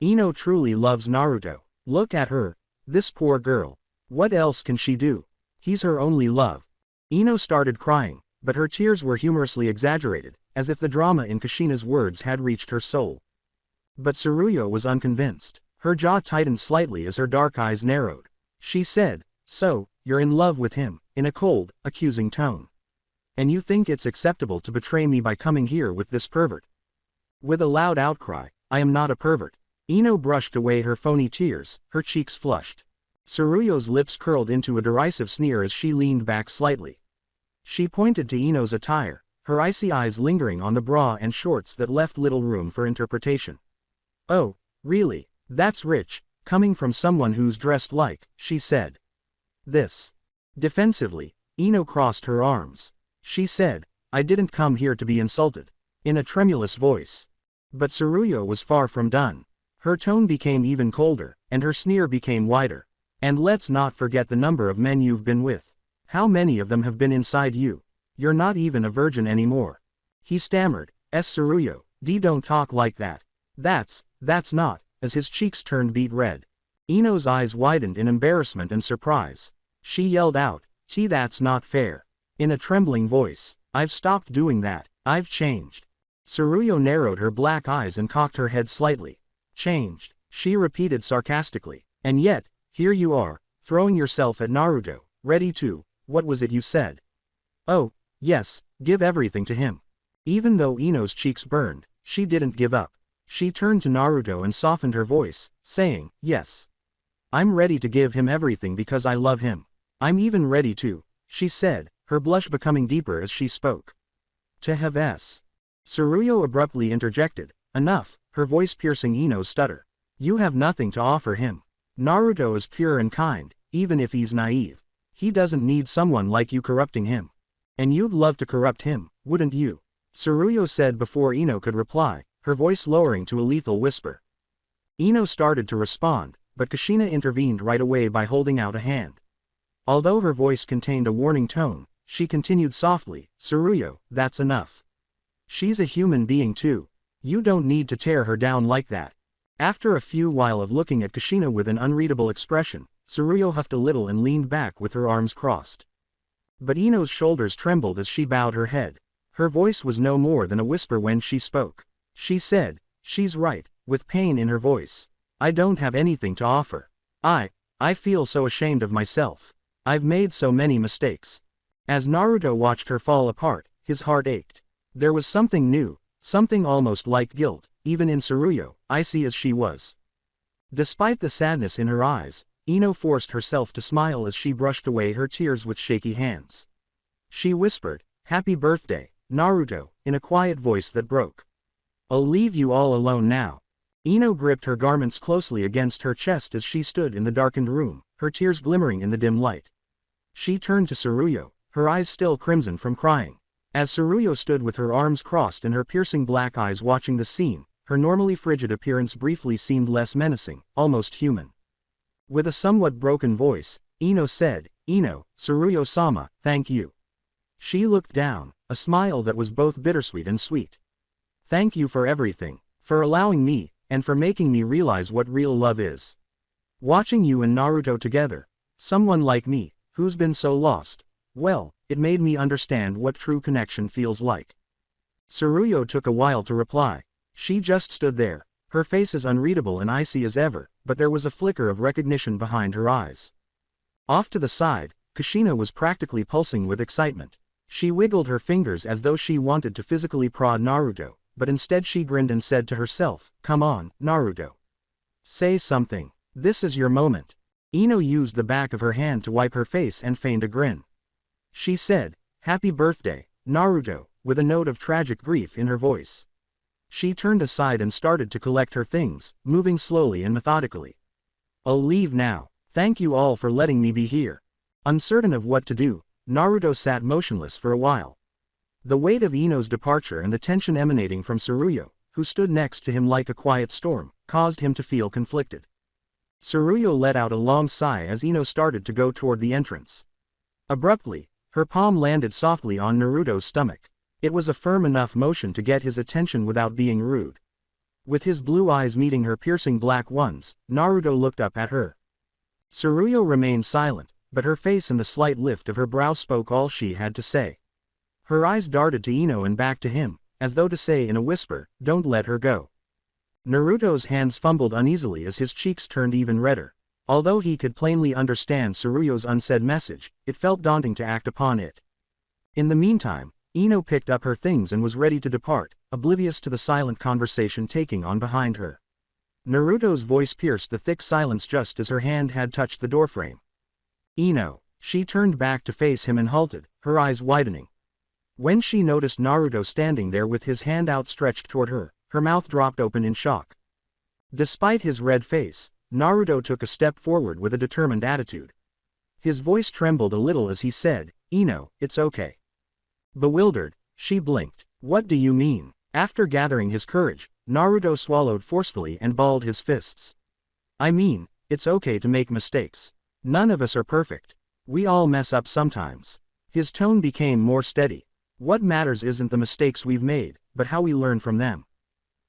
Ino truly loves Naruto. Look at her. This poor girl. What else can she do? He's her only love. Ino started crying, but her tears were humorously exaggerated, as if the drama in Kushina's words had reached her soul. But Tsuruyo was unconvinced. Her jaw tightened slightly as her dark eyes narrowed. She said, "So, you're in love with him," in a cold, accusing tone. "And you think it's acceptable to betray me by coming here with this pervert?" With a loud outcry, "I am not a pervert." Ino brushed away her phony tears, her cheeks flushed. Tsuruyo's lips curled into a derisive sneer as she leaned back slightly. She pointed to Ino's attire, her icy eyes lingering on the bra and shorts that left little room for interpretation. "Oh, really? That's rich, coming from someone who's dressed like," she said. "This." Defensively, Ino crossed her arms. She said, "I didn't come here to be insulted," in a tremulous voice. But Tsuruyo was far from done. Her tone became even colder, and her sneer became wider. "And let's not forget the number of men you've been with. How many of them have been inside you? You're not even a virgin anymore." He stammered, "Tsuruyo, don't talk like that. That's not," as his cheeks turned beet red. Ino's eyes widened in embarrassment and surprise. She yelled out, That's not fair." In a trembling voice, "I've stopped doing that, I've changed." Tsuruyo narrowed her black eyes and cocked her head slightly. "Changed," she repeated sarcastically. "And yet, here you are, throwing yourself at Naruto, ready to, what was it you said? Oh, yes, give everything to him." Even though Ino's cheeks burned, she didn't give up. She turned to Naruto and softened her voice, saying, "Yes. I'm ready to give him everything because I love him. I'm even ready to," she said, her blush becoming deeper as she spoke. "To have S." Tsuruyo abruptly interjected, "Enough," her voice piercing Ino's stutter. "You have nothing to offer him. Naruto is pure and kind, even if he's naive. He doesn't need someone like you corrupting him. And you'd love to corrupt him, wouldn't you?" Tsuruyo said before Ino could reply, her voice lowering to a lethal whisper. Ino started to respond, but Kushina intervened right away by holding out a hand. Although her voice contained a warning tone, she continued softly, "Tsuruyo, that's enough. She's a human being too. You don't need to tear her down like that." After a few while of looking at Kushina with an unreadable expression, Tsuruyo huffed a little and leaned back with her arms crossed. But Ino's shoulders trembled as she bowed her head. Her voice was no more than a whisper when she spoke. She said, "She's right," with pain in her voice. "I don't have anything to offer. I feel so ashamed of myself. I've made so many mistakes." As Naruto watched her fall apart, his heart ached. There was something new, something almost like guilt, even in Tsuruyo, icy as she was. Despite the sadness in her eyes, Ino forced herself to smile as she brushed away her tears with shaky hands. She whispered, "Happy birthday, Naruto," in a quiet voice that broke. "I'll leave you all alone now." Ino gripped her garments closely against her chest as she stood in the darkened room, her tears glimmering in the dim light. She turned to Tsuruyo, her eyes still crimson from crying. As Tsuruyo stood with her arms crossed and her piercing black eyes watching the scene, her normally frigid appearance briefly seemed less menacing, almost human. With a somewhat broken voice, Ino said, "Ino, Tsuruyo-sama, thank you." She looked down, a smile that was both bittersweet and sweet. "Thank you for everything, for allowing me, and for making me realize what real love is. Watching you and Naruto together, someone like me, who's been so lost, well, it made me understand what true connection feels like." Tsuruyo took a while to reply. She just stood there, her face as unreadable and icy as ever, but there was a flicker of recognition behind her eyes. Off to the side, Kushina was practically pulsing with excitement. She wiggled her fingers as though she wanted to physically prod Naruto, but instead she grinned and said to herself, "Come on, Naruto. Say something. This is your moment." Ino used the back of her hand to wipe her face and feigned a grin. She said, "Happy birthday, Naruto," with a note of tragic grief in her voice. She turned aside and started to collect her things, moving slowly and methodically. "I'll leave now. Thank you all for letting me be here." Uncertain of what to do, Naruto sat motionless for a while. The weight of Ino's departure and the tension emanating from Tsuruyo, who stood next to him like a quiet storm, caused him to feel conflicted. Tsuruyo let out a long sigh as Ino started to go toward the entrance. Abruptly, her palm landed softly on Naruto's stomach. It was a firm enough motion to get his attention without being rude. With his blue eyes meeting her piercing black ones, Naruto looked up at her. Tsuruyo remained silent, but her face and the slight lift of her brow spoke all she had to say. Her eyes darted to Ino and back to him, as though to say in a whisper, "Don't let her go." Naruto's hands fumbled uneasily as his cheeks turned even redder. Although he could plainly understand Tsuruyo's unsaid message, it felt daunting to act upon it. In the meantime, Ino picked up her things and was ready to depart, oblivious to the silent conversation taking on behind her. Naruto's voice pierced the thick silence just as her hand had touched the doorframe. "Ino." She turned back to face him and halted, her eyes widening. When she noticed Naruto standing there with his hand outstretched toward her, her mouth dropped open in shock. Despite his red face, Naruto took a step forward with a determined attitude. His voice trembled a little as he said, "Ino, it's okay." Bewildered, she blinked. "What do you mean?" After gathering his courage, Naruto swallowed forcefully and balled his fists. "I mean, it's okay to make mistakes. None of us are perfect. We all mess up sometimes." His tone became more steady. "What matters isn't the mistakes we've made, but how we learn from them.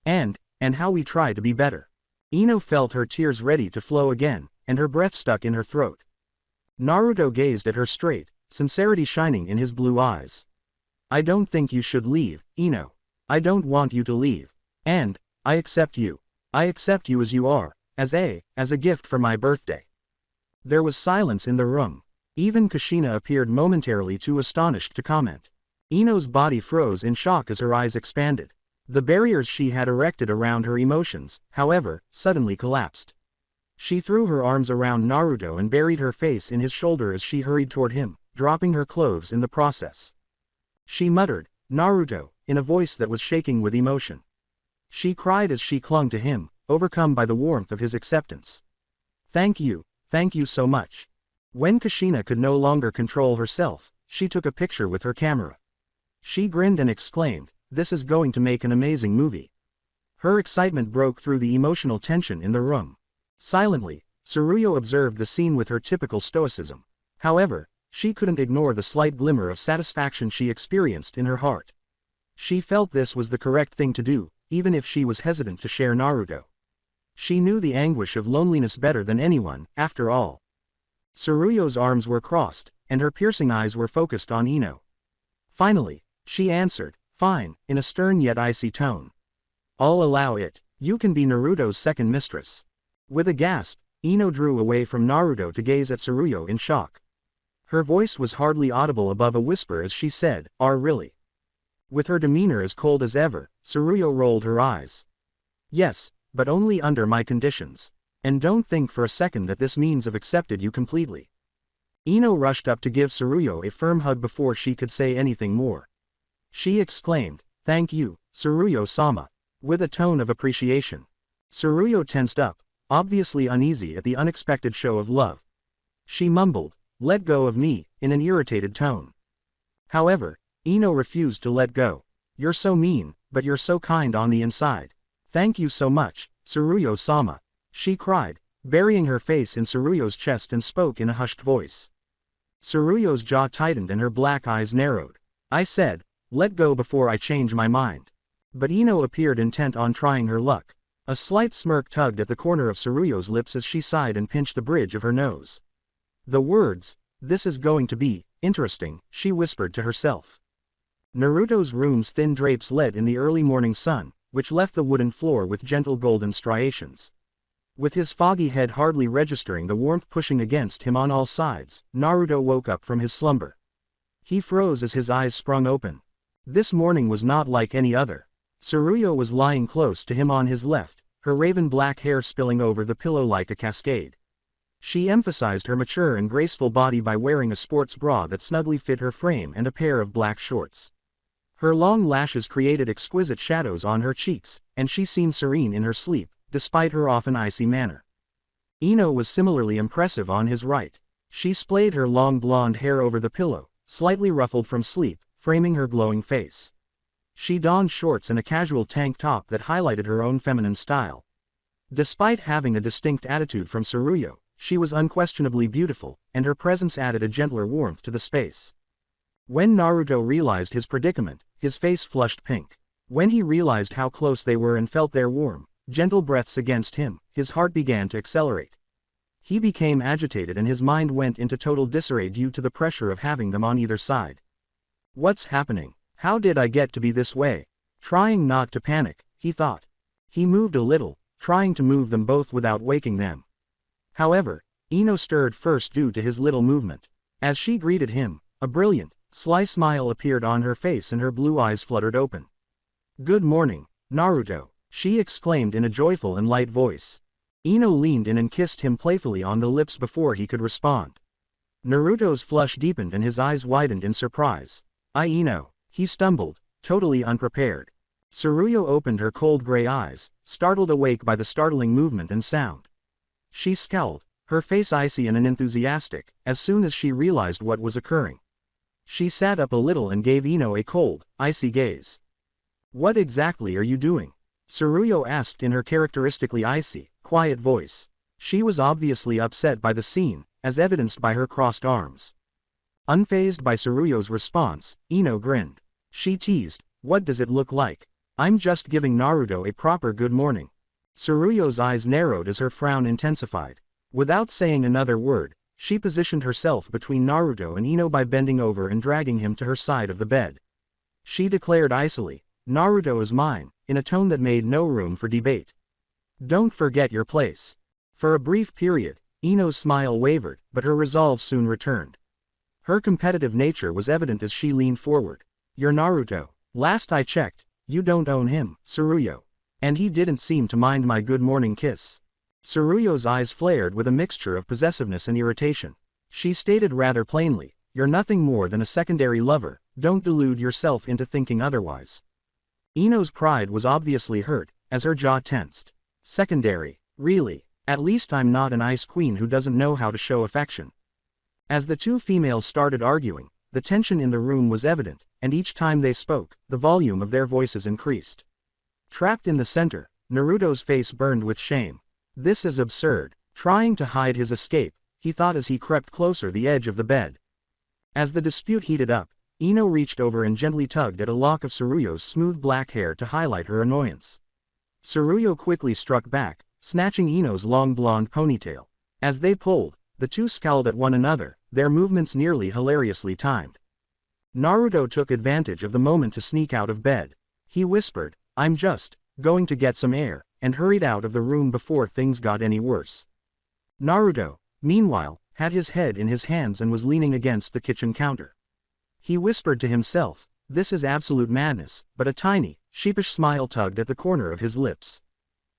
And how we try to be better." Ino felt her tears ready to flow again, and her breath stuck in her throat. Naruto gazed at her straight, sincerity shining in his blue eyes. "I don't think you should leave, Ino. I don't want you to leave. And I accept you. I accept you as you are, as a gift for my birthday." There was silence in the room. Even Kushina appeared momentarily too astonished to comment. Ino's body froze in shock as her eyes expanded. The barriers she had erected around her emotions, however, suddenly collapsed. She threw her arms around Naruto and buried her face in his shoulder as she hurried toward him, dropping her clothes in the process. She muttered, "Naruto," in a voice that was shaking with emotion. She cried as she clung to him, overcome by the warmth of his acceptance. Thank you so much." When Kushina could no longer control herself, she took a picture with her camera. She grinned and exclaimed, "This is going to make an amazing movie." Her excitement broke through the emotional tension in the room. Silently, Tsuruyo observed the scene with her typical stoicism. However, she couldn't ignore the slight glimmer of satisfaction she experienced in her heart. She felt this was the correct thing to do, even if she was hesitant to share Naruto. She knew the anguish of loneliness better than anyone, after all. Tsuruyo's arms were crossed, and her piercing eyes were focused on Ino. Finally, she answered, "Fine," in a stern yet icy tone. "I'll allow it. You can be Naruto's second mistress." With a gasp, Ino drew away from Naruto to gaze at Tsuruyo in shock. Her voice was hardly audible above a whisper as she said, Really?" With her demeanor as cold as ever, Tsuruyo rolled her eyes. "Yes, but only under my conditions. And don't think for a second that this means I've accepted you completely." Ino rushed up to give Tsuruyo a firm hug before she could say anything more. She exclaimed, "Thank you, Tsuruyo-sama," with a tone of appreciation. Tsuruyo tensed up, obviously uneasy at the unexpected show of love. She mumbled, "Let go of me," in an irritated tone. However, Ino refused to let go. You're so mean, but you're so kind on the inside. Thank you so much, Tsuruyo-sama. She cried, burying her face in Tsuruyo's chest and spoke in a hushed voice. Tsuruyo's jaw tightened and her black eyes narrowed. I said, let go before I change my mind. But Ino appeared intent on trying her luck. A slight smirk tugged at the corner of Tsuruyo's lips as she sighed and pinched the bridge of her nose. The words, this is going to be interesting, she whispered to herself. Naruto's room's thin drapes led in the early morning sun, which left the wooden floor with gentle golden striations. With his foggy head hardly registering the warmth pushing against him on all sides, Naruto woke up from his slumber. He froze as his eyes sprung open. This morning was not like any other. Tsuruyo was lying close to him on his left, her raven black hair spilling over the pillow like a cascade. She emphasized her mature and graceful body by wearing a sports bra that snugly fit her frame and a pair of black shorts. Her long lashes created exquisite shadows on her cheeks, and she seemed serene in her sleep, despite her often icy manner. Ino was similarly impressive on his right. She splayed her long blonde hair over the pillow, slightly ruffled from sleep, framing her glowing face. She donned shorts and a casual tank top that highlighted her own feminine style. Despite having a distinct attitude from Tsuruyo, she was unquestionably beautiful, and her presence added a gentler warmth to the space. When Naruto realized his predicament, his face flushed pink. When he realized how close they were and felt their warm, gentle breaths against him, his heart began to accelerate. He became agitated and his mind went into total disarray due to the pressure of having them on either side. What's happening? How did I get to be this way? Trying not to panic, he thought. He moved a little, trying to move them both without waking them. However, Ino stirred first due to his little movement. As she greeted him, a brilliant, sly smile appeared on her face and her blue eyes fluttered open. Good morning, Naruto, she exclaimed in a joyful and light voice. Ino leaned in and kissed him playfully on the lips before he could respond. Naruto's flush deepened and his eyes widened in surprise. Ino, he stumbled, totally unprepared. Tsuruyo opened her cold gray eyes, startled awake by the startling movement and sound. She scowled, her face icy and unenthusiastic, as soon as she realized what was occurring. She sat up a little and gave Ino a cold, icy gaze. What exactly are you doing? Tsuruyo asked in her characteristically icy, quiet voice. She was obviously upset by the scene, as evidenced by her crossed arms. Unfazed by Tsuruyo's response, Ino grinned. She teased, what does it look like? I'm just giving Naruto a proper good morning. Tsuruyo's eyes narrowed as her frown intensified. Without saying another word, she positioned herself between Naruto and Ino by bending over and dragging him to her side of the bed. She declared icily, Naruto is mine, in a tone that made no room for debate. Don't forget your place. For a brief period, Ino's smile wavered, but her resolve soon returned. Her competitive nature was evident as she leaned forward. You're Naruto. Last I checked, you don't own him, Tsuruyo. And he didn't seem to mind my good morning kiss. Tsuruyo's eyes flared with a mixture of possessiveness and irritation. She stated rather plainly, you're nothing more than a secondary lover, don't delude yourself into thinking otherwise. Ino's pride was obviously hurt, as her jaw tensed. Secondary, really? At least I'm not an ice queen who doesn't know how to show affection. As the two females started arguing, the tension in the room was evident, and each time they spoke, the volume of their voices increased. Trapped in the center, Naruto's face burned with shame. This is absurd. Trying to hide his escape, he thought as he crept closer the edge of the bed. As the dispute heated up, Ino reached over and gently tugged at a lock of Tsuruyo's smooth black hair to highlight her annoyance. Tsuruyo quickly struck back, snatching Ino's long blonde ponytail. As they pulled, the two scowled at one another, their movements nearly hilariously timed. Naruto took advantage of the moment to sneak out of bed. He whispered, I'm just going to get some air, and hurried out of the room before things got any worse. Naruto, meanwhile, had his head in his hands and was leaning against the kitchen counter. He whispered to himself, this is absolute madness, but a tiny, sheepish smile tugged at the corner of his lips.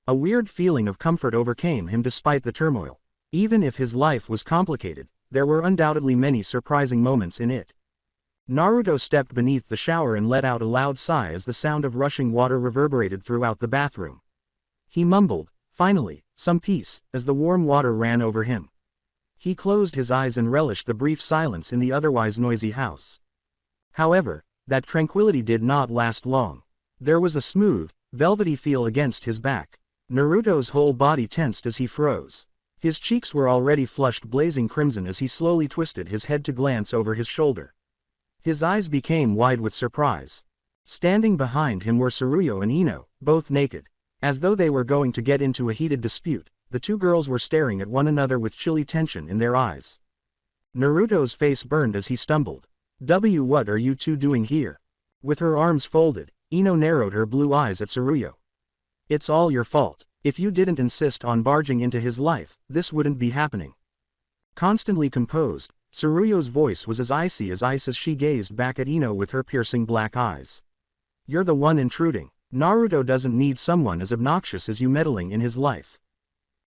A weird feeling of comfort overcame him despite the turmoil. Even if his life was complicated, there were undoubtedly many surprising moments in it. Naruto stepped beneath the shower and let out a loud sigh as the sound of rushing water reverberated throughout the bathroom. He mumbled, finally, some peace, as the warm water ran over him. He closed his eyes and relished the brief silence in the otherwise noisy house. However, That tranquility did not last long. There was a smooth, velvety feel against his back. Naruto's whole body tensed as he froze. His cheeks were already flushed blazing crimson as he slowly twisted his head to glance over his shoulder. His eyes became wide with surprise. Standing behind him were Tsuruyo and Ino, both naked. As though they were going to get into a heated dispute, the two girls were staring at one another with chilly tension in their eyes. Naruto's face burned as he stumbled. What are you two doing here? With her arms folded, Ino narrowed her blue eyes at Tsuruyo. It's all your fault. If you didn't insist on barging into his life, this wouldn't be happening. Constantly composed, Tsuruyo's voice was as icy as ice as she gazed back at Ino with her piercing black eyes. You're the one intruding. Naruto doesn't need someone as obnoxious as you meddling in his life.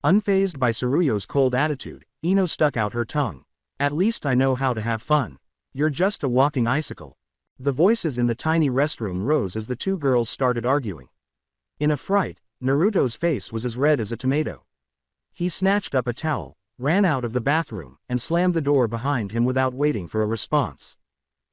Unfazed by Tsuruyo's cold attitude, Ino stuck out her tongue. At least I know how to have fun. You're just a walking icicle. The voices in the tiny restroom rose as the two girls started arguing. In a fright, Naruto's face was as red as a tomato. He snatched up a towel, ran out of the bathroom, and slammed the door behind him without waiting for a response.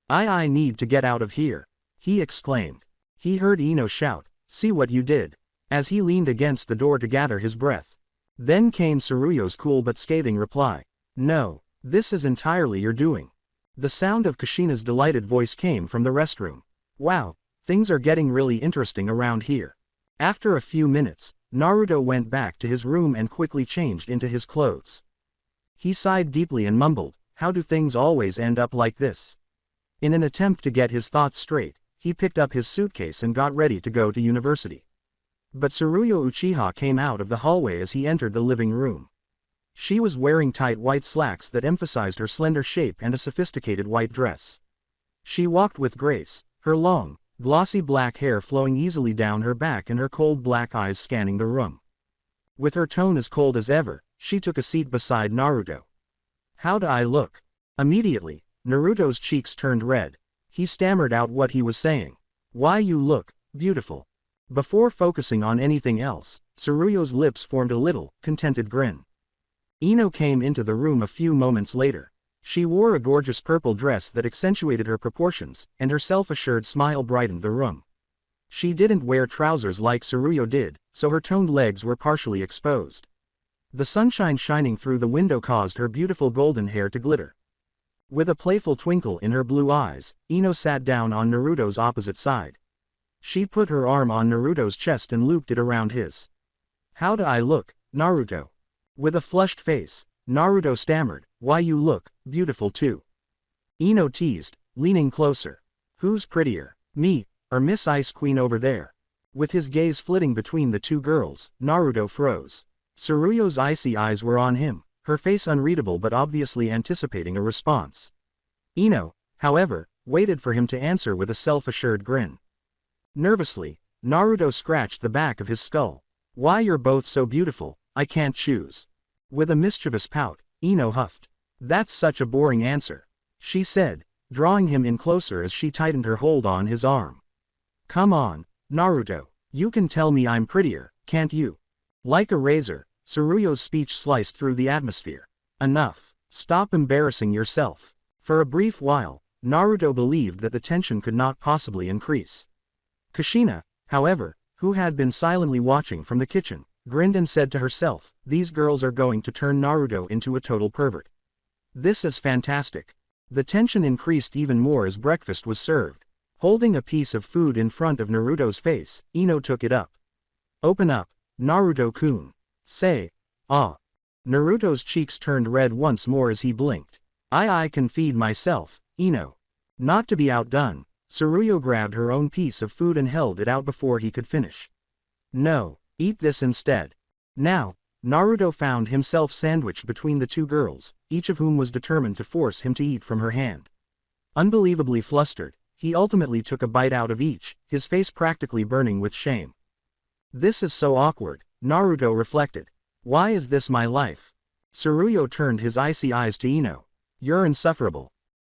I need to get out of here, he exclaimed. He heard Ino shout, "See what you did," as he leaned against the door to gather his breath. Then came Tsuruyo's cool but scathing reply. No, this is entirely your doing. The sound of Kushina's delighted voice came from the restroom. Wow, things are getting really interesting around here. After a few minutes, Naruto went back to his room and quickly changed into his clothes. He sighed deeply and mumbled, how do things always end up like this? In an attempt to get his thoughts straight, he picked up his suitcase and got ready to go to university. But Tsuruyo Uchiha came out of the hallway as he entered the living room. She was wearing tight white slacks that emphasized her slender shape and a sophisticated white dress. She walked with grace, her long, glossy black hair flowing easily down her back and her cold black eyes scanning the room. With her tone as cold as ever, she took a seat beside Naruto. How do I look? Immediately, Naruto's cheeks turned red. He stammered out what he was saying. Why you look beautiful. Before focusing on anything else, Tsuruyo's lips formed a little, contented grin. Ino came into the room a few moments later. She wore a gorgeous purple dress that accentuated her proportions, and her self-assured smile brightened the room. She didn't wear trousers like Tsuruyo did, so her toned legs were partially exposed. The sunshine shining through the window caused her beautiful golden hair to glitter. With a playful twinkle in her blue eyes, Ino sat down on Naruto's opposite side. She put her arm on Naruto's chest and looped it around his. How do I look, Naruto? With a flushed face, Naruto stammered, why you look beautiful too. Ino teased, leaning closer. Who's prettier, me, or Miss Ice Queen over there? With his gaze flitting between the two girls, Naruto froze. Tsuruyo's icy eyes were on him, her face unreadable but obviously anticipating a response. Ino, however, waited for him to answer with a self-assured grin. Nervously, Naruto scratched the back of his skull. Why you're both so beautiful, I can't choose. With a mischievous pout, Ino huffed. That's such a boring answer, she said, drawing him in closer as she tightened her hold on his arm. Come on, Naruto, you can tell me I'm prettier, can't you? Like a razor, Tsuruyo's speech sliced through the atmosphere. Enough. Stop embarrassing yourself. For a brief while, Naruto believed that the tension could not possibly increase. Kushina, however, who had been silently watching from the kitchen, grinned and said to herself, these girls are going to turn Naruto into a total pervert. This is fantastic. The tension increased even more as breakfast was served. Holding a piece of food in front of Naruto's face, Ino took it up. Open up, Naruto-kun. Say, ah. Naruto's cheeks turned red once more as he blinked. I can feed myself, Ino. Not to be outdone, Tsuruyo grabbed her own piece of food and held it out before he could finish. No, eat this instead. Now, Naruto found himself sandwiched between the two girls, each of whom was determined to force him to eat from her hand. Unbelievably flustered, he ultimately took a bite out of each, his face practically burning with shame. This is so awkward, Naruto reflected. Why is this my life? Tsuruyo turned his icy eyes to Ino. You're insufferable.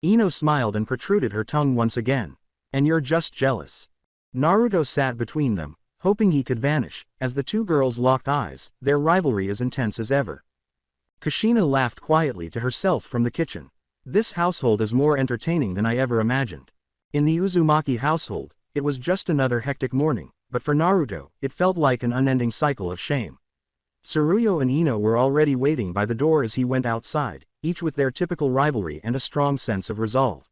Ino smiled and protruded her tongue once again. And you're just jealous. Naruto sat between them, hoping he could vanish, as the two girls locked eyes, their rivalry as intense as ever. Kushina laughed quietly to herself from the kitchen. This household is more entertaining than I ever imagined. In the Uzumaki household, it was just another hectic morning, but for Naruto, it felt like an unending cycle of shame. Tsuruyo and Ino were already waiting by the door as he went outside, each with their typical rivalry and a strong sense of resolve.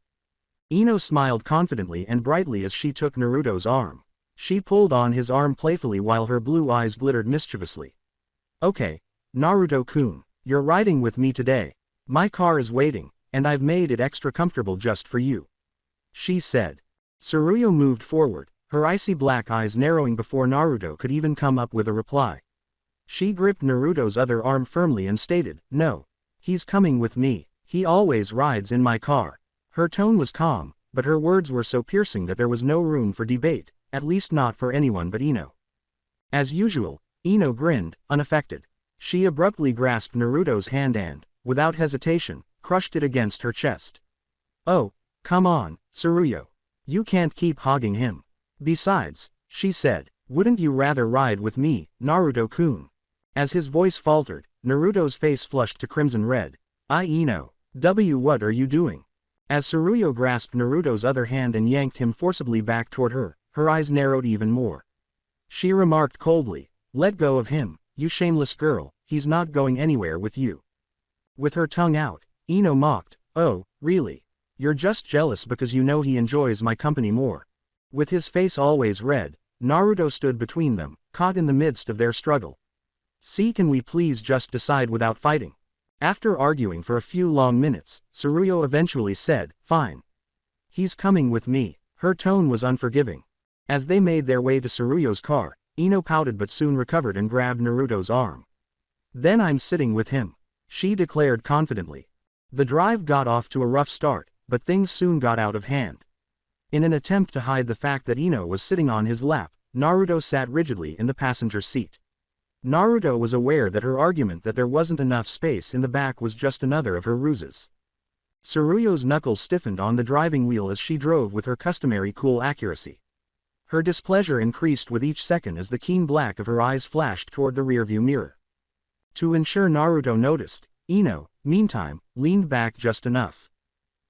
Ino smiled confidently and brightly as she took Naruto's arm. She pulled on his arm playfully while her blue eyes glittered mischievously. "Okay, Naruto-kun, you're riding with me today. My car is waiting, and I've made it extra comfortable just for you," she said. Tsuruyo moved forward, her icy black eyes narrowing before Naruto could even come up with a reply. She gripped Naruto's other arm firmly and stated, "No. He's coming with me. He always rides in my car." Her tone was calm, but her words were so piercing that there was no room for debate, at least not for anyone but Ino. As usual, Ino grinned, unaffected. She abruptly grasped Naruto's hand and, without hesitation, crushed it against her chest. "Oh, come on, Tsuruyo. You can't keep hogging him. Besides," she said, "wouldn't you rather ride with me, Naruto-kun?" As his voice faltered, Naruto's face flushed to crimson red. Ino. What are you doing?" As Tsuruyo grasped Naruto's other hand and yanked him forcibly back toward her, her eyes narrowed even more. She remarked coldly, "Let go of him, you shameless girl, he's not going anywhere with you." With her tongue out, Ino mocked, "Oh, really? You're just jealous because you know he enjoys my company more." With his face always red, Naruto stood between them, caught in the midst of their struggle. "See, can we please just decide without fighting?" After arguing for a few long minutes, Tsuruyo eventually said, "Fine. He's coming with me." Her tone was unforgiving. As they made their way to Tsuruyo's car, Ino pouted but soon recovered and grabbed Naruto's arm. "Then I'm sitting with him," she declared confidently. The drive got off to a rough start, but things soon got out of hand. In an attempt to hide the fact that Ino was sitting on his lap, Naruto sat rigidly in the passenger seat. Naruto was aware that her argument that there wasn't enough space in the back was just another of her ruses. Tsuruyo's knuckles stiffened on the driving wheel as she drove with her customary cool accuracy. Her displeasure increased with each second as the keen black of her eyes flashed toward the rearview mirror. To ensure Naruto noticed, Ino, meantime, leaned back just enough.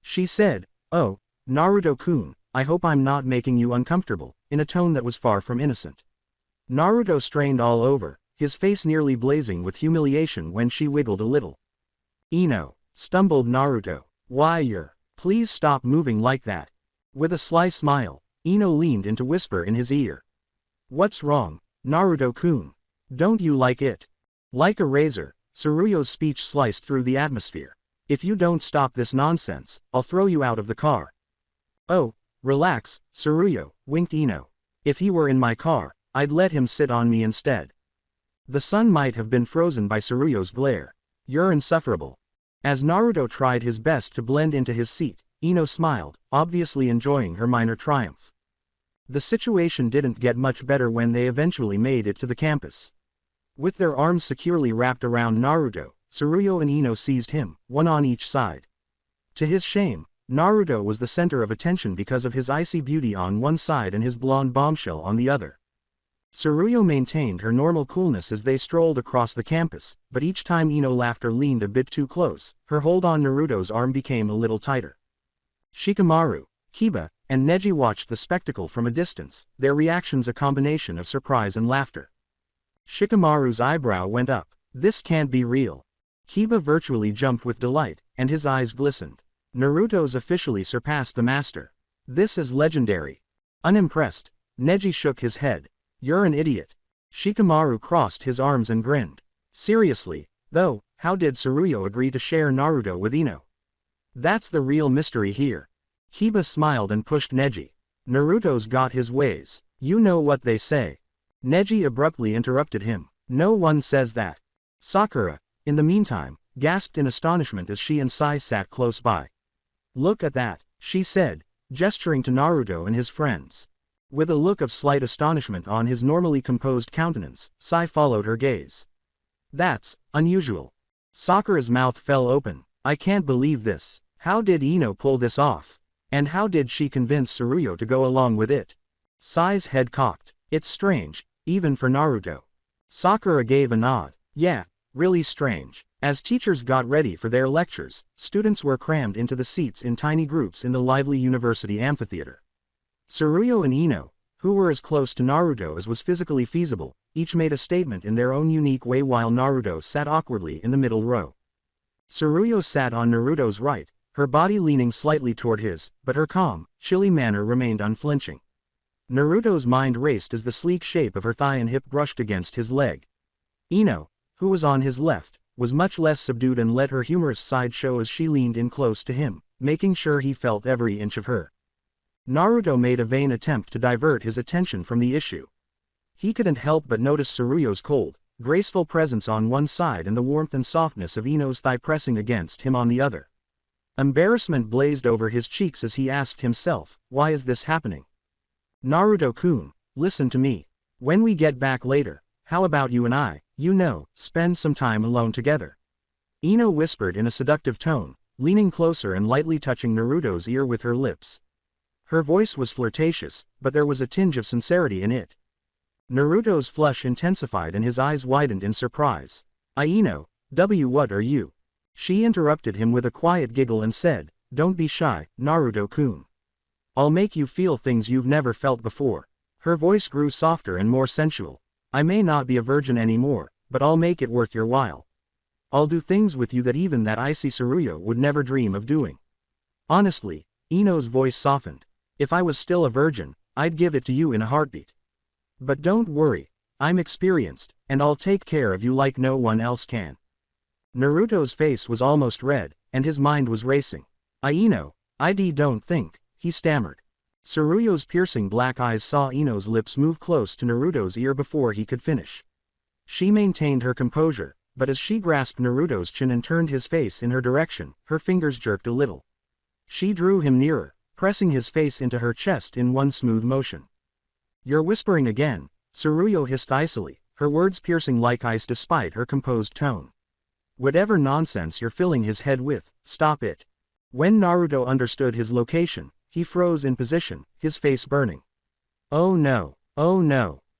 She said, "Oh, Naruto-kun, I hope I'm not making you uncomfortable," in a tone that was far from innocent. Naruto strained all over, his face nearly blazing with humiliation when she wiggled a little. "Ino," stumbled Naruto. Please stop moving like that." With a sly smile, Ino leaned in to whisper in his ear. "What's wrong, Naruto-kun? Don't you like it?" Like a razor, Tsuruyo's speech sliced through the atmosphere. "If you don't stop this nonsense, I'll throw you out of the car." "Oh, relax, Tsuruyo," winked Ino. "If he were in my car, I'd let him sit on me instead." The sun might have been frozen by Tsuruyo's glare. "You're insufferable." As Naruto tried his best to blend into his seat, Ino smiled, obviously enjoying her minor triumph. The situation didn't get much better when they eventually made it to the campus. With their arms securely wrapped around Naruto, Tsuruyo and Ino seized him, one on each side. To his shame, Naruto was the center of attention because of his icy beauty on one side and his blonde bombshell on the other. Tsuruyo maintained her normal coolness as they strolled across the campus, but each time Ino laughed or leaned a bit too close, her hold on Naruto's arm became a little tighter. Shikamaru, Kiba, and Neji watched the spectacle from a distance, their reactions a combination of surprise and laughter. Shikamaru's eyebrow went up. "This can't be real." Kiba virtually jumped with delight, and his eyes glistened. "Naruto's officially surpassed the master. This is legendary." Unimpressed, Neji shook his head. "You're an idiot." Shikamaru crossed his arms and grinned. Seriously, though, how did Tsuruyo agree to share Naruto with Ino? That's the real mystery here. Kiba smiled and pushed Neji. "Naruto's got his ways. You know what they say." Neji abruptly interrupted him. "No one says that." Sakura, in the meantime, gasped in astonishment as she and Sai sat close by. "Look at that," she said, gesturing to Naruto and his friends. With a look of slight astonishment on his normally composed countenance, Sai followed her gaze. "That's unusual." Sakura's mouth fell open. "I can't believe this. How did Ino pull this off? And how did she convince Tsuruyo to go along with it?" Sai's head cocked. "It's strange, even for Naruto." Sakura gave a nod. "Yeah, really strange." As teachers got ready for their lectures, students were crammed into the seats in tiny groups in the lively university amphitheater. Tsuruyo and Ino, who were as close to Naruto as was physically feasible, each made a statement in their own unique way while Naruto sat awkwardly in the middle row. Tsuruyo sat on Naruto's right, her body leaning slightly toward his, but her calm, chilly manner remained unflinching. Naruto's mind raced as the sleek shape of her thigh and hip brushed against his leg. Ino, who was on his left, was much less subdued and let her humorous side show as she leaned in close to him, making sure he felt every inch of her. Naruto made a vain attempt to divert his attention from the issue. He couldn't help but notice Tsuruyo's cold, graceful presence on one side and the warmth and softness of Ino's thigh pressing against him on the other. Embarrassment blazed over his cheeks as he asked himself, why is this happening? Naruto-kun, listen to me. When we get back later, how about you and I, spend some time alone together? Ino whispered in a seductive tone, leaning closer and lightly touching Naruto's ear with her lips. Her voice was flirtatious, but there was a tinge of sincerity in it. Naruto's flush intensified and his eyes widened in surprise. Ino, what are you? She interrupted him with a quiet giggle and said, don't be shy, Naruto-kun. I'll make you feel things you've never felt before. Her voice grew softer and more sensual. I may not be a virgin anymore, but I'll make it worth your while. I'll do things with you that even that icy Tsuruyo would never dream of doing. Honestly, Ino's voice softened. If I was still a virgin, I'd give it to you in a heartbeat. But don't worry, I'm experienced, and I'll take care of you like no one else can. Naruto's face was almost red, and his mind was racing. I don't think, he stammered. Tsuruyo's piercing black eyes saw Ino's lips move close to Naruto's ear before he could finish. She maintained her composure, but as she grasped Naruto's chin and turned his face in her direction, her fingers jerked a little. She drew him nearer, pressing his face into her chest in one smooth motion. You're whispering again, Tsuruyo hissed icily, her words piercing like ice despite her composed tone. Whatever nonsense you're filling his head with, stop it. When Naruto understood his location, he froze in position, his face burning. Oh no,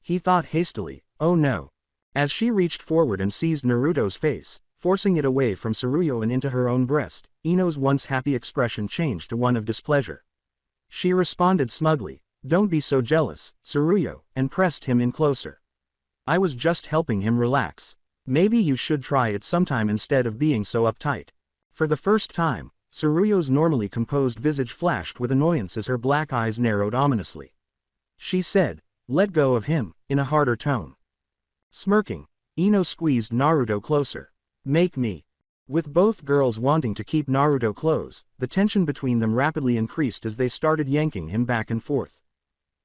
he thought hastily, oh no. As she reached forward and seized Naruto's face, forcing it away from Tsuruyo and into her own breast, Ino's once happy expression changed to one of displeasure. She responded smugly, don't be so jealous, Tsuruyo, and pressed him in closer. I was just helping him relax. Maybe you should try it sometime instead of being so uptight. For the first time, Tsuruyo's normally composed visage flashed with annoyance as her black eyes narrowed ominously. She said, let go of him, in a harder tone. Smirking, Ino squeezed Naruto closer. Make me. With both girls wanting to keep Naruto close, the tension between them rapidly increased as they started yanking him back and forth.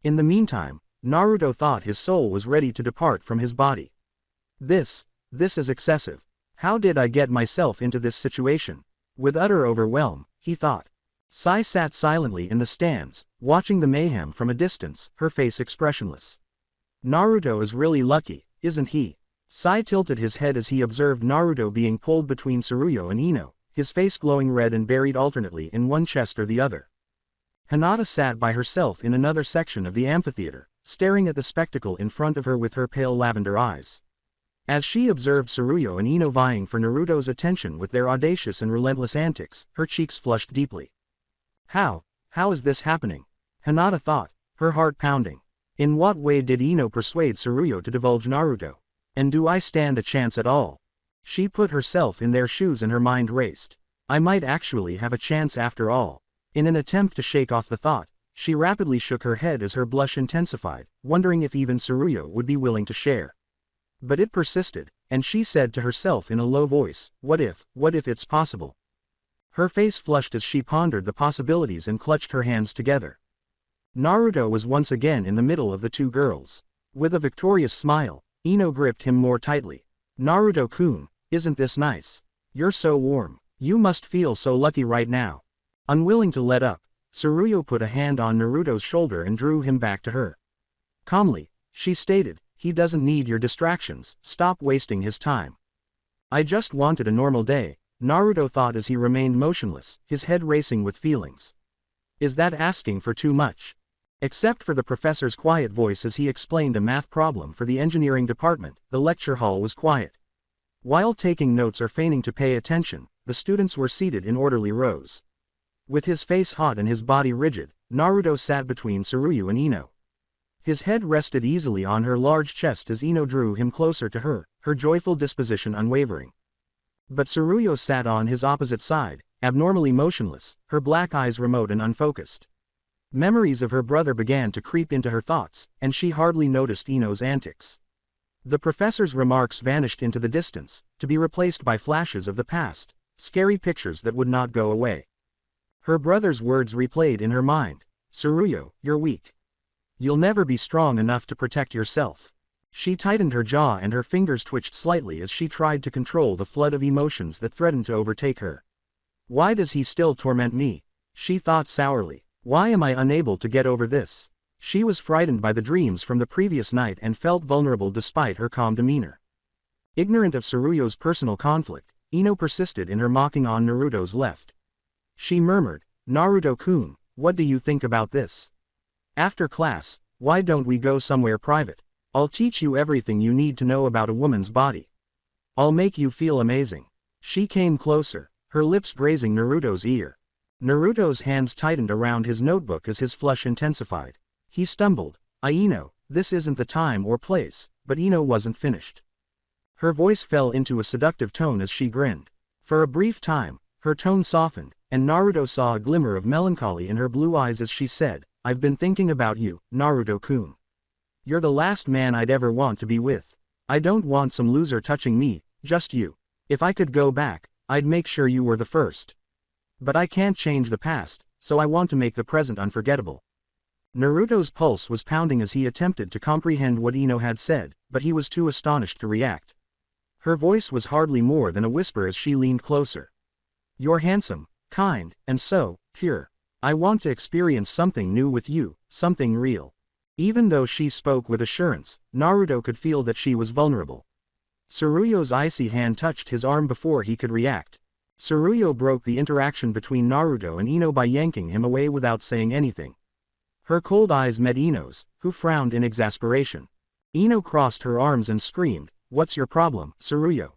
In the meantime, Naruto thought his soul was ready to depart from his body. This is excessive. How did I get myself into this situation? With utter overwhelm, he thought. Sai sat silently in the stands, watching the mayhem from a distance, her face expressionless. Naruto is really lucky, isn't he? Sai tilted his head as he observed Naruto being pulled between Tsuruyo and Ino, his face glowing red and buried alternately in one chest or the other. Hinata sat by herself in another section of the amphitheater, staring at the spectacle in front of her with her pale lavender eyes. As she observed Tsuruyo and Ino vying for Naruto's attention with their audacious and relentless antics, her cheeks flushed deeply. How is this happening? Hinata thought, her heart pounding. In what way did Ino persuade Tsuruyo to divulge Naruto? And do I stand a chance at all? She put herself in their shoes and her mind raced. I might actually have a chance after all. In an attempt to shake off the thought, she rapidly shook her head as her blush intensified, wondering if even Tsuruyo would be willing to share. But it persisted, and she said to herself in a low voice, what if it's possible? Her face flushed as she pondered the possibilities and clutched her hands together. Naruto was once again in the middle of the two girls. With a victorious smile, Ino gripped him more tightly. Naruto-kun, isn't this nice? You're so warm. You must feel so lucky right now. Unwilling to let up, Tsuruyo put a hand on Naruto's shoulder and drew him back to her. Calmly, she stated, he doesn't need your distractions, stop wasting his time. I just wanted a normal day, Naruto thought as he remained motionless, his head racing with feelings. Is that asking for too much? Except for the professor's quiet voice as he explained a math problem for the engineering department, the lecture hall was quiet. While taking notes or feigning to pay attention, the students were seated in orderly rows. With his face hot and his body rigid, Naruto sat between Tsuruyu and Ino. His head rested easily on her large chest as Ino drew him closer to her, her joyful disposition unwavering. But Tsuruyu sat on his opposite side, abnormally motionless, her black eyes remote and unfocused. Memories of her brother began to creep into her thoughts, and she hardly noticed Ino's antics. The professor's remarks vanished into the distance, to be replaced by flashes of the past, scary pictures that would not go away. Her brother's words replayed in her mind. "Tsuruyu, you're weak. You'll never be strong enough to protect yourself." She tightened her jaw and her fingers twitched slightly as she tried to control the flood of emotions that threatened to overtake her. Why does he still torment me? She thought sourly. Why am I unable to get over this? She was frightened by the dreams from the previous night and felt vulnerable despite her calm demeanor. Ignorant of Tsuruyu's personal conflict, Ino persisted in her mocking on Naruto's left. She murmured, "Naruto-kun, what do you think about this? After class, why don't we go somewhere private? I'll teach you everything you need to know about a woman's body. I'll make you feel amazing." She came closer, her lips grazing Naruto's ear. Naruto's hands tightened around his notebook as his flush intensified. He stumbled, "Ino, this isn't the time or place," but Ino wasn't finished. Her voice fell into a seductive tone as she grinned. For a brief time, her tone softened, and Naruto saw a glimmer of melancholy in her blue eyes as she said, "I've been thinking about you, Naruto-kun. You're the last man I'd ever want to be with. I don't want some loser touching me, just you. If I could go back, I'd make sure you were the first. But I can't change the past, so I want to make the present unforgettable." Naruto's pulse was pounding as he attempted to comprehend what Ino had said, but he was too astonished to react. Her voice was hardly more than a whisper as she leaned closer. "You're handsome, kind, and so pure. I want to experience something new with you, something real." Even though she spoke with assurance, Naruto could feel that she was vulnerable. Tsuruyu's icy hand touched his arm before he could react. Tsuruyu broke the interaction between Naruto and Ino by yanking him away without saying anything. Her cold eyes met Ino's, who frowned in exasperation. Ino crossed her arms and screamed, "What's your problem, Tsuruyu?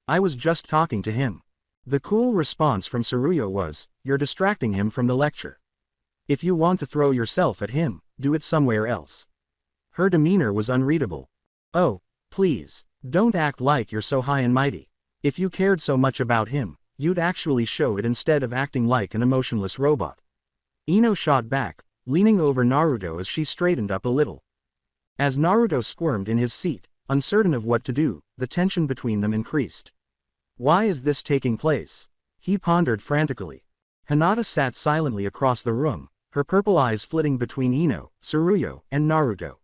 I was just talking to him." The cool response from Tsuruyu was, "You're distracting him from the lecture. If you want to throw yourself at him, do it somewhere else." Her demeanor was unreadable. "Oh, please, don't act like you're so high and mighty. If you cared so much about him, you'd actually show it instead of acting like an emotionless robot." Ino shot back, leaning over Naruto as she straightened up a little. As Naruto squirmed in his seat, uncertain of what to do, the tension between them increased. Why is this taking place? He pondered frantically. Hinata sat silently across the room, her purple eyes flitting between Ino, Tsuruyu, and Naruto.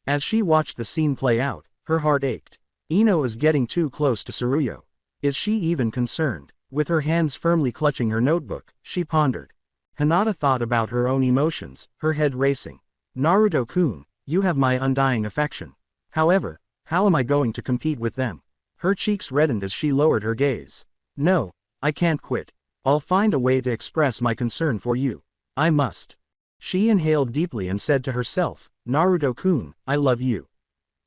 As she watched the scene play out, her heart ached. Ino is getting too close to Tsuruyu. Is she even concerned? With her hands firmly clutching her notebook, she pondered. Hinata thought about her own emotions, her head racing. "Naruto-kun, you have my undying affection. However, how am I going to compete with them?" Her cheeks reddened as she lowered her gaze. "No, I can't quit. I'll find a way to express my concern for you. I must." She inhaled deeply and said to herself, "Naruto-kun, I love you.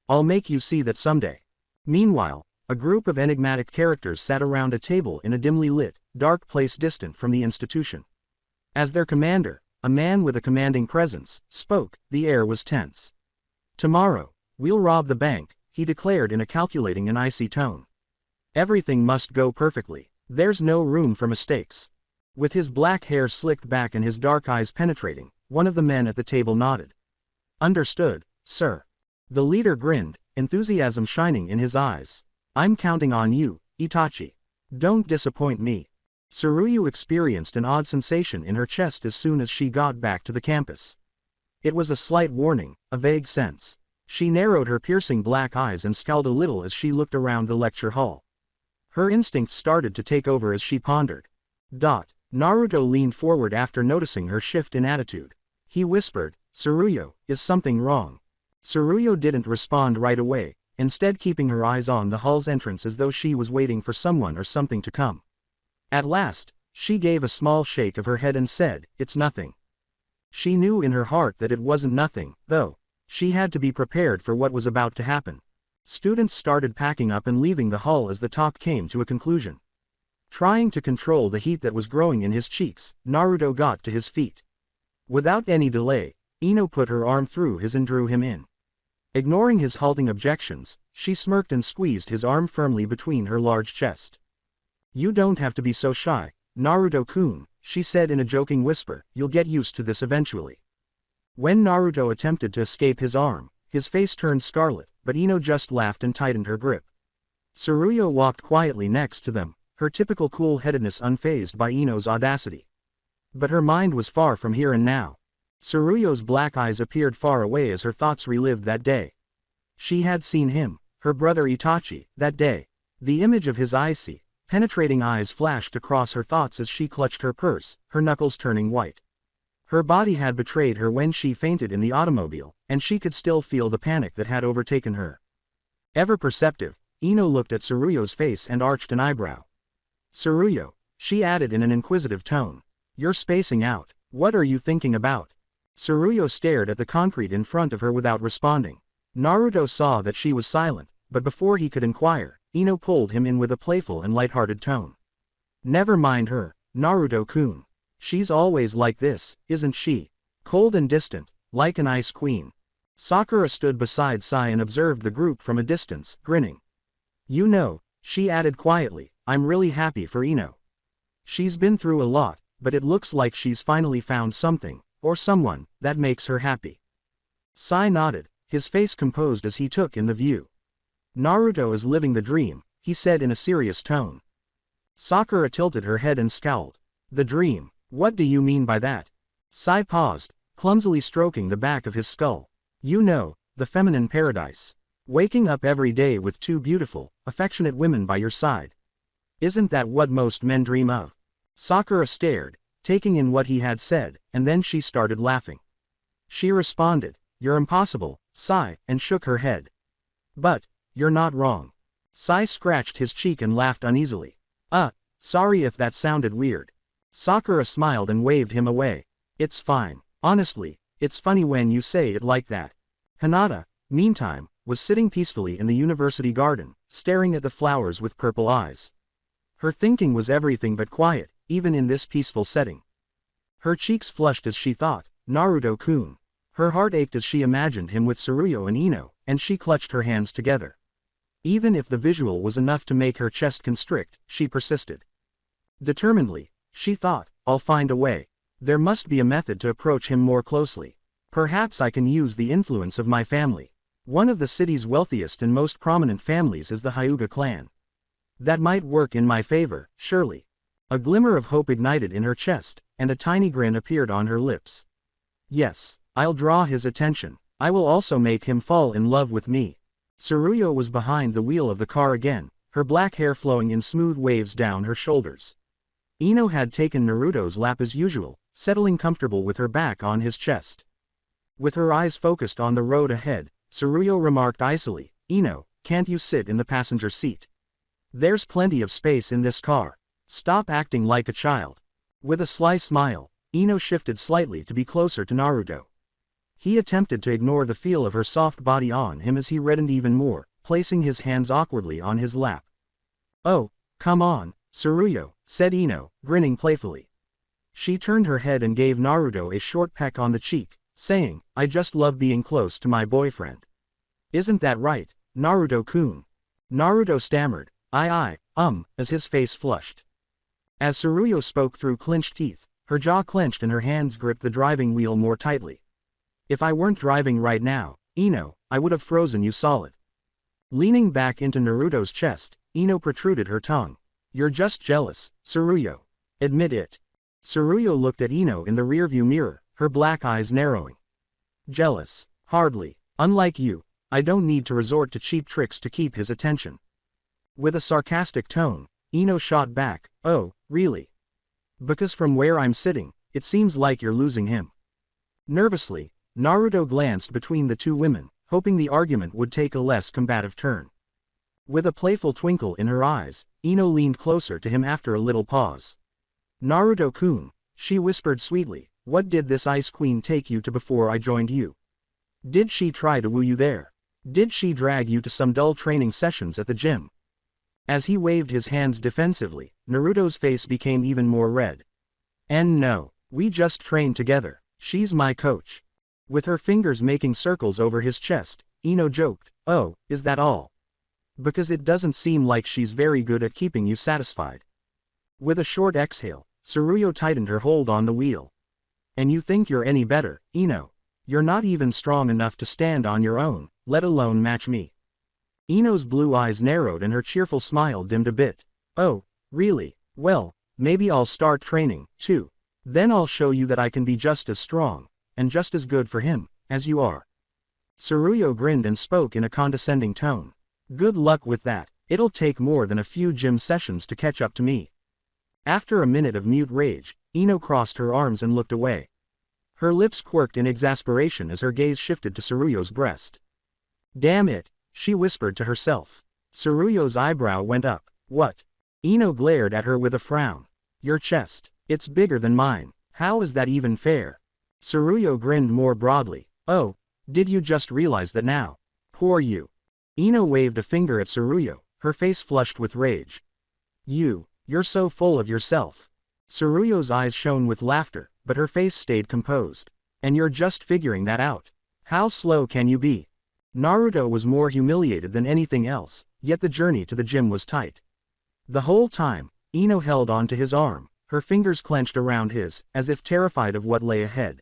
I'll make you see that someday." Meanwhile, a group of enigmatic characters sat around a table in a dimly lit, dark place distant from the institution. As their commander, a man with a commanding presence, spoke, the air was tense. "Tomorrow, we'll rob the bank," he declared in a calculating and icy tone. "Everything must go perfectly. There's no room for mistakes." With his black hair slicked back and his dark eyes penetrating, one of the men at the table nodded. "Understood, sir." The leader grinned, enthusiasm shining in his eyes. "I'm counting on you, Itachi. Don't disappoint me." Tsuruyu experienced an odd sensation in her chest as soon as she got back to the campus. It was a slight warning, a vague sense. She narrowed her piercing black eyes and scowled a little as she looked around the lecture hall. Her instincts started to take over as she pondered. Naruto leaned forward after noticing her shift in attitude. He whispered, "Tsuruyu, is something wrong?" Tsuruyu didn't respond right away, instead keeping her eyes on the hall's entrance as though she was waiting for someone or something to come. At last, she gave a small shake of her head and said, "It's nothing." She knew in her heart that it wasn't nothing, though. She had to be prepared for what was about to happen. Students started packing up and leaving the hall as the talk came to a conclusion. Trying to control the heat that was growing in his cheeks, Naruto got to his feet. Without any delay, Ino put her arm through his and drew him in. Ignoring his halting objections, she smirked and squeezed his arm firmly between her large chest. "You don't have to be so shy, Naruto-kun," she said in a joking whisper, "you'll get used to this eventually." When Naruto attempted to escape his arm, his face turned scarlet, but Ino just laughed and tightened her grip. Tsuruyo walked quietly next to them, her typical cool-headedness unfazed by Ino's audacity. But her mind was far from here and now. Tsuruyo's black eyes appeared far away as her thoughts relived that day. She had seen him, her brother Itachi, that day. The image of his icy, penetrating eyes flashed across her thoughts as she clutched her purse, her knuckles turning white. Her body had betrayed her when she fainted in the automobile, and she could still feel the panic that had overtaken her. Ever perceptive, Ino looked at Tsuruyo's face and arched an eyebrow. "Tsuruyo," she added in an inquisitive tone. "You're spacing out. What are you thinking about?" Tsuruyo stared at the concrete in front of her without responding. Naruto saw that she was silent, but before he could inquire, Ino pulled him in with a playful and lighthearted tone. "Never mind her, Naruto-kun. She's always like this, isn't she? Cold and distant, like an ice queen." Sakura stood beside Sai and observed the group from a distance, grinning. "You know," she added quietly, "I'm really happy for Ino. She's been through a lot, but it looks like she's finally found something, or someone, that makes her happy." Sai nodded, his face composed as he took in the view. "Naruto is living the dream," he said in a serious tone. Sakura tilted her head and scowled. "The dream? What do you mean by that?" Sai paused, clumsily stroking the back of his skull. "You know, the feminine paradise. Waking up every day with two beautiful, affectionate women by your side. Isn't that what most men dream of?" Sakura stared, taking in what he had said, and then she started laughing. She responded, "You're impossible, Sai," and shook her head. "But, you're not wrong." Sai scratched his cheek and laughed uneasily. Sorry if that sounded weird." Sakura smiled and waved him away. "It's fine. Honestly, it's funny when you say it like that." Hinata, meantime, was sitting peacefully in the university garden, staring at the flowers with purple eyes. Her thinking was everything but quiet, even in this peaceful setting. Her cheeks flushed as she thought, Naruto-kun. Her heart ached as she imagined him with Tsuruyo and Ino, and she clutched her hands together. Even if the visual was enough to make her chest constrict, she persisted. Determinedly, she thought, "I'll find a way. There must be a method to approach him more closely. Perhaps I can use the influence of my family. One of the city's wealthiest and most prominent families is the Hyuga clan. That might work in my favor, surely." A glimmer of hope ignited in her chest, and a tiny grin appeared on her lips. "Yes, I'll draw his attention. I will also make him fall in love with me." Tsuruyo was behind the wheel of the car again, her black hair flowing in smooth waves down her shoulders. Ino had taken Naruto's lap as usual, settling comfortable with her back on his chest. With her eyes focused on the road ahead, Tsuruyo remarked icily, "Ino, can't you sit in the passenger seat? There's plenty of space in this car. Stop acting like a child." With a sly smile, Ino shifted slightly to be closer to Naruto. He attempted to ignore the feel of her soft body on him as he reddened even more, placing his hands awkwardly on his lap. "Oh, come on, Tsuruyo," said Ino, grinning playfully. She turned her head and gave Naruto a short peck on the cheek, saying, "I just love being close to my boyfriend. Isn't that right, Naruto-kun?" Naruto stammered, as his face flushed. As Tsuruyo spoke through clenched teeth, her jaw clenched and her hands gripped the driving wheel more tightly. "If I weren't driving right now, Ino, I would have frozen you solid." Leaning back into Naruto's chest, Ino protruded her tongue. "You're just jealous, Tsuruyo. Admit it." Tsuruyo looked at Ino in the rearview mirror, her black eyes narrowing. "Jealous? Hardly. Unlike you, I don't need to resort to cheap tricks to keep his attention." With a sarcastic tone, Ino shot back, "Oh, really? Because from where I'm sitting, it seems like you're losing him." Nervously, Naruto glanced between the two women, hoping the argument would take a less combative turn. With a playful twinkle in her eyes, Ino leaned closer to him after a little pause. "Naruto-kun," she whispered sweetly, "what did this Ice Queen take you to before I joined you? Did she try to woo you there?" Did she drag you to some dull training sessions at the gym? As he waved his hands defensively, Naruto's face became even more red. And no, we just trained together. She's my coach. With her fingers making circles over his chest, Ino joked, "Oh, is that all? Because it doesn't seem like she's very good at keeping you satisfied." With a short exhale, Tsuruyo tightened her hold on the wheel. "And you think you're any better, Ino? You're not even strong enough to stand on your own, let alone match me." Ino's blue eyes narrowed and her cheerful smile dimmed a bit. "Oh, really? Well, maybe I'll start training, too. Then I'll show you that I can be just as strong, and just as good for him, as you are." Tsuruyo grinned and spoke in a condescending tone. "Good luck with that. It'll take more than a few gym sessions to catch up to me." After a minute of mute rage, Ino crossed her arms and looked away. Her lips quirked in exasperation as her gaze shifted to Tsuruyo's breast. "Damn it," she whispered to herself. Tsuruyo's eyebrow went up. "What?" Ino glared at her with a frown. "Your chest. It's bigger than mine. How is that even fair?" Tsuruyo grinned more broadly. "Oh, did you just realize that now? Poor you." Ino waved a finger at Tsuruyo, her face flushed with rage. You're so full of yourself." Tsuruyo's eyes shone with laughter, but her face stayed composed. "And you're just figuring that out? How slow can you be?" Naruto was more humiliated than anything else, yet the journey to the gym was tight. The whole time, Ino held on to his arm, her fingers clenched around his, as if terrified of what lay ahead.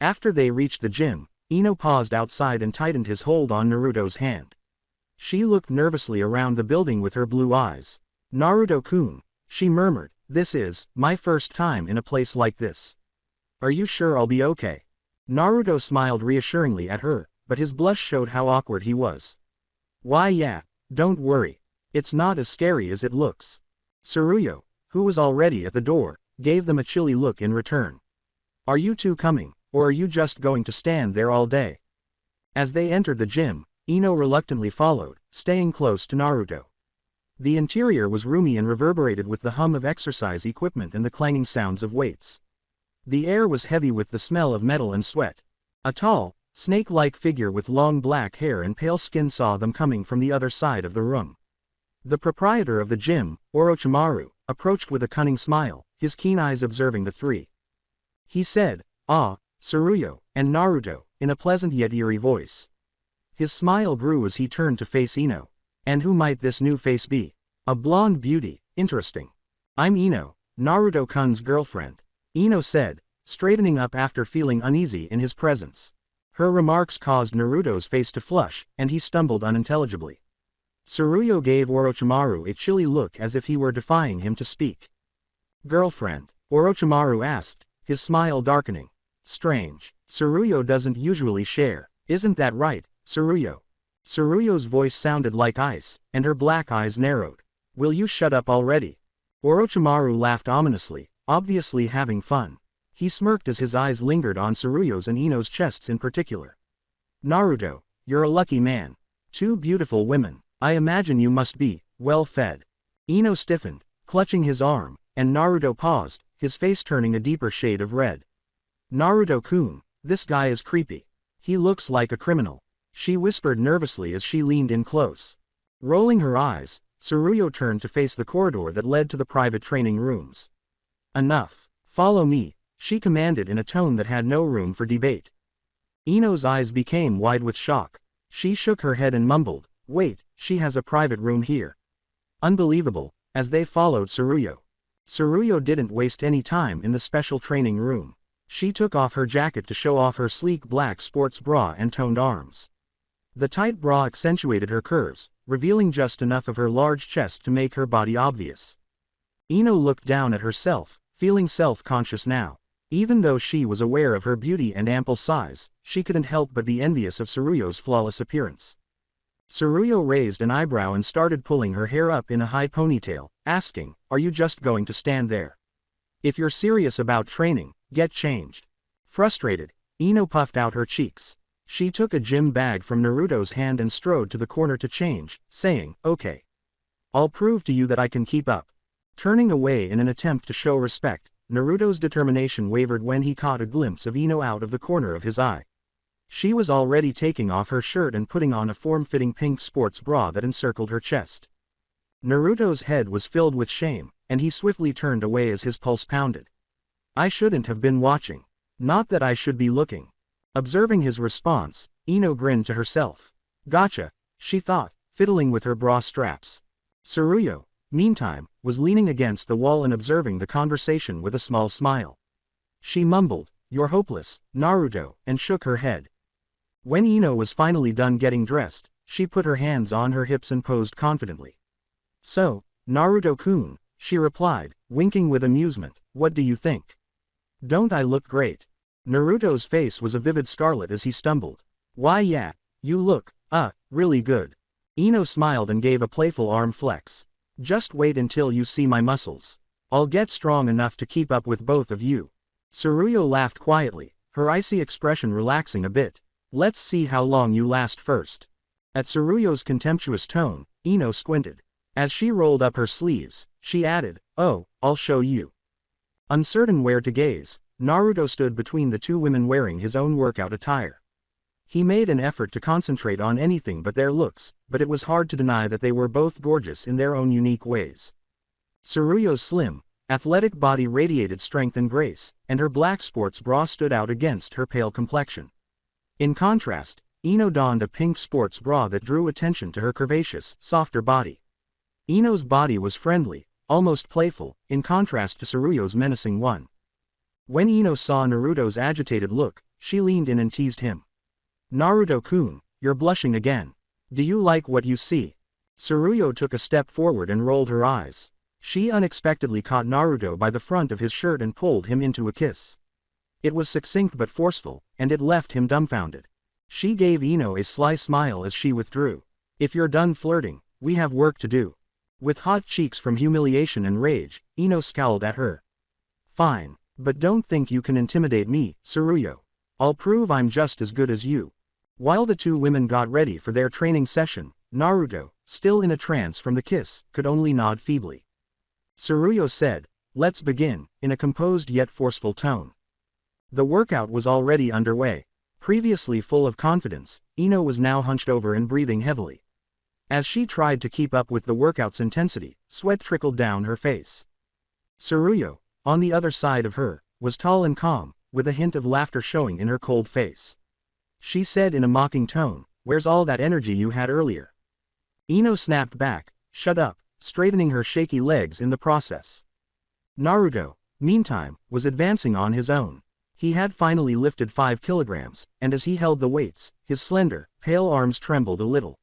After they reached the gym, Ino paused outside and tightened his hold on Naruto's hand. She looked nervously around the building with her blue eyes. "Naruto-kun," she murmured, "this is my first time in a place like this. Are you sure I'll be okay?" Naruto smiled reassuringly at her, but his blush showed how awkward he was. "Why yeah, don't worry. It's not as scary as it looks." Tsuruyo, who was already at the door, gave them a chilly look in return. "Are you two coming, or are you just going to stand there all day?" As they entered the gym, Ino reluctantly followed, staying close to Naruto. The interior was roomy and reverberated with the hum of exercise equipment and the clanging sounds of weights. The air was heavy with the smell of metal and sweat. A tall, snake-like figure with long black hair and pale skin saw them coming from the other side of the room. The proprietor of the gym, Orochimaru, approached with a cunning smile, his keen eyes observing the three. He said, "Ah, Tsuruyo, and Naruto," in a pleasant yet eerie voice. His smile grew as he turned to face Ino. "And who might this new face be?" "A blonde beauty, interesting. I'm Ino, Naruto-kun's girlfriend," Ino said, straightening up after feeling uneasy in his presence. Her remarks caused Naruto's face to flush, and he stumbled unintelligibly. Tsuruyo gave Orochimaru a chilly look as if he were defying him to speak. "Girlfriend?" Orochimaru asked, his smile darkening. "Strange. Tsuruyo doesn't usually share, isn't that right, Tsuruyo?" Tsuruyo's voice sounded like ice, and her black eyes narrowed. "Will you shut up already?" Orochimaru laughed ominously, obviously having fun. He smirked as his eyes lingered on Tsuruyo's and Ino's chests in particular. "Naruto, you're a lucky man. Two beautiful women. I imagine you must be well fed." Ino stiffened, clutching his arm, and Naruto paused, his face turning a deeper shade of red. "Naruto-kun, this guy is creepy. He looks like a criminal," she whispered nervously as she leaned in close. Rolling her eyes, Tsuruyo turned to face the corridor that led to the private training rooms. "Enough. Follow me," she commanded in a tone that had no room for debate. Ino's eyes became wide with shock. She shook her head and mumbled, "Wait, she has a private room here." Unbelievable, as they followed Tsuruyo. Tsuruyo didn't waste any time in the special training room. She took off her jacket to show off her sleek black sports bra and toned arms. The tight bra accentuated her curves, revealing just enough of her large chest to make her body obvious. Ino looked down at herself, feeling self-conscious now. Even though she was aware of her beauty and ample size, she couldn't help but be envious of Tsuruyo's flawless appearance. Tsuruyo raised an eyebrow and started pulling her hair up in a high ponytail, asking, "Are you just going to stand there? If you're serious about training, get changed." Frustrated, Ino puffed out her cheeks. She took a gym bag from Naruto's hand and strode to the corner to change, saying, "Okay. I'll prove to you that I can keep up." Turning away in an attempt to show respect, Naruto's determination wavered when he caught a glimpse of Ino out of the corner of his eye. She was already taking off her shirt and putting on a form-fitting pink sports bra that encircled her chest. Naruto's head was filled with shame, and he swiftly turned away as his pulse pounded. I shouldn't have been watching. Not that I should be looking. Observing his response, Ino grinned to herself. Gotcha, she thought, fiddling with her bra straps. Tsuruyo, meantime, was leaning against the wall and observing the conversation with a small smile. She mumbled, "You're hopeless, Naruto," and shook her head. When Ino was finally done getting dressed, she put her hands on her hips and posed confidently. So, Naruto-kun, she replied, winking with amusement, what do you think? Don't I look great? Naruto's face was a vivid scarlet as he stumbled. Why yeah, you look, really good. Ino smiled and gave a playful arm flex. Just wait until you see my muscles. I'll get strong enough to keep up with both of you. Tsuruyo laughed quietly, her icy expression relaxing a bit. Let's see how long you last first. At Tsuruyo's contemptuous tone, Ino squinted. As she rolled up her sleeves, she added, "Oh, I'll show you." Uncertain where to gaze, Naruto stood between the two women wearing his own workout attire. He made an effort to concentrate on anything but their looks, but it was hard to deny that they were both gorgeous in their own unique ways. Tsuruyo's slim, athletic body radiated strength and grace, and her black sports bra stood out against her pale complexion. In contrast, Ino donned a pink sports bra that drew attention to her curvaceous, softer body. Ino's body was friendly, almost playful, in contrast to Tsuruyo's menacing one. When Ino saw Naruto's agitated look, she leaned in and teased him. Naruto-kun, you're blushing again. Do you like what you see? Tsuruyo took a step forward and rolled her eyes. She unexpectedly caught Naruto by the front of his shirt and pulled him into a kiss. It was succinct but forceful, and it left him dumbfounded. She gave Ino a sly smile as she withdrew. If you're done flirting, we have work to do. With hot cheeks from humiliation and rage, Ino scowled at her. Fine, but don't think you can intimidate me, Tsuruyo. I'll prove I'm just as good as you. While the two women got ready for their training session, Naruto, still in a trance from the kiss, could only nod feebly. Tsuruyo said, "Let's begin," in a composed yet forceful tone. The workout was already underway. Previously full of confidence, Ino was now hunched over and breathing heavily. As she tried to keep up with the workout's intensity, sweat trickled down her face. Tsuruyo, on the other side of her, was tall and calm, with a hint of laughter showing in her cold face. She said in a mocking tone, "Where's all that energy you had earlier?" Ino snapped back, "Shut up," straightening her shaky legs in the process. Naruto, meantime, was advancing on his own. He had finally lifted 5 kilograms, and as he held the weights, his slender, pale arms trembled a little.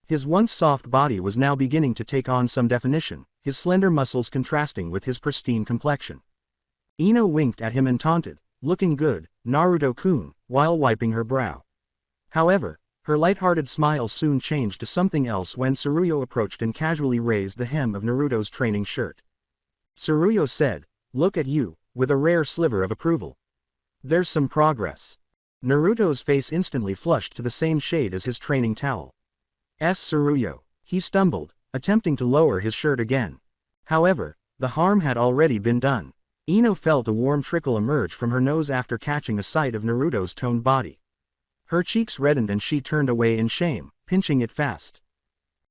His once soft body was now beginning to take on some definition, his slender muscles contrasting with his pristine complexion. Ino winked at him and taunted, "Looking good, Naruto-kun," while wiping her brow. However, her light-hearted smile soon changed to something else when Tsuruyo approached and casually raised the hem of Naruto's training shirt. Tsuruyo said, "Look at you," with a rare sliver of approval. "There's some progress." Naruto's face instantly flushed to the same shade as his training towel. Tsuruyo, he stumbled, attempting to lower his shirt again. However, the harm had already been done. Ino felt a warm trickle emerge from her nose after catching a sight of Naruto's toned body. Her cheeks reddened and she turned away in shame, pinching it fast.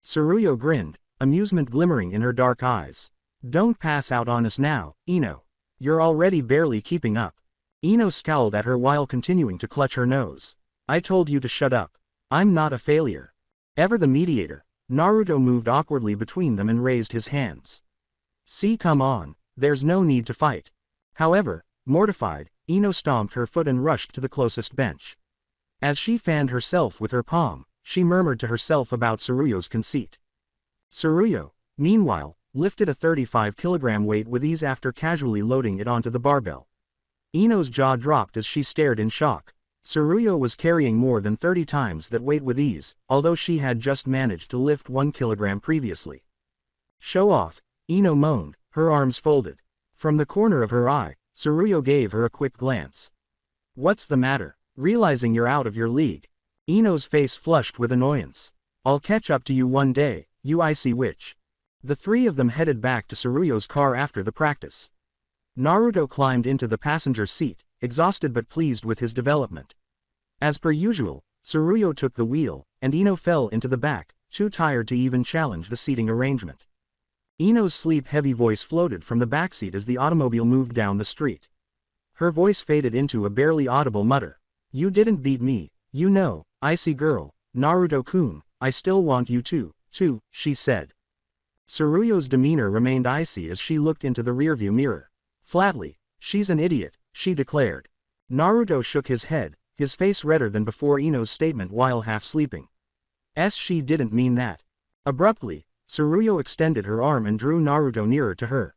Tsuruyo grinned, amusement glimmering in her dark eyes. "Don't pass out on us now, Ino. You're already barely keeping up." Ino scowled at her while continuing to clutch her nose. "I told you to shut up. I'm not a failure." Ever the mediator, Naruto moved awkwardly between them and raised his hands. "See, come on, there's no need to fight." However, mortified, Ino stomped her foot and rushed to the closest bench. As she fanned herself with her palm, she murmured to herself about Tsuruyo's conceit. Tsuruyo, meanwhile, lifted a 35-kilogram weight with ease after casually loading it onto the barbell. Ino's jaw dropped as she stared in shock. Tsuruyo was carrying more than 30 times that weight with ease, although she had just managed to lift 1 kilogram previously. "Show off," Ino moaned, her arms folded. From the corner of her eye, Tsuruyo gave her a quick glance. "What's the matter? Realizing you're out of your league?" Ino's face flushed with annoyance. "I'll catch up to you one day, you icy witch." The three of them headed back to Tsuruyo's car after the practice. Naruto climbed into the passenger seat, exhausted but pleased with his development. As per usual, Tsuruyo took the wheel, and Ino fell into the back, too tired to even challenge the seating arrangement. Ino's sleep-heavy voice floated from the backseat as the automobile moved down the street. Her voice faded into a barely audible mutter. "You didn't beat me, you know, icy girl, Naruto-kun, I still want you too, she said. Tsuruyo's demeanor remained icy as she looked into the rearview mirror. Flatly, "She's an idiot," she declared. Naruto shook his head, his face redder than before Ino's statement while half sleeping. She didn't mean that. Abruptly, Tsuruyo extended her arm and drew Naruto nearer to her.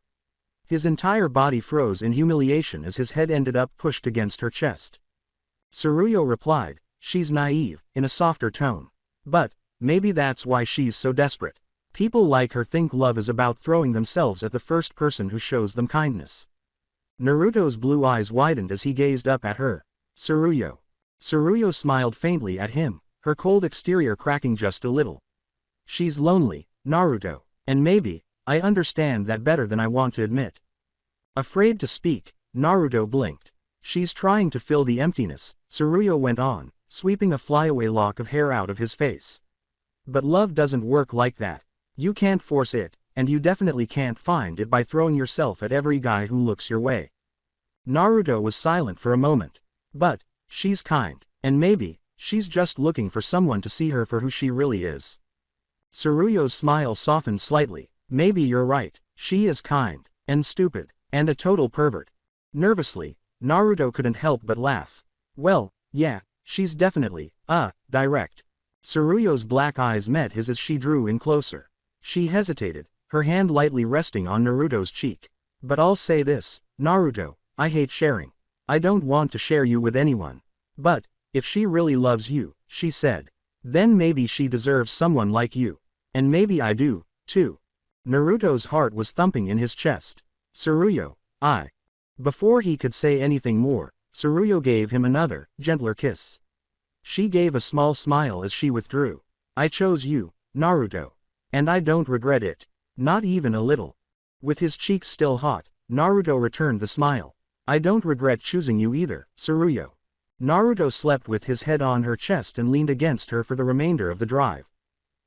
His entire body froze in humiliation as his head ended up pushed against her chest. Tsuruyo replied, "She's naive," in a softer tone. "But, maybe that's why she's so desperate. People like her think love is about throwing themselves at the first person who shows them kindness." Naruto's blue eyes widened as he gazed up at her. "Tsuruyo." Tsuruyo smiled faintly at him, her cold exterior cracking just a little. "She's lonely, Naruto, and maybe, I understand that better than I want to admit." Afraid to speak, Naruto blinked. "She's trying to fill the emptiness," Tsuruyo went on, sweeping a flyaway lock of hair out of his face. "But love doesn't work like that. You can't force it, and you definitely can't find it by throwing yourself at every guy who looks your way." Naruto was silent for a moment. "But, she's kind, and maybe, she's just looking for someone to see her for who she really is." Tsuruyo's smile softened slightly. "Maybe you're right, she is kind, and stupid, and a total pervert." Nervously, Naruto couldn't help but laugh. "Well, yeah, she's definitely, direct." Tsuruyo's black eyes met his as she drew in closer. She hesitated, her hand lightly resting on Naruto's cheek. "But I'll say this, Naruto, I hate sharing. I don't want to share you with anyone. But, if she really loves you," she said, "then maybe she deserves someone like you. And maybe I do, too." Naruto's heart was thumping in his chest. "Tsuruyo, I." Before he could say anything more, Tsuruyo gave him another, gentler kiss. She gave a small smile as she withdrew. "I chose you, Naruto. And I don't regret it. Not even a little." With his cheeks still hot, Naruto returned the smile. "I don't regret choosing you either, Tsuruyo." Naruto slept with his head on her chest and leaned against her for the remainder of the drive.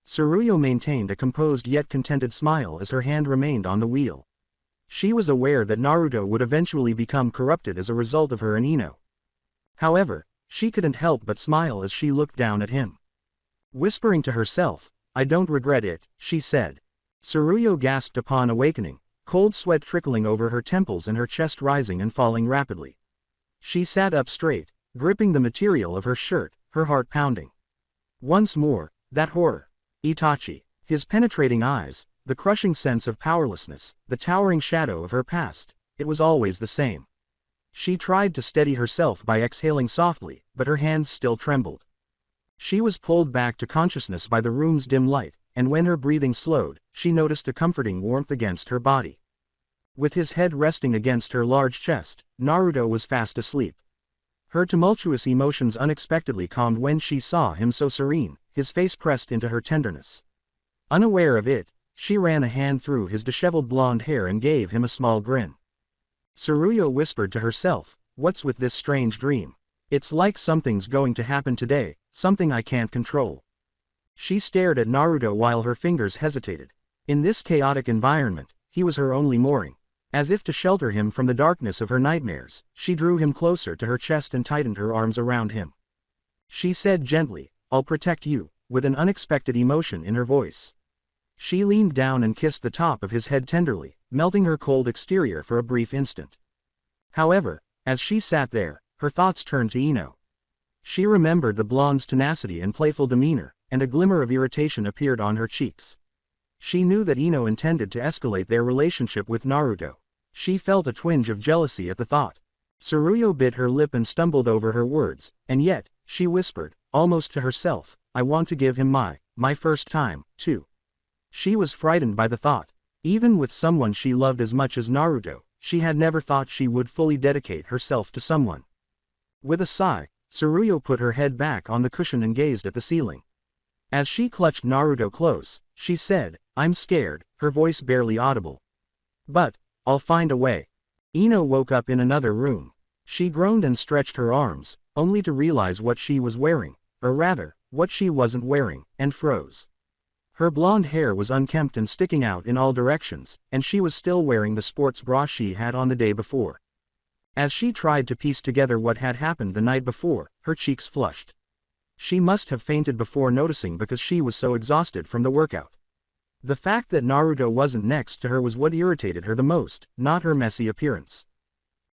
Tsuruyo maintained a composed yet contented smile as her hand remained on the wheel. She was aware that Naruto would eventually become corrupted as a result of her and Ino. However, she couldn't help but smile as she looked down at him. Whispering to herself, "I don't regret it," she said. Tsuruyo gasped upon awakening, cold sweat trickling over her temples and her chest rising and falling rapidly. She sat up straight, gripping the material of her shirt, her heart pounding. Once more, that horror. Itachi. His penetrating eyes, the crushing sense of powerlessness, the towering shadow of her past, it was always the same. She tried to steady herself by exhaling softly, but her hands still trembled. She was pulled back to consciousness by the room's dim light, and when her breathing slowed, she noticed a comforting warmth against her body. With his head resting against her large chest, Naruto was fast asleep. Her tumultuous emotions unexpectedly calmed when she saw him so serene, his face pressed into her tenderness. Unaware of it, she ran a hand through his disheveled blonde hair and gave him a small grin. Tsuruyo whispered to herself, "What's with this strange dream? It's like something's going to happen today, something I can't control." She stared at Naruto while her fingers hesitated. In this chaotic environment, he was her only mooring. As if to shelter him from the darkness of her nightmares, she drew him closer to her chest and tightened her arms around him. She said gently, "I'll protect you," with an unexpected emotion in her voice. She leaned down and kissed the top of his head tenderly, melting her cold exterior for a brief instant. However, as she sat there, her thoughts turned to Ino. She remembered the blonde's tenacity and playful demeanor, and a glimmer of irritation appeared on her cheeks. She knew that Ino intended to escalate their relationship with Naruto. She felt a twinge of jealousy at the thought. Tsuruyo bit her lip and stumbled over her words, and yet, she whispered, almost to herself, "I want to give him my first time, too." She was frightened by the thought. Even with someone she loved as much as Naruto, she had never thought she would fully dedicate herself to someone. With a sigh, Tsuruyo put her head back on the cushion and gazed at the ceiling. As she clutched Naruto close, she said, "I'm scared," her voice barely audible. "But, I'll find a way." Ino woke up in another room. She groaned and stretched her arms, only to realize what she was wearing, or rather, what she wasn't wearing, and froze. Her blonde hair was unkempt and sticking out in all directions, and she was still wearing the sports bra she had on the day before. As she tried to piece together what had happened the night before, her cheeks flushed. She must have fainted before noticing because she was so exhausted from the workout. The fact that Naruto wasn't next to her was what irritated her the most, not her messy appearance.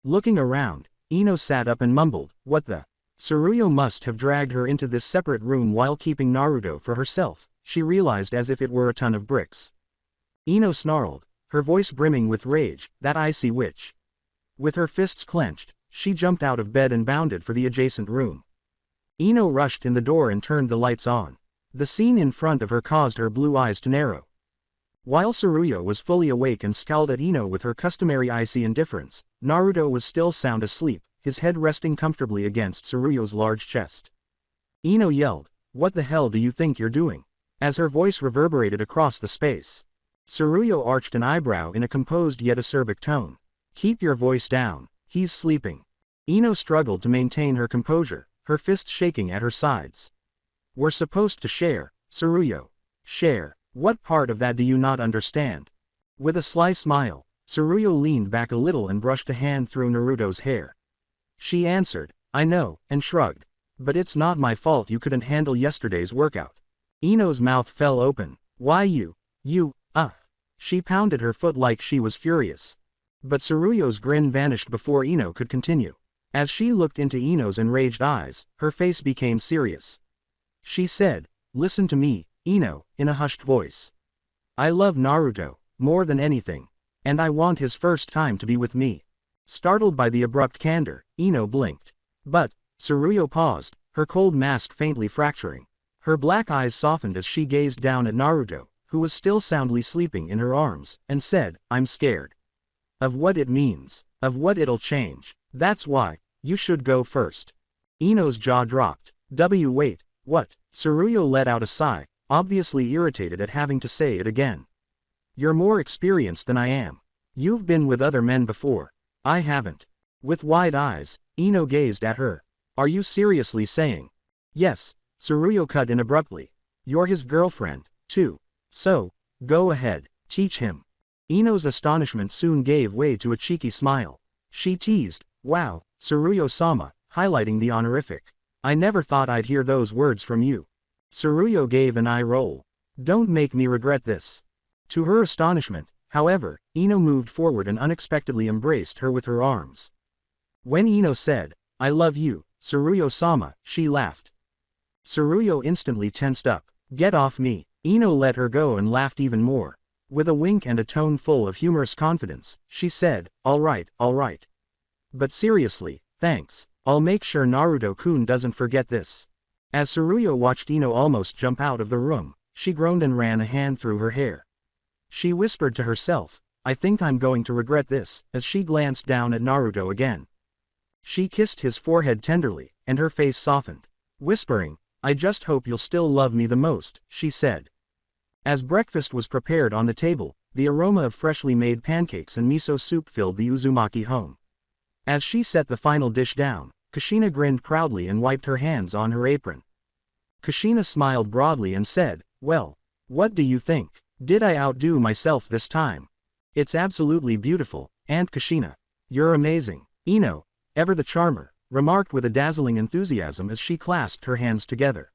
Looking around, Ino sat up and mumbled, "What the?" Tsuruyo must have dragged her into this separate room while keeping Naruto for herself, she realized, as if it were a ton of bricks. Ino snarled, her voice brimming with rage, "That icy witch." With her fists clenched, she jumped out of bed and bounded for the adjacent room. Ino rushed in the door and turned the lights on. The scene in front of her caused her blue eyes to narrow. While Tsuruyo was fully awake and scowled at Ino with her customary icy indifference, Naruto was still sound asleep, his head resting comfortably against Tsuruyo's large chest. Ino yelled, "What the hell do you think you're doing?" as her voice reverberated across the space. Tsuruyo arched an eyebrow in a composed yet acerbic tone. "Keep your voice down, he's sleeping." Ino struggled to maintain her composure, her fists shaking at her sides. "We're supposed to share, Tsuruyo." "Share? What part of that do you not understand?" With a sly smile, Tsuruyo leaned back a little and brushed a hand through Naruto's hair. She answered, "I know," and shrugged. "But it's not my fault you couldn't handle yesterday's workout." Ino's mouth fell open. "Why you, She pounded her foot like she was furious. But Tsuruyo's grin vanished before Ino could continue. As she looked into Ino's enraged eyes, her face became serious. She said, "Listen to me, Ino," in a hushed voice. "I love Naruto, more than anything. And I want his first time to be with me." Startled by the abrupt candor, Ino blinked. "But," Tsuruyo paused, her cold mask faintly fracturing. Her black eyes softened as she gazed down at Naruto, who was still soundly sleeping in her arms, and said, "I'm scared. Of what it means. Of what it'll change. That's why, you should go first." Ino's jaw dropped. Wait, what?" Tsuruyo let out a sigh, obviously irritated at having to say it again. "You're more experienced than I am. You've been with other men before. I haven't." With wide eyes, Ino gazed at her. "Are you seriously saying?" "Yes," Tsuruyo cut in abruptly. "You're his girlfriend, too. So, go ahead, teach him." Ino's astonishment soon gave way to a cheeky smile. She teased, "Wow, Tsuruyo-sama," highlighting the honorific. "I never thought I'd hear those words from you." Tsuruyo gave an eye roll. "Don't make me regret this." To her astonishment, however, Ino moved forward and unexpectedly embraced her with her arms. When Ino said, "I love you, Tsuruyo-sama," she laughed. Tsuruyo instantly tensed up. "Get off me." Ino let her go and laughed even more. With a wink and a tone full of humorous confidence, she said, all right. But seriously, thanks. I'll make sure Naruto-kun doesn't forget this." As Tsuruyo watched Ino almost jump out of the room, she groaned and ran a hand through her hair. She whispered to herself, "I think I'm going to regret this," as she glanced down at Naruto again. She kissed his forehead tenderly, and her face softened. Whispering, "I just hope you'll still love me the most," she said. As breakfast was prepared on the table, the aroma of freshly made pancakes and miso soup filled the Uzumaki home. As she set the final dish down, Kushina grinned proudly and wiped her hands on her apron. Kushina smiled broadly and said, "Well, what do you think? Did I outdo myself this time?" "It's absolutely beautiful, Aunt Kushina. You're amazing." Ino, ever the charmer, remarked with a dazzling enthusiasm as she clasped her hands together.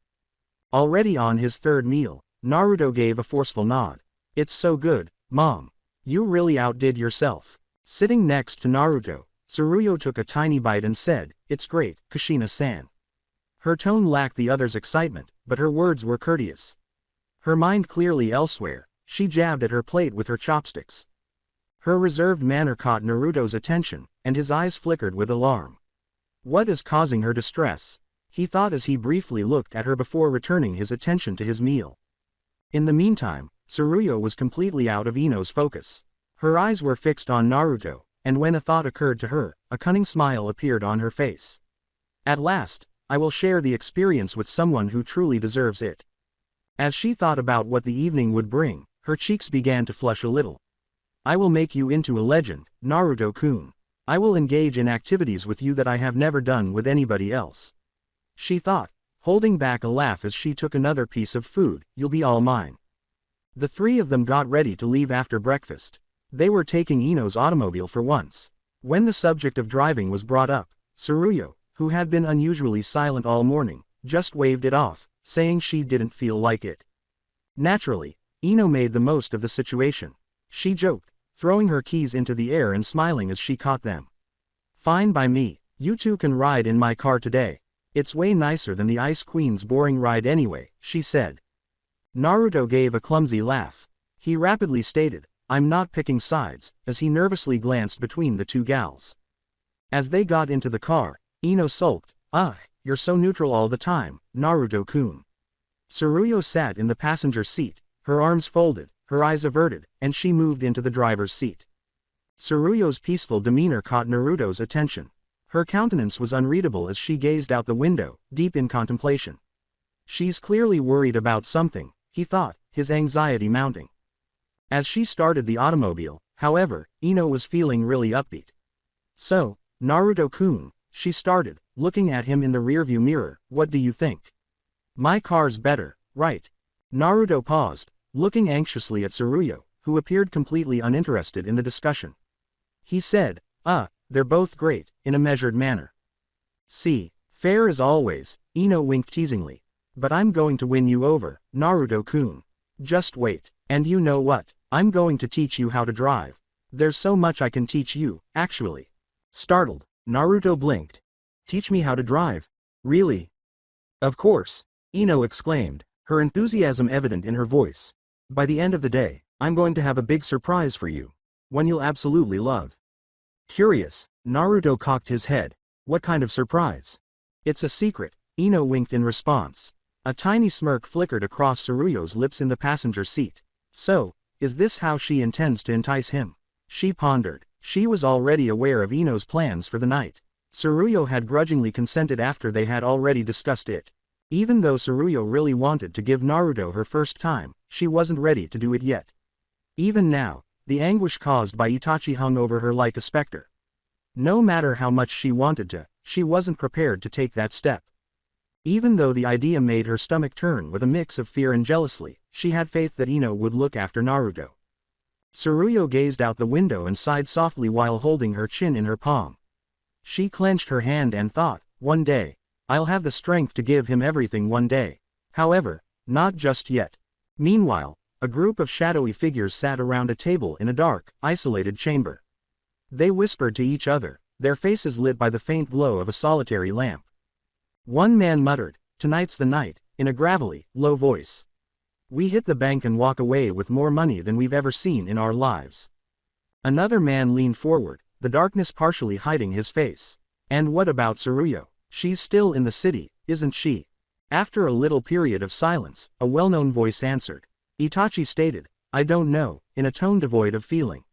Already on his third meal, Naruto gave a forceful nod. "It's so good, Mom. You really outdid yourself." Sitting next to Naruto, Tsuruyo took a tiny bite and said, "It's great, Kushina-san." Her tone lacked the other's excitement, but her words were courteous. Her mind clearly elsewhere, she jabbed at her plate with her chopsticks. Her reserved manner caught Naruto's attention, and his eyes flickered with alarm. What is causing her distress? He thought as he briefly looked at her before returning his attention to his meal. In the meantime, Tsuruyo was completely out of Ino's focus. Her eyes were fixed on Naruto, and when a thought occurred to her, a cunning smile appeared on her face. "At last, I will share the experience with someone who truly deserves it." As she thought about what the evening would bring, her cheeks began to flush a little. "I will make you into a legend, Naruto-kun. I will engage in activities with you that I have never done with anybody else. She thought, holding back a laugh as she took another piece of food. You'll be all mine. The three of them got ready to leave after breakfast. They were taking Ino's automobile for once. When the subject of driving was brought up, Tsuruyo, who had been unusually silent all morning, just waved it off, saying she didn't feel like it. Naturally, Ino made the most of the situation. She joked, throwing her keys into the air and smiling as she caught them. Fine by me, you two can ride in my car today. It's way nicer than the Ice Queen's boring ride anyway, she said. Naruto gave a clumsy laugh. He rapidly stated, I'm not picking sides, as he nervously glanced between the two gals. As they got into the car, Ino sulked, you're so neutral all the time, Naruto-kun. Tsuruyo sat in the passenger seat, her arms folded, her eyes averted, and she moved into the driver's seat. Tsuruyo's peaceful demeanor caught Naruto's attention. Her countenance was unreadable as she gazed out the window, deep in contemplation. She's clearly worried about something, he thought, his anxiety mounting. As she started the automobile, however, Ino was feeling really upbeat. So, Naruto-kun, she started, looking at him in the rearview mirror, what do you think? My car's better, right? Naruto paused, looking anxiously at Tsuruyo, who appeared completely uninterested in the discussion. He said, they're both great, in a measured manner. See, fair as always, Ino winked teasingly. But I'm going to win you over, Naruto-kun. Just wait, and you know what? I'm going to teach you how to drive. There's so much I can teach you, actually. Startled, Naruto blinked. Teach me how to drive? Really? Of course, Ino exclaimed, her enthusiasm evident in her voice. By the end of the day, I'm going to have a big surprise for you. One you'll absolutely love. Curious, Naruto cocked his head. What kind of surprise? It's a secret, Ino winked in response. A tiny smirk flickered across Tsuruyo's lips in the passenger seat. So, is this how she intends to entice him? She pondered. She was already aware of Ino's plans for the night. Tsuruyo had grudgingly consented after they had already discussed it. Even though Tsuruyo really wanted to give Naruto her first time, she wasn't ready to do it yet. Even now, the anguish caused by Itachi hung over her like a specter. No matter how much she wanted to, she wasn't prepared to take that step. Even though the idea made her stomach turn with a mix of fear and jealousy, she had faith that Ino would look after Naruto. Tsuruyo gazed out the window and sighed softly while holding her chin in her palm. She clenched her hand and thought, one day, I'll have the strength to give him everything one day. However, not just yet. Meanwhile, a group of shadowy figures sat around a table in a dark, isolated chamber. They whispered to each other, their faces lit by the faint glow of a solitary lamp. One man muttered, tonight's the night, in a gravelly, low voice. We hit the bank and walk away with more money than we've ever seen in our lives. Another man leaned forward, the darkness partially hiding his face. And what about Tsuruyo? She's still in the city, isn't she? After a little period of silence, a well-known voice answered. Itachi stated, I don't know, in a tone devoid of feeling.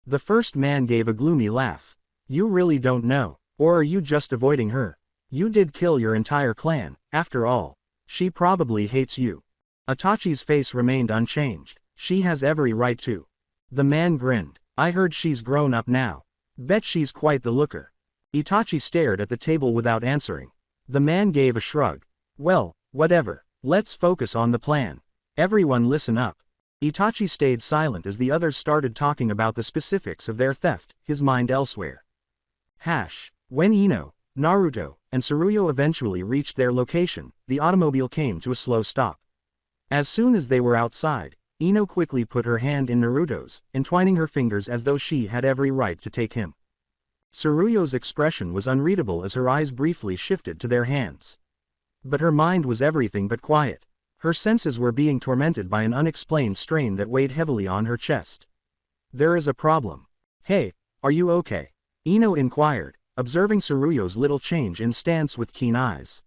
The first man gave a gloomy laugh. You really don't know, or are you just avoiding her? You did kill your entire clan, after all. She probably hates you. Itachi's face remained unchanged. She has every right to. The man grinned. I heard she's grown up now. Bet she's quite the looker. Itachi stared at the table without answering. The man gave a shrug. Well, whatever. Let's focus on the plan. Everyone listen up. Itachi stayed silent as the others started talking about the specifics of their theft, his mind elsewhere. When Ino, Naruto, and Tsuruyo eventually reached their location, the automobile came to a slow stop. As soon as they were outside, Ino quickly put her hand in Naruto's, entwining her fingers as though she had every right to take him. Tsuruyo's expression was unreadable as her eyes briefly shifted to their hands. But her mind was everything but quiet. Her senses were being tormented by an unexplained strain that weighed heavily on her chest. There is a problem. Hey, are you okay? Ino inquired, observing Tsuruyo's little change in stance with keen eyes.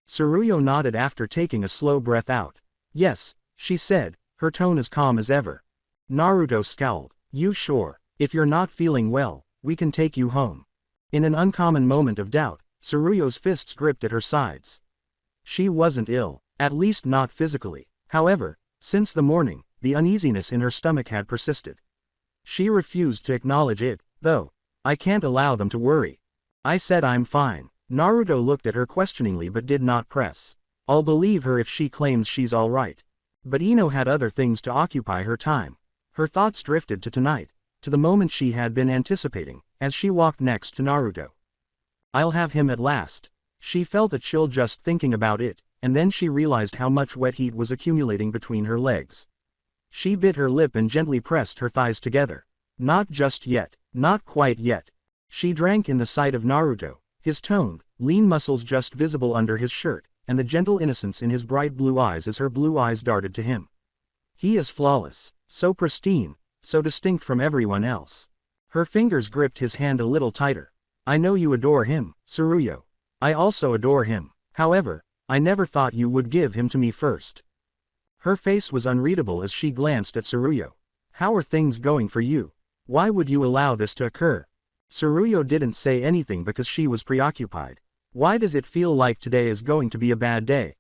Tsuruyo nodded after taking a slow breath out. Yes, she said, her tone as calm as ever. Naruto scowled. You sure? If you're not feeling well, we can take you home. In an uncommon moment of doubt, Tsuruyo's fists gripped at her sides. She wasn't ill, at least not physically. However, since the morning, the uneasiness in her stomach had persisted. She refused to acknowledge it, though. I can't allow them to worry. I said I'm fine. Naruto looked at her questioningly but did not press. I'll believe her if she claims she's alright. But Ino had other things to occupy her time. Her thoughts drifted to tonight, to the moment she had been anticipating, as she walked next to Naruto. I'll have him at last. She felt a chill just thinking about it, and then she realized how much wet heat was accumulating between her legs. She bit her lip and gently pressed her thighs together. Not just yet, not quite yet. She drank in the sight of Naruto, his toned, lean muscles just visible under his shirt, and the gentle innocence in his bright blue eyes as her blue eyes darted to him. He is flawless, so pristine, so distinct from everyone else. Her fingers gripped his hand a little tighter. I know you adore him, Tsuruyo. I also adore him. However, I never thought you would give him to me first. Her face was unreadable as she glanced at Tsuruyo. How are things going for you? Why would you allow this to occur? Tsuruyo didn't say anything because she was preoccupied. Why does it feel like today is going to be a bad day?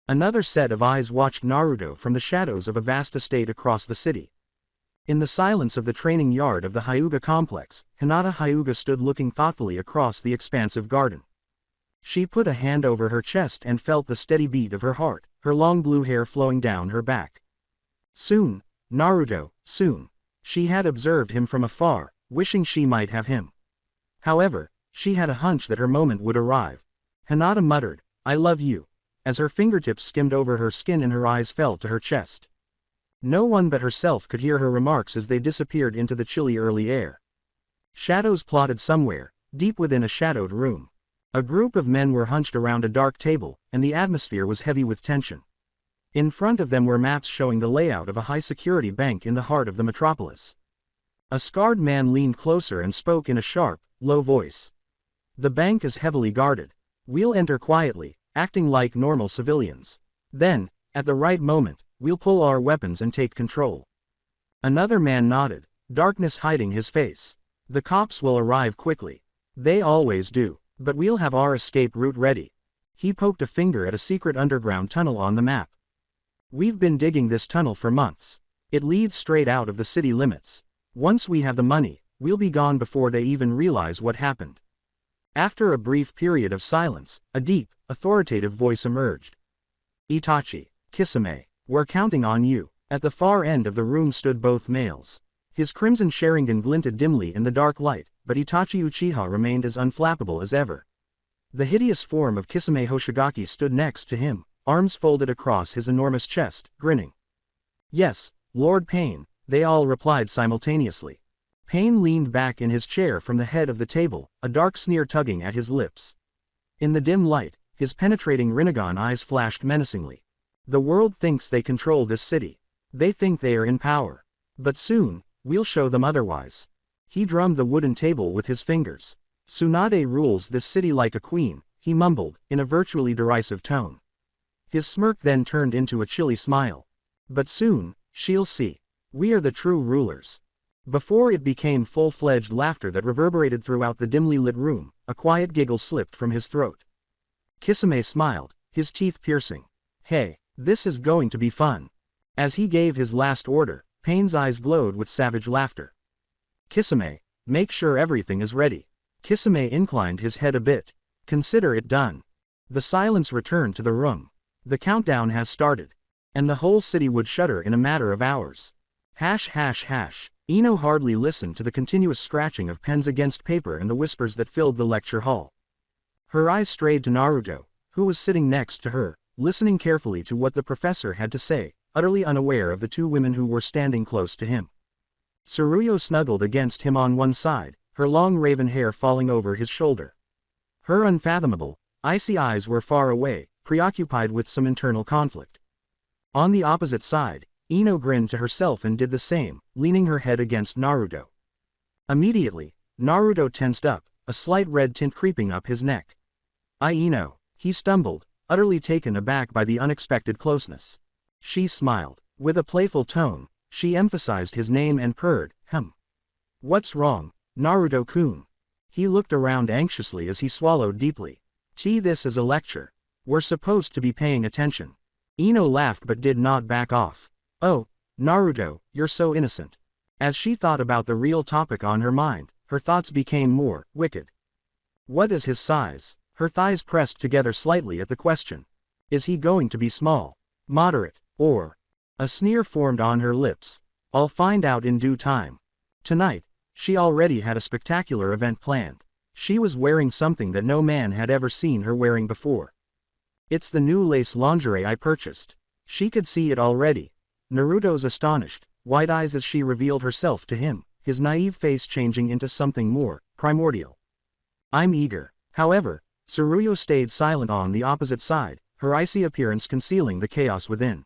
Another set of eyes watched Naruto from the shadows of a vast estate across the city. In the silence of the training yard of the Hyuga complex, Hinata Hyuga stood looking thoughtfully across the expansive garden. She put a hand over her chest and felt the steady beat of her heart, her long blue hair flowing down her back. Soon, Naruto, soon. She had observed him from afar, wishing she might have him. However, she had a hunch that her moment would arrive. Hinata muttered, I love you, as her fingertips skimmed over her skin and her eyes fell to her chest. No one but herself could hear her remarks as they disappeared into the chilly early air. Shadows plotted somewhere, deep within a shadowed room. A group of men were hunched around a dark table, and the atmosphere was heavy with tension. In front of them were maps showing the layout of a high-security bank in the heart of the metropolis. A scarred man leaned closer and spoke in a sharp, low voice. The bank is heavily guarded. We'll enter quietly, acting like normal civilians. Then, at the right moment, we'll pull our weapons and take control. Another man nodded, darkness hiding his face. The cops will arrive quickly. They always do, but we'll have our escape route ready. He poked a finger at a secret underground tunnel on the map. We've been digging this tunnel for months. It leads straight out of the city limits. Once we have the money, we'll be gone before they even realize what happened. After a brief period of silence, a deep, authoritative voice emerged. Itachi, Kisame, we're counting on you. At the far end of the room stood both males. His crimson Sharingan glinted dimly in the dark light, but Itachi Uchiha remained as unflappable as ever. The hideous form of Kisame Hoshigaki stood next to him, arms folded across his enormous chest, grinning. Yes, Lord Pain, they all replied simultaneously. Pain leaned back in his chair from the head of the table, a dark sneer tugging at his lips. In the dim light, his penetrating Rinnegan eyes flashed menacingly. The world thinks they control this city. They think they are in power. But soon, we'll show them otherwise. He drummed the wooden table with his fingers. Tsunade rules this city like a queen, he mumbled, in a virtually derisive tone. His smirk then turned into a chilly smile. But soon, she'll see. We are the true rulers. Before it became full-fledged laughter that reverberated throughout the dimly lit room, a quiet giggle slipped from his throat. Kisame smiled, his teeth piercing. Hey, this is going to be fun. As he gave his last order, Pain's eyes glowed with savage laughter. Kisame, make sure everything is ready. Kisame inclined his head a bit. Consider it done. The silence returned to the room. The countdown has started. And the whole city would shudder in a matter of hours. Hash hash hash. Ino hardly listened to the continuous scratching of pens against paper and the whispers that filled the lecture hall. Her eyes strayed to Naruto, who was sitting next to her, listening carefully to what the professor had to say, utterly unaware of the two women who were standing close to him. Tsuruyo snuggled against him on one side, her long raven hair falling over his shoulder. Her unfathomable, icy eyes were far away, preoccupied with some internal conflict. On the opposite side, Ino grinned to herself and did the same, leaning her head against Naruto. Immediately, Naruto tensed up, a slight red tint creeping up his neck. Ino, he stumbled, utterly taken aback by the unexpected closeness. She smiled. With a playful tone, she emphasized his name and purred, What's wrong, Naruto-kun? He looked around anxiously as he swallowed deeply. This is a lecture. We're supposed to be paying attention. Ino laughed but did not back off. Oh, Naruto, you're so innocent. As she thought about the real topic on her mind, her thoughts became more wicked. What is his size? Her thighs pressed together slightly at the question. Is he going to be small, moderate, or? A sneer formed on her lips. I'll find out in due time. Tonight, she already had a spectacular event planned. She was wearing something that no man had ever seen her wearing before. It's the new lace lingerie I purchased. She could see it already. Naruto's astonished, wide eyes as she revealed herself to him, his naive face changing into something more primordial. I'm eager. However, Tsuruyo stayed silent on the opposite side, her icy appearance concealing the chaos within.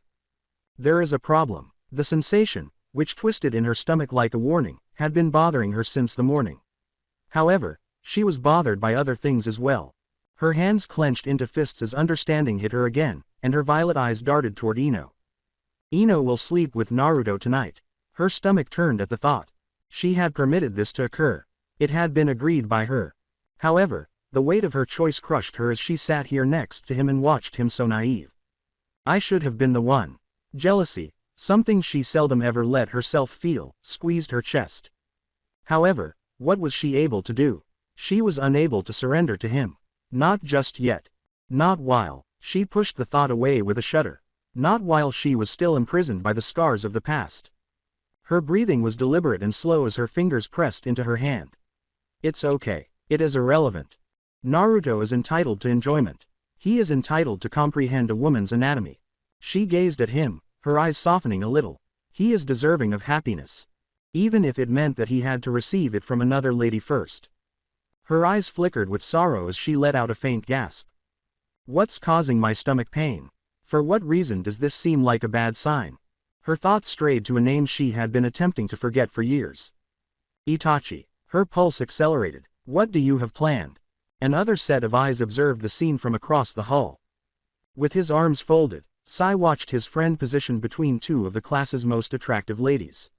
There is a problem. The sensation, which twisted in her stomach like a warning, had been bothering her since the morning. However, she was bothered by other things as well. Her hands clenched into fists as understanding hit her again, and her violet eyes darted toward Ino. Ino will sleep with Naruto tonight. Her stomach turned at the thought. She had permitted this to occur. It had been agreed by her. However, the weight of her choice crushed her as she sat here next to him and watched him so naive. I should have been the one. Jealousy, something she seldom ever let herself feel, squeezed her chest. However, what was she able to do? She was unable to surrender to him. Not just yet. Not while. She pushed the thought away with a shudder. Not while she was still imprisoned by the scars of the past. Her breathing was deliberate and slow as her fingers pressed into her hand. It's okay. It is irrelevant. Naruto is entitled to enjoyment. He is entitled to comprehend a woman's anatomy. She gazed at him, her eyes softening a little. He is deserving of happiness. Even if it meant that he had to receive it from another lady first. Her eyes flickered with sorrow as she let out a faint gasp. What's causing my stomach pain? For what reason does this seem like a bad sign? Her thoughts strayed to a name she had been attempting to forget for years. Itachi. Her pulse accelerated. What do you have planned? Another set of eyes observed the scene from across the hall. With his arms folded, Sai watched his friend positioned between two of the class's most attractive ladies.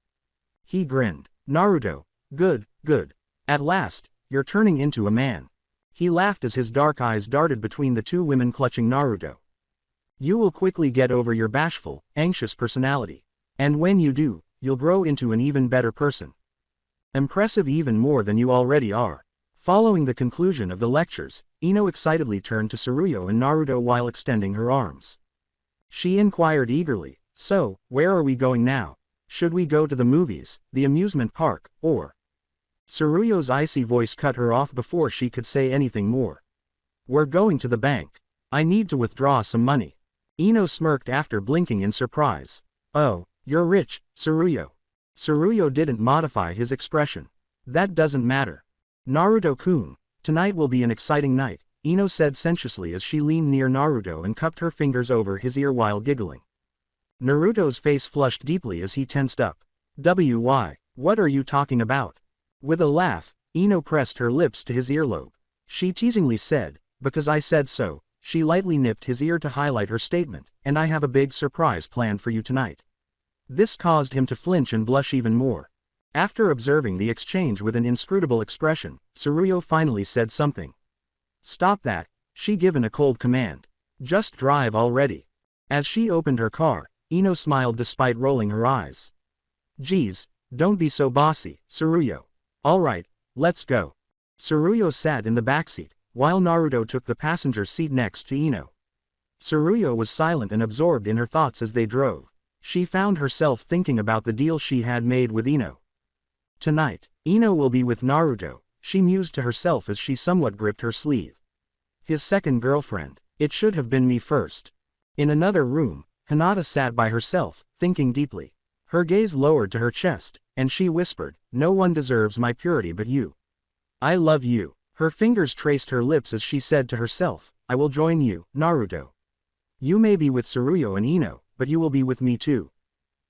He grinned. Naruto. Good, good. At last, you're turning into a man. He laughed as his dark eyes darted between the two women clutching Naruto. You will quickly get over your bashful, anxious personality. And when you do, you'll grow into an even better person. Impressive even more than you already are. Following the conclusion of the lectures, Ino excitedly turned to Tsuruyo and Naruto while extending her arms. She inquired eagerly, so, where are we going now? Should we go to the movies, the amusement park, or? Tsuruyo's icy voice cut her off before she could say anything more. We're going to the bank. I need to withdraw some money. Ino smirked after blinking in surprise. Oh, you're rich, Tsuruyo. Tsuruyo didn't modify his expression. That doesn't matter. Naruto-kun, tonight will be an exciting night, Ino said sensuously as she leaned near Naruto and cupped her fingers over his ear while giggling. Naruto's face flushed deeply as he tensed up. Why, what are you talking about? With a laugh, Ino pressed her lips to his earlobe. She teasingly said, because I said so. She lightly nipped his ear to highlight her statement, and I have a big surprise planned for you tonight. This caused him to flinch and blush even more. After observing the exchange with an inscrutable expression, Tsuruyo finally said something. Stop that, she given a cold command. Just drive already. As she opened her car, Ino smiled despite rolling her eyes. Geez, don't be so bossy, Tsuruyo. Alright, let's go. Tsuruyo sat in the backseat, while Naruto took the passenger seat next to Ino. Tsuruyo was silent and absorbed in her thoughts as they drove. She found herself thinking about the deal she had made with Ino. Tonight, Ino will be with Naruto, she mused to herself as she somewhat gripped her sleeve. His second girlfriend. It should have been me first. In another room, Hinata sat by herself, thinking deeply. Her gaze lowered to her chest, and she whispered, no one deserves my purity but you. I love you. Her fingers traced her lips as she said to herself, I will join you, Naruto. You may be with Tsuruyo and Ino, but you will be with me too.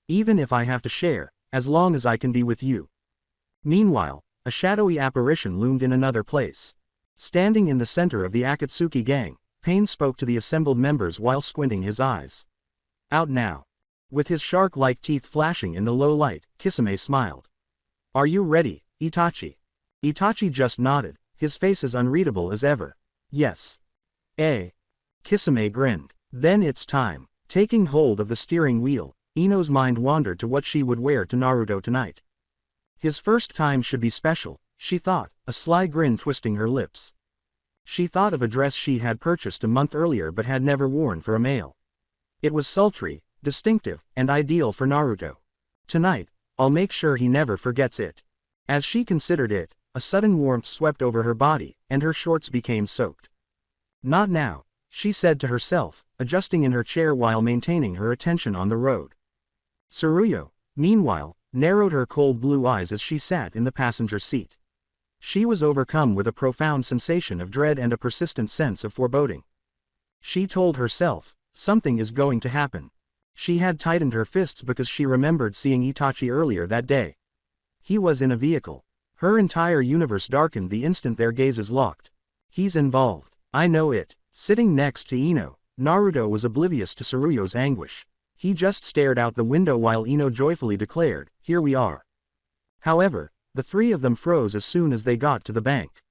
Even if I have to share, as long as I can be with you. Meanwhile, a shadowy apparition loomed in another place. Standing in the center of the Akatsuki gang, Pain spoke to the assembled members while squinting his eyes. Out now. With his shark-like teeth flashing in the low light, Kisame smiled. Are you ready, Itachi? Itachi just nodded, his face as unreadable as ever. Yes. Kisame grinned. Then it's time. Taking hold of the steering wheel, Ino's mind wandered to what she would wear to Naruto tonight. His first time should be special, she thought, a sly grin twisting her lips. She thought of a dress she had purchased a month earlier but had never worn for a male. It was sultry, distinctive, and ideal for Naruto. Tonight, I'll make sure he never forgets it. As she considered it, a sudden warmth swept over her body, and her shorts became soaked. Not now, she said to herself, adjusting in her chair while maintaining her attention on the road. Tsuruyo, meanwhile, narrowed her cold blue eyes as she sat in the passenger seat. She was overcome with a profound sensation of dread and a persistent sense of foreboding. She told herself, something is going to happen. She had tightened her fists because she remembered seeing Itachi earlier that day. He was in a vehicle. Her entire universe darkened the instant their gazes locked. He's involved. I know it. Sitting next to Ino, Naruto was oblivious to Tsuruyo's anguish. He just stared out the window while Ino joyfully declared, "Here we are." However, the three of them froze as soon as they got to the bank.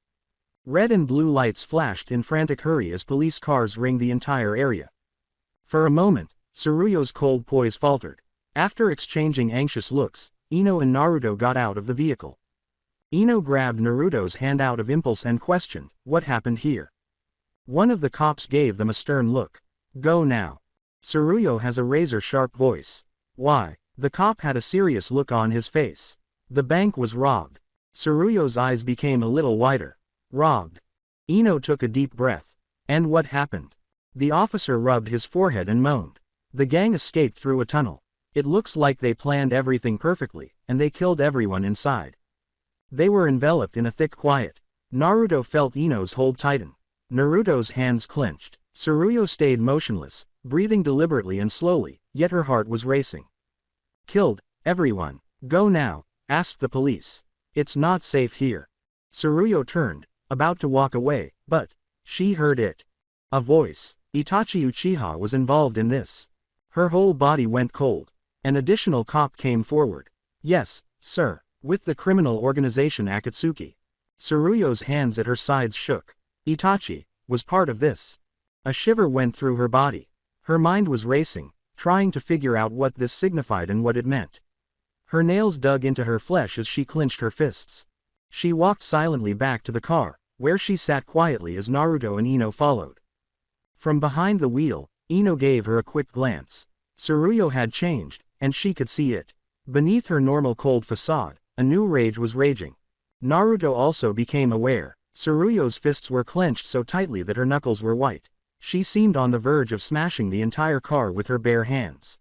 Red and blue lights flashed in frantic hurry as police cars ringed the entire area. For a moment, Tsuruyo's cold poise faltered. After exchanging anxious looks, Ino and Naruto got out of the vehicle. Ino grabbed Naruto's hand out of impulse and questioned, "What happened here?" One of the cops gave them a stern look. "Go now." Tsuruyo has a razor-sharp voice. "Why?" The cop had a serious look on his face. The bank was robbed. Tsuruyo's eyes became a little wider. Robbed? Ino took a deep breath. And what happened? The officer rubbed his forehead and moaned. The gang escaped through a tunnel. It looks like they planned everything perfectly, and they killed everyone inside. They were enveloped in a thick quiet. Naruto felt Ino's hold tighten. Naruto's hands clenched. Tsuruyo stayed motionless, breathing deliberately and slowly, yet her heart was racing. "Killed everyone. Go now," asked the police. "It's not safe here." Tsuruyo turned, about to walk away, but she heard it. A voice. Itachi Uchiha was involved in this. Her whole body went cold. An additional cop came forward. "Yes, sir, with the criminal organization Akatsuki." Tsuruyo's hands at her sides shook. Itachi was part of this. A shiver went through her body. Her mind was racing, trying to figure out what this signified and what it meant. Her nails dug into her flesh as she clenched her fists. She walked silently back to the car, where she sat quietly as Naruto and Ino followed. From behind the wheel, Ino gave her a quick glance. Tsuruyo had changed, and she could see it. Beneath her normal cold facade, a new rage was raging. Naruto also became aware. Tsuruyo's fists were clenched so tightly that her knuckles were white. She seemed on the verge of smashing the entire car with her bare hands.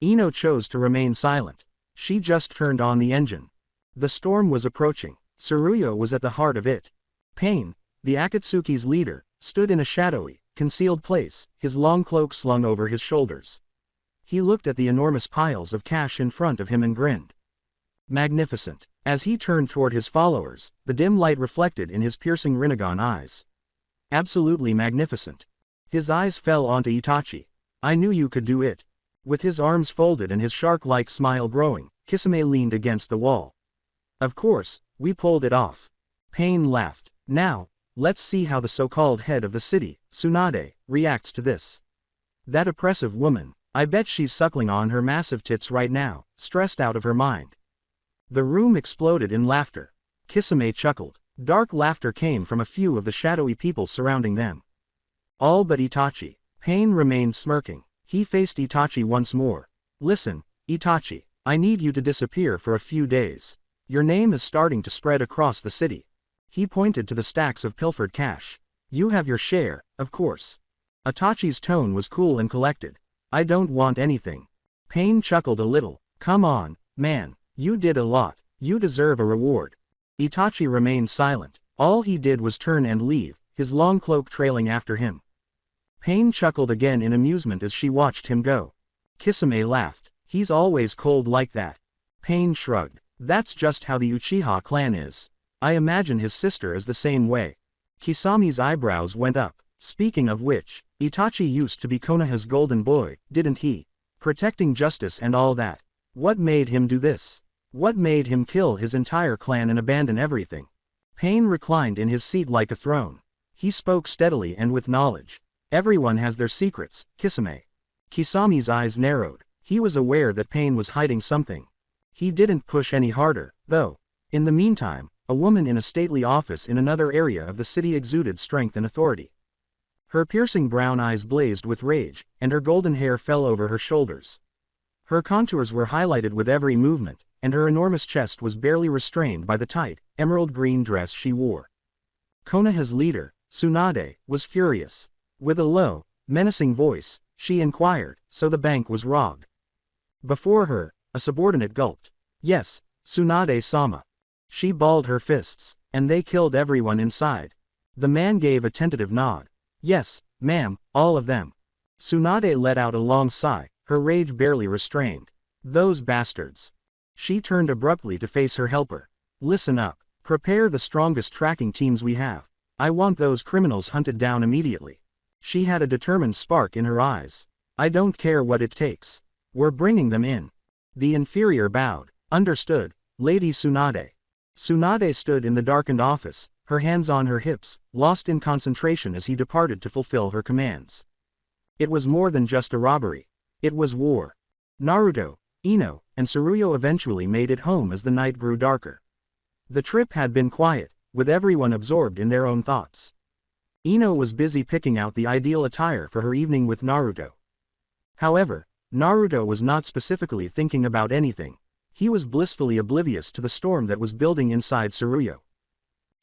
Ino chose to remain silent. She just turned on the engine. The storm was approaching. Tsuruyo was at the heart of it. Pain, the Akatsuki's leader, stood in a shadowy, concealed place, his long cloak slung over his shoulders. He looked at the enormous piles of cash in front of him and grinned. Magnificent. As he turned toward his followers, the dim light reflected in his piercing Rinnegan eyes. Absolutely magnificent. His eyes fell onto Itachi. "I knew you could do it." With his arms folded and his shark-like smile growing, Kisame leaned against the wall. "Of course, we pulled it off." Pain laughed. "Now, let's see how the so-called head of the city, Tsunade, reacts to this. That oppressive woman, I bet she's suckling on her massive tits right now, stressed out of her mind." The room exploded in laughter. Kisame chuckled. Dark laughter came from a few of the shadowy people surrounding them. All but Itachi. Pain remained smirking. He faced Itachi once more. "Listen, Itachi, I need you to disappear for a few days. Your name is starting to spread across the city." He pointed to the stacks of pilfered cash. "You have your share, of course." Itachi's tone was cool and collected. "I don't want anything." Pain chuckled a little. "Come on, man. You did a lot. You deserve a reward." Itachi remained silent. All he did was turn and leave, his long cloak trailing after him. Pain chuckled again in amusement as she watched him go. Kisame laughed. "He's always cold like that." Pain shrugged. "That's just how the Uchiha clan is. I imagine his sister is the same way." Kisame's eyebrows went up. "Speaking of which, Itachi used to be Konoha's golden boy, didn't he? Protecting justice and all that. What made him do this? What made him kill his entire clan and abandon everything?" Pain reclined in his seat like a throne. He spoke steadily and with knowledge. "Everyone has their secrets, Kisame." Kisame's eyes narrowed. He was aware that Pain was hiding something. He didn't push any harder, though. In the meantime, a woman in a stately office in another area of the city exuded strength and authority. Her piercing brown eyes blazed with rage, and her golden hair fell over her shoulders. Her contours were highlighted with every movement, and her enormous chest was barely restrained by the tight, emerald green dress she wore. Konoha's leader, Tsunade, was furious. With a low, menacing voice, she inquired, "So the bank was robbed?" Before her, a subordinate gulped. "Yes, Tsunade-sama." She balled her fists. "And they killed everyone inside?" The man gave a tentative nod. "Yes, ma'am, all of them." Tsunade let out a long sigh, her rage barely restrained. "Those bastards." She turned abruptly to face her helper. "Listen up. Prepare the strongest tracking teams we have. I want those criminals hunted down immediately." She had a determined spark in her eyes. "I don't care what it takes. We're bringing them in." The inferior bowed. "Understood, Lady Tsunade." Tsunade stood in the darkened office, her hands on her hips, lost in concentration as he departed to fulfill her commands. It was more than just a robbery. It was war. Naruto, Ino, and Tsuruyo eventually made it home as the night grew darker. The trip had been quiet, with everyone absorbed in their own thoughts. Ino was busy picking out the ideal attire for her evening with Naruto. However, Naruto was not specifically thinking about anything. He was blissfully oblivious to the storm that was building inside Tsuruyo.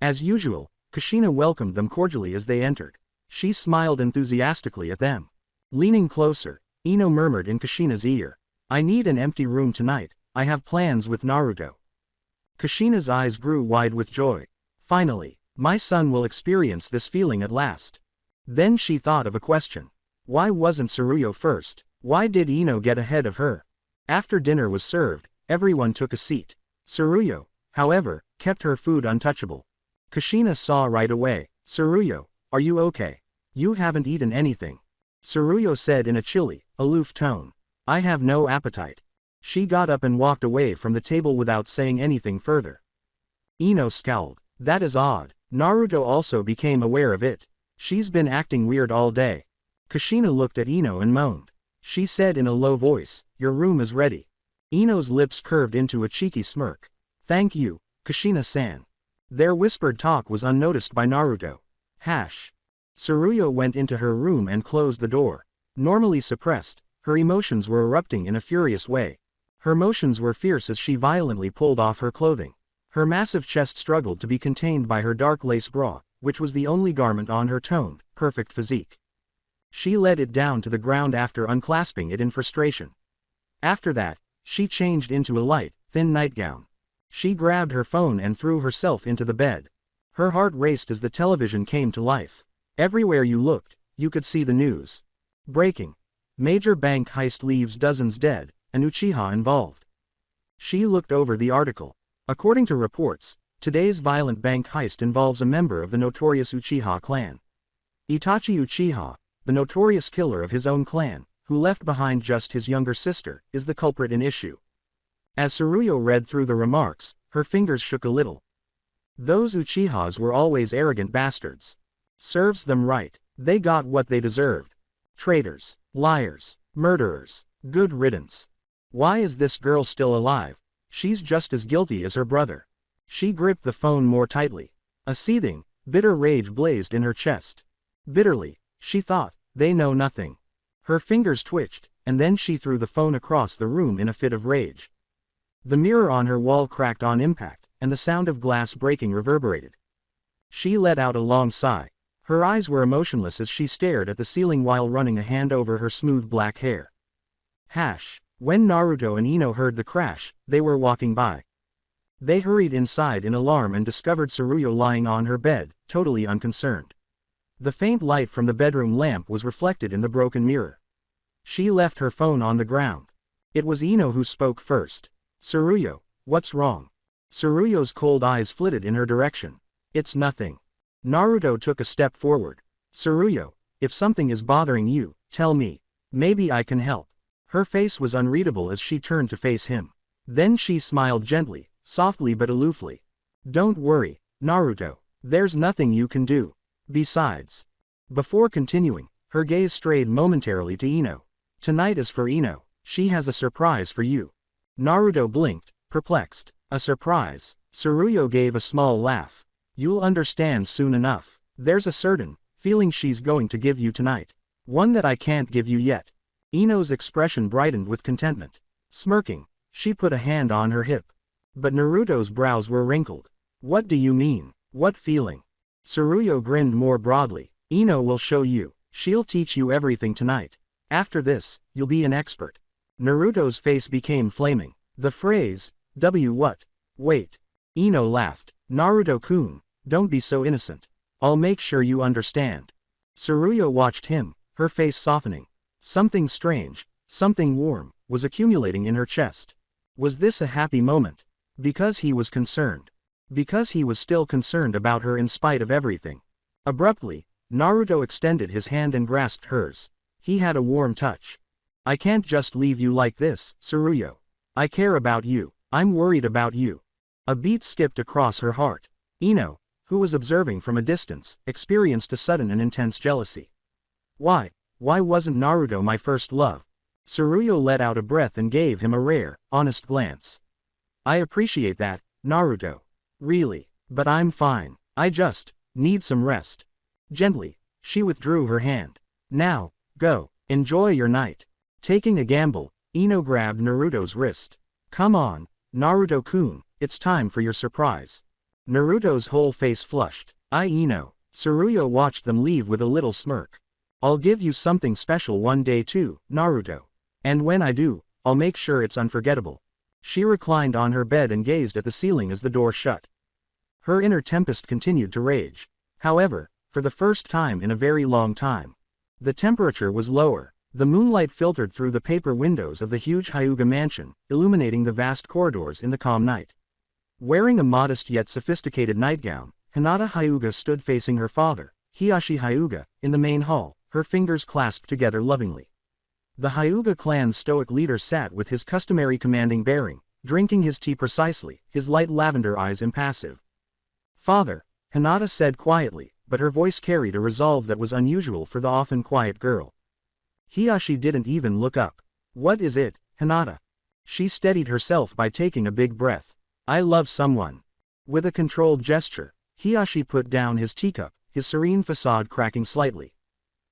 As usual, Kushina welcomed them cordially as they entered. She smiled enthusiastically at them. Leaning closer, Ino murmured in Kushina's ear, "I need an empty room tonight, I have plans with Naruto." Kushina's eyes grew wide with joy. "Finally, my son will experience this feeling at last." Then she thought of a question. Why wasn't Tsuruyo first? Why did Ino get ahead of her? After dinner was served, everyone took a seat. Tsuruyo, however, kept her food untouchable. Kushina saw right away. "Tsuruyo, are you okay? You haven't eaten anything." Tsuruyo said in a chilly, aloof tone. "I have no appetite." She got up and walked away from the table without saying anything further. Ino scowled. "That is odd." Naruto also became aware of it. "She's been acting weird all day." Kushina looked at Ino and moaned. She said in a low voice, "Your room is ready." Ino's lips curved into a cheeky smirk. "Thank you, Kushina-san." Their whispered talk was unnoticed by Naruto. Tsuruyo went into her room and closed the door. Normally suppressed, her emotions were erupting in a furious way. Her motions were fierce as she violently pulled off her clothing. Her massive chest struggled to be contained by her dark lace bra, which was the only garment on her toned, perfect physique. She let it down to the ground after unclasping it in frustration. After that, she changed into a light, thin nightgown. She grabbed her phone and threw herself into the bed. Her heart raced as the television came to life. Everywhere you looked, you could see the news. Breaking. Major bank heist leaves dozens dead, an Uchiha involved. She looked over the article. According to reports, today's violent bank heist involves a member of the notorious Uchiha clan. Itachi Uchiha, the notorious killer of his own clan, who left behind just his younger sister, is the culprit in issue. As Tsuruyo read through the remarks, her fingers shook a little. Those Uchihas were always arrogant bastards. Serves them right. They got what they deserved. Traitors, liars, murderers, good riddance. Why is this girl still alive? She's just as guilty as her brother. She gripped the phone more tightly. A seething, bitter rage blazed in her chest. Bitterly, she thought, they know nothing. Her fingers twitched, and then she threw the phone across the room in a fit of rage. The mirror on her wall cracked on impact, and the sound of glass breaking reverberated. She let out a long sigh. Her eyes were emotionless as she stared at the ceiling while running a hand over her smooth black hair. When Naruto and Ino heard the crash, they were walking by. They hurried inside in alarm and discovered Tsuruyo lying on her bed, totally unconcerned. The faint light from the bedroom lamp was reflected in the broken mirror. She left her phone on the ground. It was Ino who spoke first. "Tsuruyo, what's wrong?" Tsuruyo's cold eyes flitted in her direction. "It's nothing." Naruto took a step forward. "Tsuruyo, if something is bothering you, tell me. Maybe I can help." Her face was unreadable as she turned to face him. Then she smiled gently, softly but aloofly. "Don't worry, Naruto. There's nothing you can do. Besides." Before continuing, her gaze strayed momentarily to Ino. "Tonight is for Ino. She has a surprise for you." Naruto blinked, perplexed. "A surprise? Tsuruyo gave a small laugh. You'll understand soon enough. There's a certain feeling she's going to give you tonight. One that I can't give you yet. Ino's expression brightened with contentment. Smirking, she put a hand on her hip. But Naruto's brows were wrinkled. What do you mean? What feeling? Tsuruyo grinned more broadly. Ino will show you. She'll teach you everything tonight. After this, you'll be an expert. Naruto's face became flaming. The phrase, what? Wait. Ino laughed. Naruto-kun, don't be so innocent. I'll make sure you understand. Tsuruyo watched him, her face softening. Something strange, something warm, was accumulating in her chest. Was this a happy moment? Because he was concerned. Because he was still concerned about her in spite of everything. Abruptly, Naruto extended his hand and grasped hers. He had a warm touch. I can't just leave you like this, Tsuruyo. I care about you. I'm worried about you. A beat skipped across her heart. Ino, who was observing from a distance, experienced a sudden and intense jealousy. Why wasn't Naruto my first love? Tsuruyo let out a breath and gave him a rare, honest glance. I appreciate that, Naruto. Really, but I'm fine. I just need some rest. Gently, she withdrew her hand. Now, go, enjoy your night. Taking a gamble, Ino grabbed Naruto's wrist. Come on, Naruto-kun, it's time for your surprise. Naruto's whole face flushed. Ino. Tsuruyo watched them leave with a little smirk. I'll give you something special one day too, Naruto. And when I do, I'll make sure it's unforgettable. She reclined on her bed and gazed at the ceiling as the door shut. Her inner tempest continued to rage. However, for the first time in a very long time, the temperature was lower. The moonlight filtered through the paper windows of the huge Hyuga mansion, illuminating the vast corridors in the calm night. Wearing a modest yet sophisticated nightgown, Hinata Hyuga stood facing her father, Hiyashi Hyuga, in the main hall, her fingers clasped together lovingly. The Hyuga clan's stoic leader sat with his customary commanding bearing, drinking his tea precisely, his light lavender eyes impassive. Father, Hinata said quietly, but her voice carried a resolve that was unusual for the often quiet girl. Hiyashi didn't even look up. What is it, Hinata? She steadied herself by taking a big breath. I love someone. With a controlled gesture, Hiyashi put down his teacup, his serene facade cracking slightly.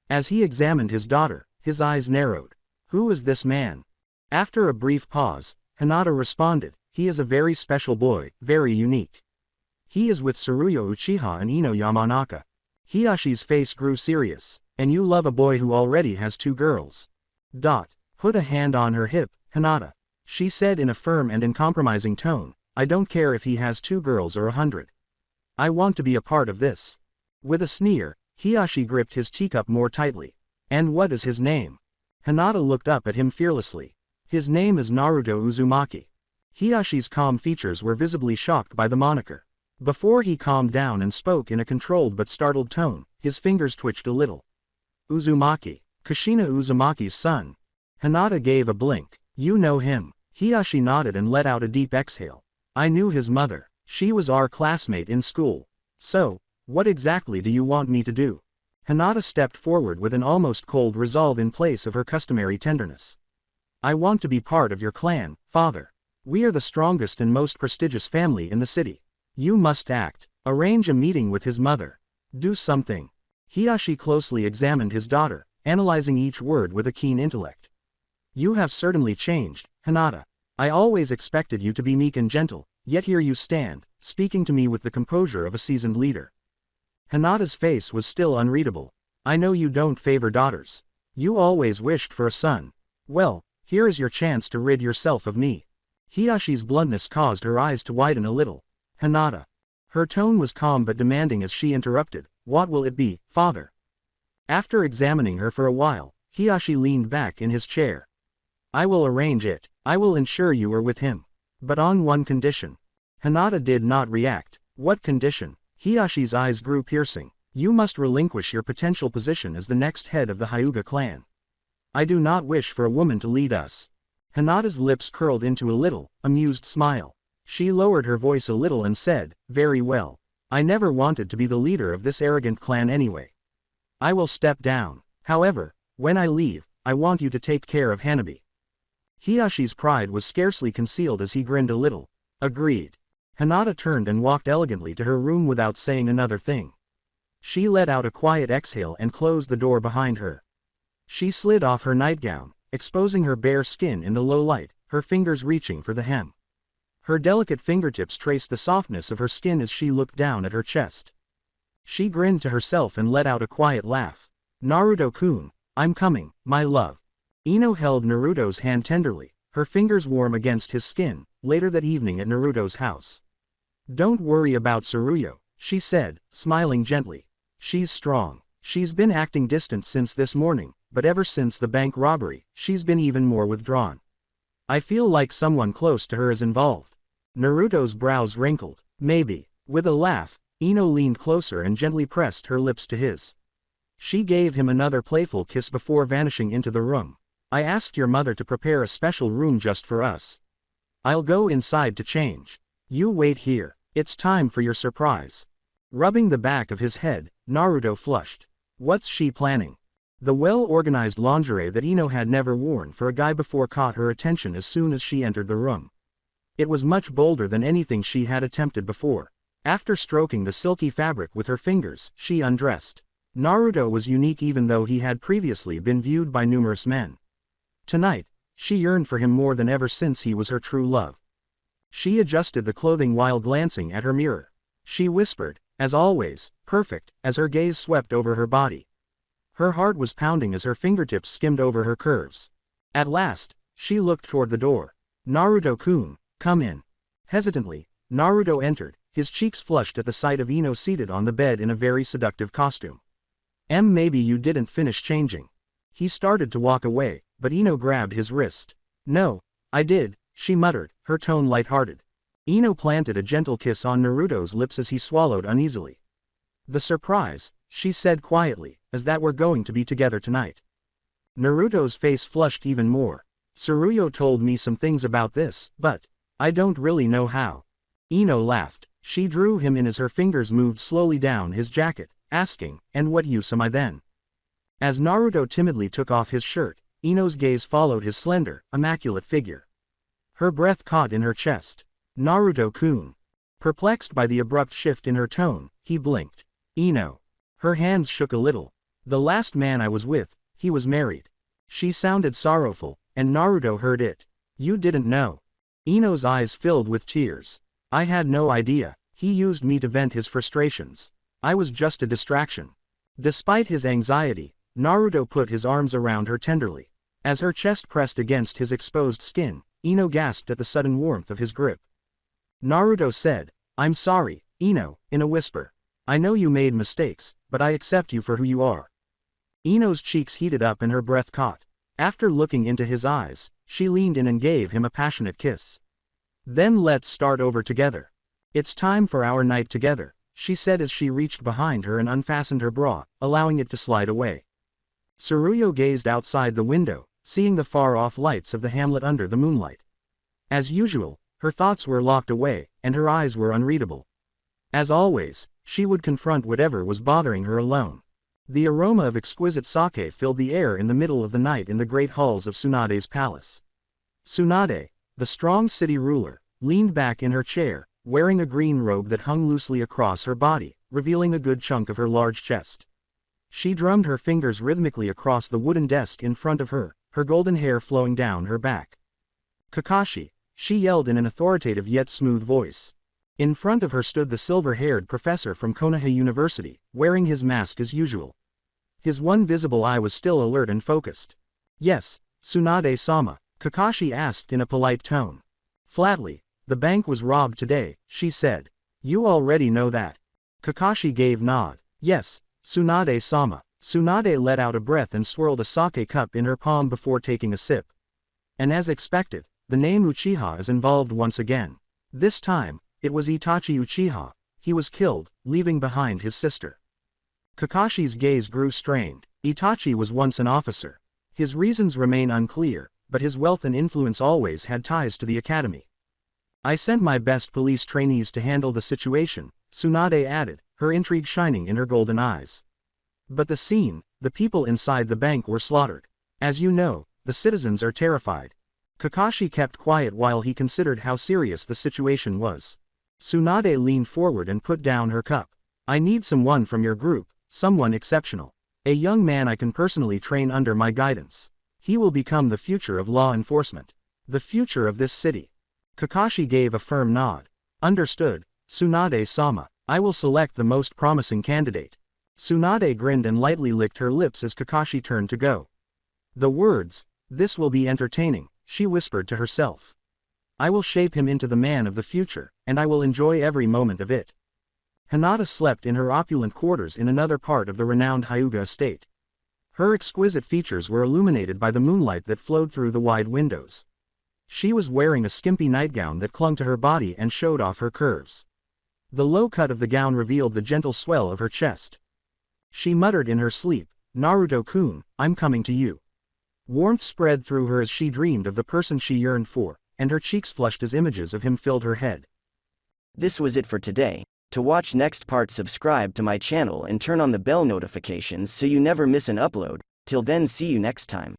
As he examined his daughter, his eyes narrowed. Who is this man? After a brief pause, Hinata responded, he is a very special boy, very unique. He is with Tsuruyo Uchiha and Ino Yamanaka. Hiyashi's face grew serious. And you love a boy who already has 2 girls. Put a hand on her hip, Hinata. She said in a firm and uncompromising tone, I don't care if he has 2 girls or 100. I want to be a part of this. With a sneer, Hiyashi gripped his teacup more tightly. And what is his name? Hinata looked up at him fearlessly. His name is Naruto Uzumaki. Hiyashi's calm features were visibly shocked by the moniker. Before he calmed down and spoke in a controlled but startled tone, his fingers twitched a little. Uzumaki. Kushina Uzumaki's son. Hinata gave a blink. You know him. Hiyashi nodded and let out a deep exhale. I knew his mother. She was our classmate in school. So, what exactly do you want me to do? Hinata stepped forward with an almost cold resolve in place of her customary tenderness. I want to be part of your clan, father. We are the strongest and most prestigious family in the city. You must act. Arrange a meeting with his mother. Do something. Hiyashi closely examined his daughter, analyzing each word with a keen intellect. You have certainly changed, Hinata. I always expected you to be meek and gentle, yet here you stand, speaking to me with the composure of a seasoned leader. Hinata's face was still unreadable. I know you don't favor daughters. You always wished for a son. Well, here is your chance to rid yourself of me. Hiyashi's bluntness caused her eyes to widen a little. Hinata. Her tone was calm but demanding as she interrupted. What will it be, father? After examining her for a while, Hiyashi leaned back in his chair. I will arrange it. I will ensure you are with him. But on one condition. Hinata did not react. What condition? Hiyashi's eyes grew piercing. You must relinquish your potential position as the next head of the Hyuga clan. I do not wish for a woman to lead us. Hinata's lips curled into a little, amused smile. She lowered her voice a little and said, very well. I never wanted to be the leader of this arrogant clan anyway. I will step down. However, when I leave, I want you to take care of Hanabi. Hiyashi's pride was scarcely concealed as he grinned a little. Agreed. Hinata turned and walked elegantly to her room without saying another thing. She let out a quiet exhale and closed the door behind her. She slid off her nightgown, exposing her bare skin in the low light, her fingers reaching for the hem. Her delicate fingertips traced the softness of her skin as she looked down at her chest. She grinned to herself and let out a quiet laugh. Naruto-kun, I'm coming, my love. Ino held Naruto's hand tenderly, her fingers warm against his skin, later that evening at Naruto's house. Don't worry about Tsuruyo, she said, smiling gently. She's strong. She's been acting distant since this morning, but ever since the bank robbery, she's been even more withdrawn. I feel like someone close to her is involved. Naruto's brows wrinkled. Maybe. With a laugh, Ino leaned closer and gently pressed her lips to his. She gave him another playful kiss before vanishing into the room. I asked your mother to prepare a special room just for us. I'll go inside to change. You wait here. It's time for your surprise. Rubbing the back of his head, Naruto flushed. What's she planning? The well-organized lingerie that Ino had never worn for a guy before caught her attention as soon as she entered the room. It was much bolder than anything she had attempted before. After stroking the silky fabric with her fingers, she undressed. Naruto was unique even though he had previously been viewed by numerous men. Tonight, she yearned for him more than ever since he was her true love. She adjusted the clothing while glancing at her mirror. She whispered, as always, perfect, as her gaze swept over her body. Her heart was pounding as her fingertips skimmed over her curves. At last, she looked toward the door. Naruto-kun, come in. Hesitantly, Naruto entered, his cheeks flushed at the sight of Ino seated on the bed in a very seductive costume. Maybe you didn't finish changing. He started to walk away, but Ino grabbed his wrist. No, I did, she muttered, her tone lighthearted. Ino planted a gentle kiss on Naruto's lips as he swallowed uneasily. The surprise, she said quietly, is that we're going to be together tonight. Naruto's face flushed even more. Tsuruyo told me some things about this, but I don't really know how. Ino laughed. She drew him in as her fingers moved slowly down his jacket, asking, and what use am I then? As Naruto timidly took off his shirt, Ino's gaze followed his slender, immaculate figure. Her breath caught in her chest. Naruto-kun. Perplexed by the abrupt shift in her tone, he blinked. Ino. Her hands shook a little. The last man I was with, he was married. She sounded sorrowful, and Naruto heard it. You didn't know. Ino's eyes filled with tears. I had no idea. He used me to vent his frustrations. I was just a distraction. Despite his anxiety, Naruto put his arms around her tenderly. As her chest pressed against his exposed skin, Ino gasped at the sudden warmth of his grip. Naruto said, I'm sorry, Ino, in a whisper. I know you made mistakes, but I accept you for who you are. Ino's cheeks heated up and her breath caught. After looking into his eyes, she leaned in and gave him a passionate kiss. Then let's start over together. It's time for our night together, she said as she reached behind her and unfastened her bra, allowing it to slide away. Tsuruyo gazed outside the window, seeing the far-off lights of the hamlet under the moonlight. As usual, her thoughts were locked away, and her eyes were unreadable. As always, she would confront whatever was bothering her alone. The aroma of exquisite sake filled the air in the middle of the night in the great halls of Tsunade's palace. Tsunade, the strong city ruler, leaned back in her chair, wearing a green robe that hung loosely across her body, revealing a good chunk of her large chest. She drummed her fingers rhythmically across the wooden desk in front of her, her golden hair flowing down her back. Kakashi, she yelled in an authoritative yet smooth voice. In front of her stood the silver-haired professor from Konoha University, wearing his mask as usual. His one visible eye was still alert and focused. Yes, Tsunade-sama, Kakashi asked in a polite tone. Flatly, the bank was robbed today, she said. You already know that. Kakashi gave nod. Yes, Tsunade-sama. Tsunade let out a breath and swirled a sake cup in her palm before taking a sip. And as expected, the name Uchiha is involved once again. This time, it was Itachi Uchiha. He was killed, leaving behind his sister. Kakashi's gaze grew strained. Itachi was once an officer. His reasons remain unclear, but his wealth and influence always had ties to the academy. I sent my best police trainees to handle the situation, Tsunade added, her intrigue shining in her golden eyes. But the people inside the bank were slaughtered. As you know, the citizens are terrified. Kakashi kept quiet while he considered how serious the situation was. Tsunade leaned forward and put down her cup. I need someone from your group, someone exceptional. A young man I can personally train under my guidance. He will become the future of law enforcement. The future of this city. Kakashi gave a firm nod. Understood, Tsunade-sama. I will select the most promising candidate. Tsunade grinned and lightly licked her lips as Kakashi turned to go. The words, "This will be entertaining," she whispered to herself. I will shape him into the man of the future, and I will enjoy every moment of it. Hinata slept in her opulent quarters in another part of the renowned Hyuga estate. Her exquisite features were illuminated by the moonlight that flowed through the wide windows. She was wearing a skimpy nightgown that clung to her body and showed off her curves. The low cut of the gown revealed the gentle swell of her chest. She muttered in her sleep, "Naruto-kun, I'm coming to you." Warmth spread through her as she dreamed of the person she yearned for, and her cheeks flushed as images of him filled her head. This was it for today. To watch next part, subscribe to my channel and turn on the bell notifications so you never miss an upload. Till then, see you next time.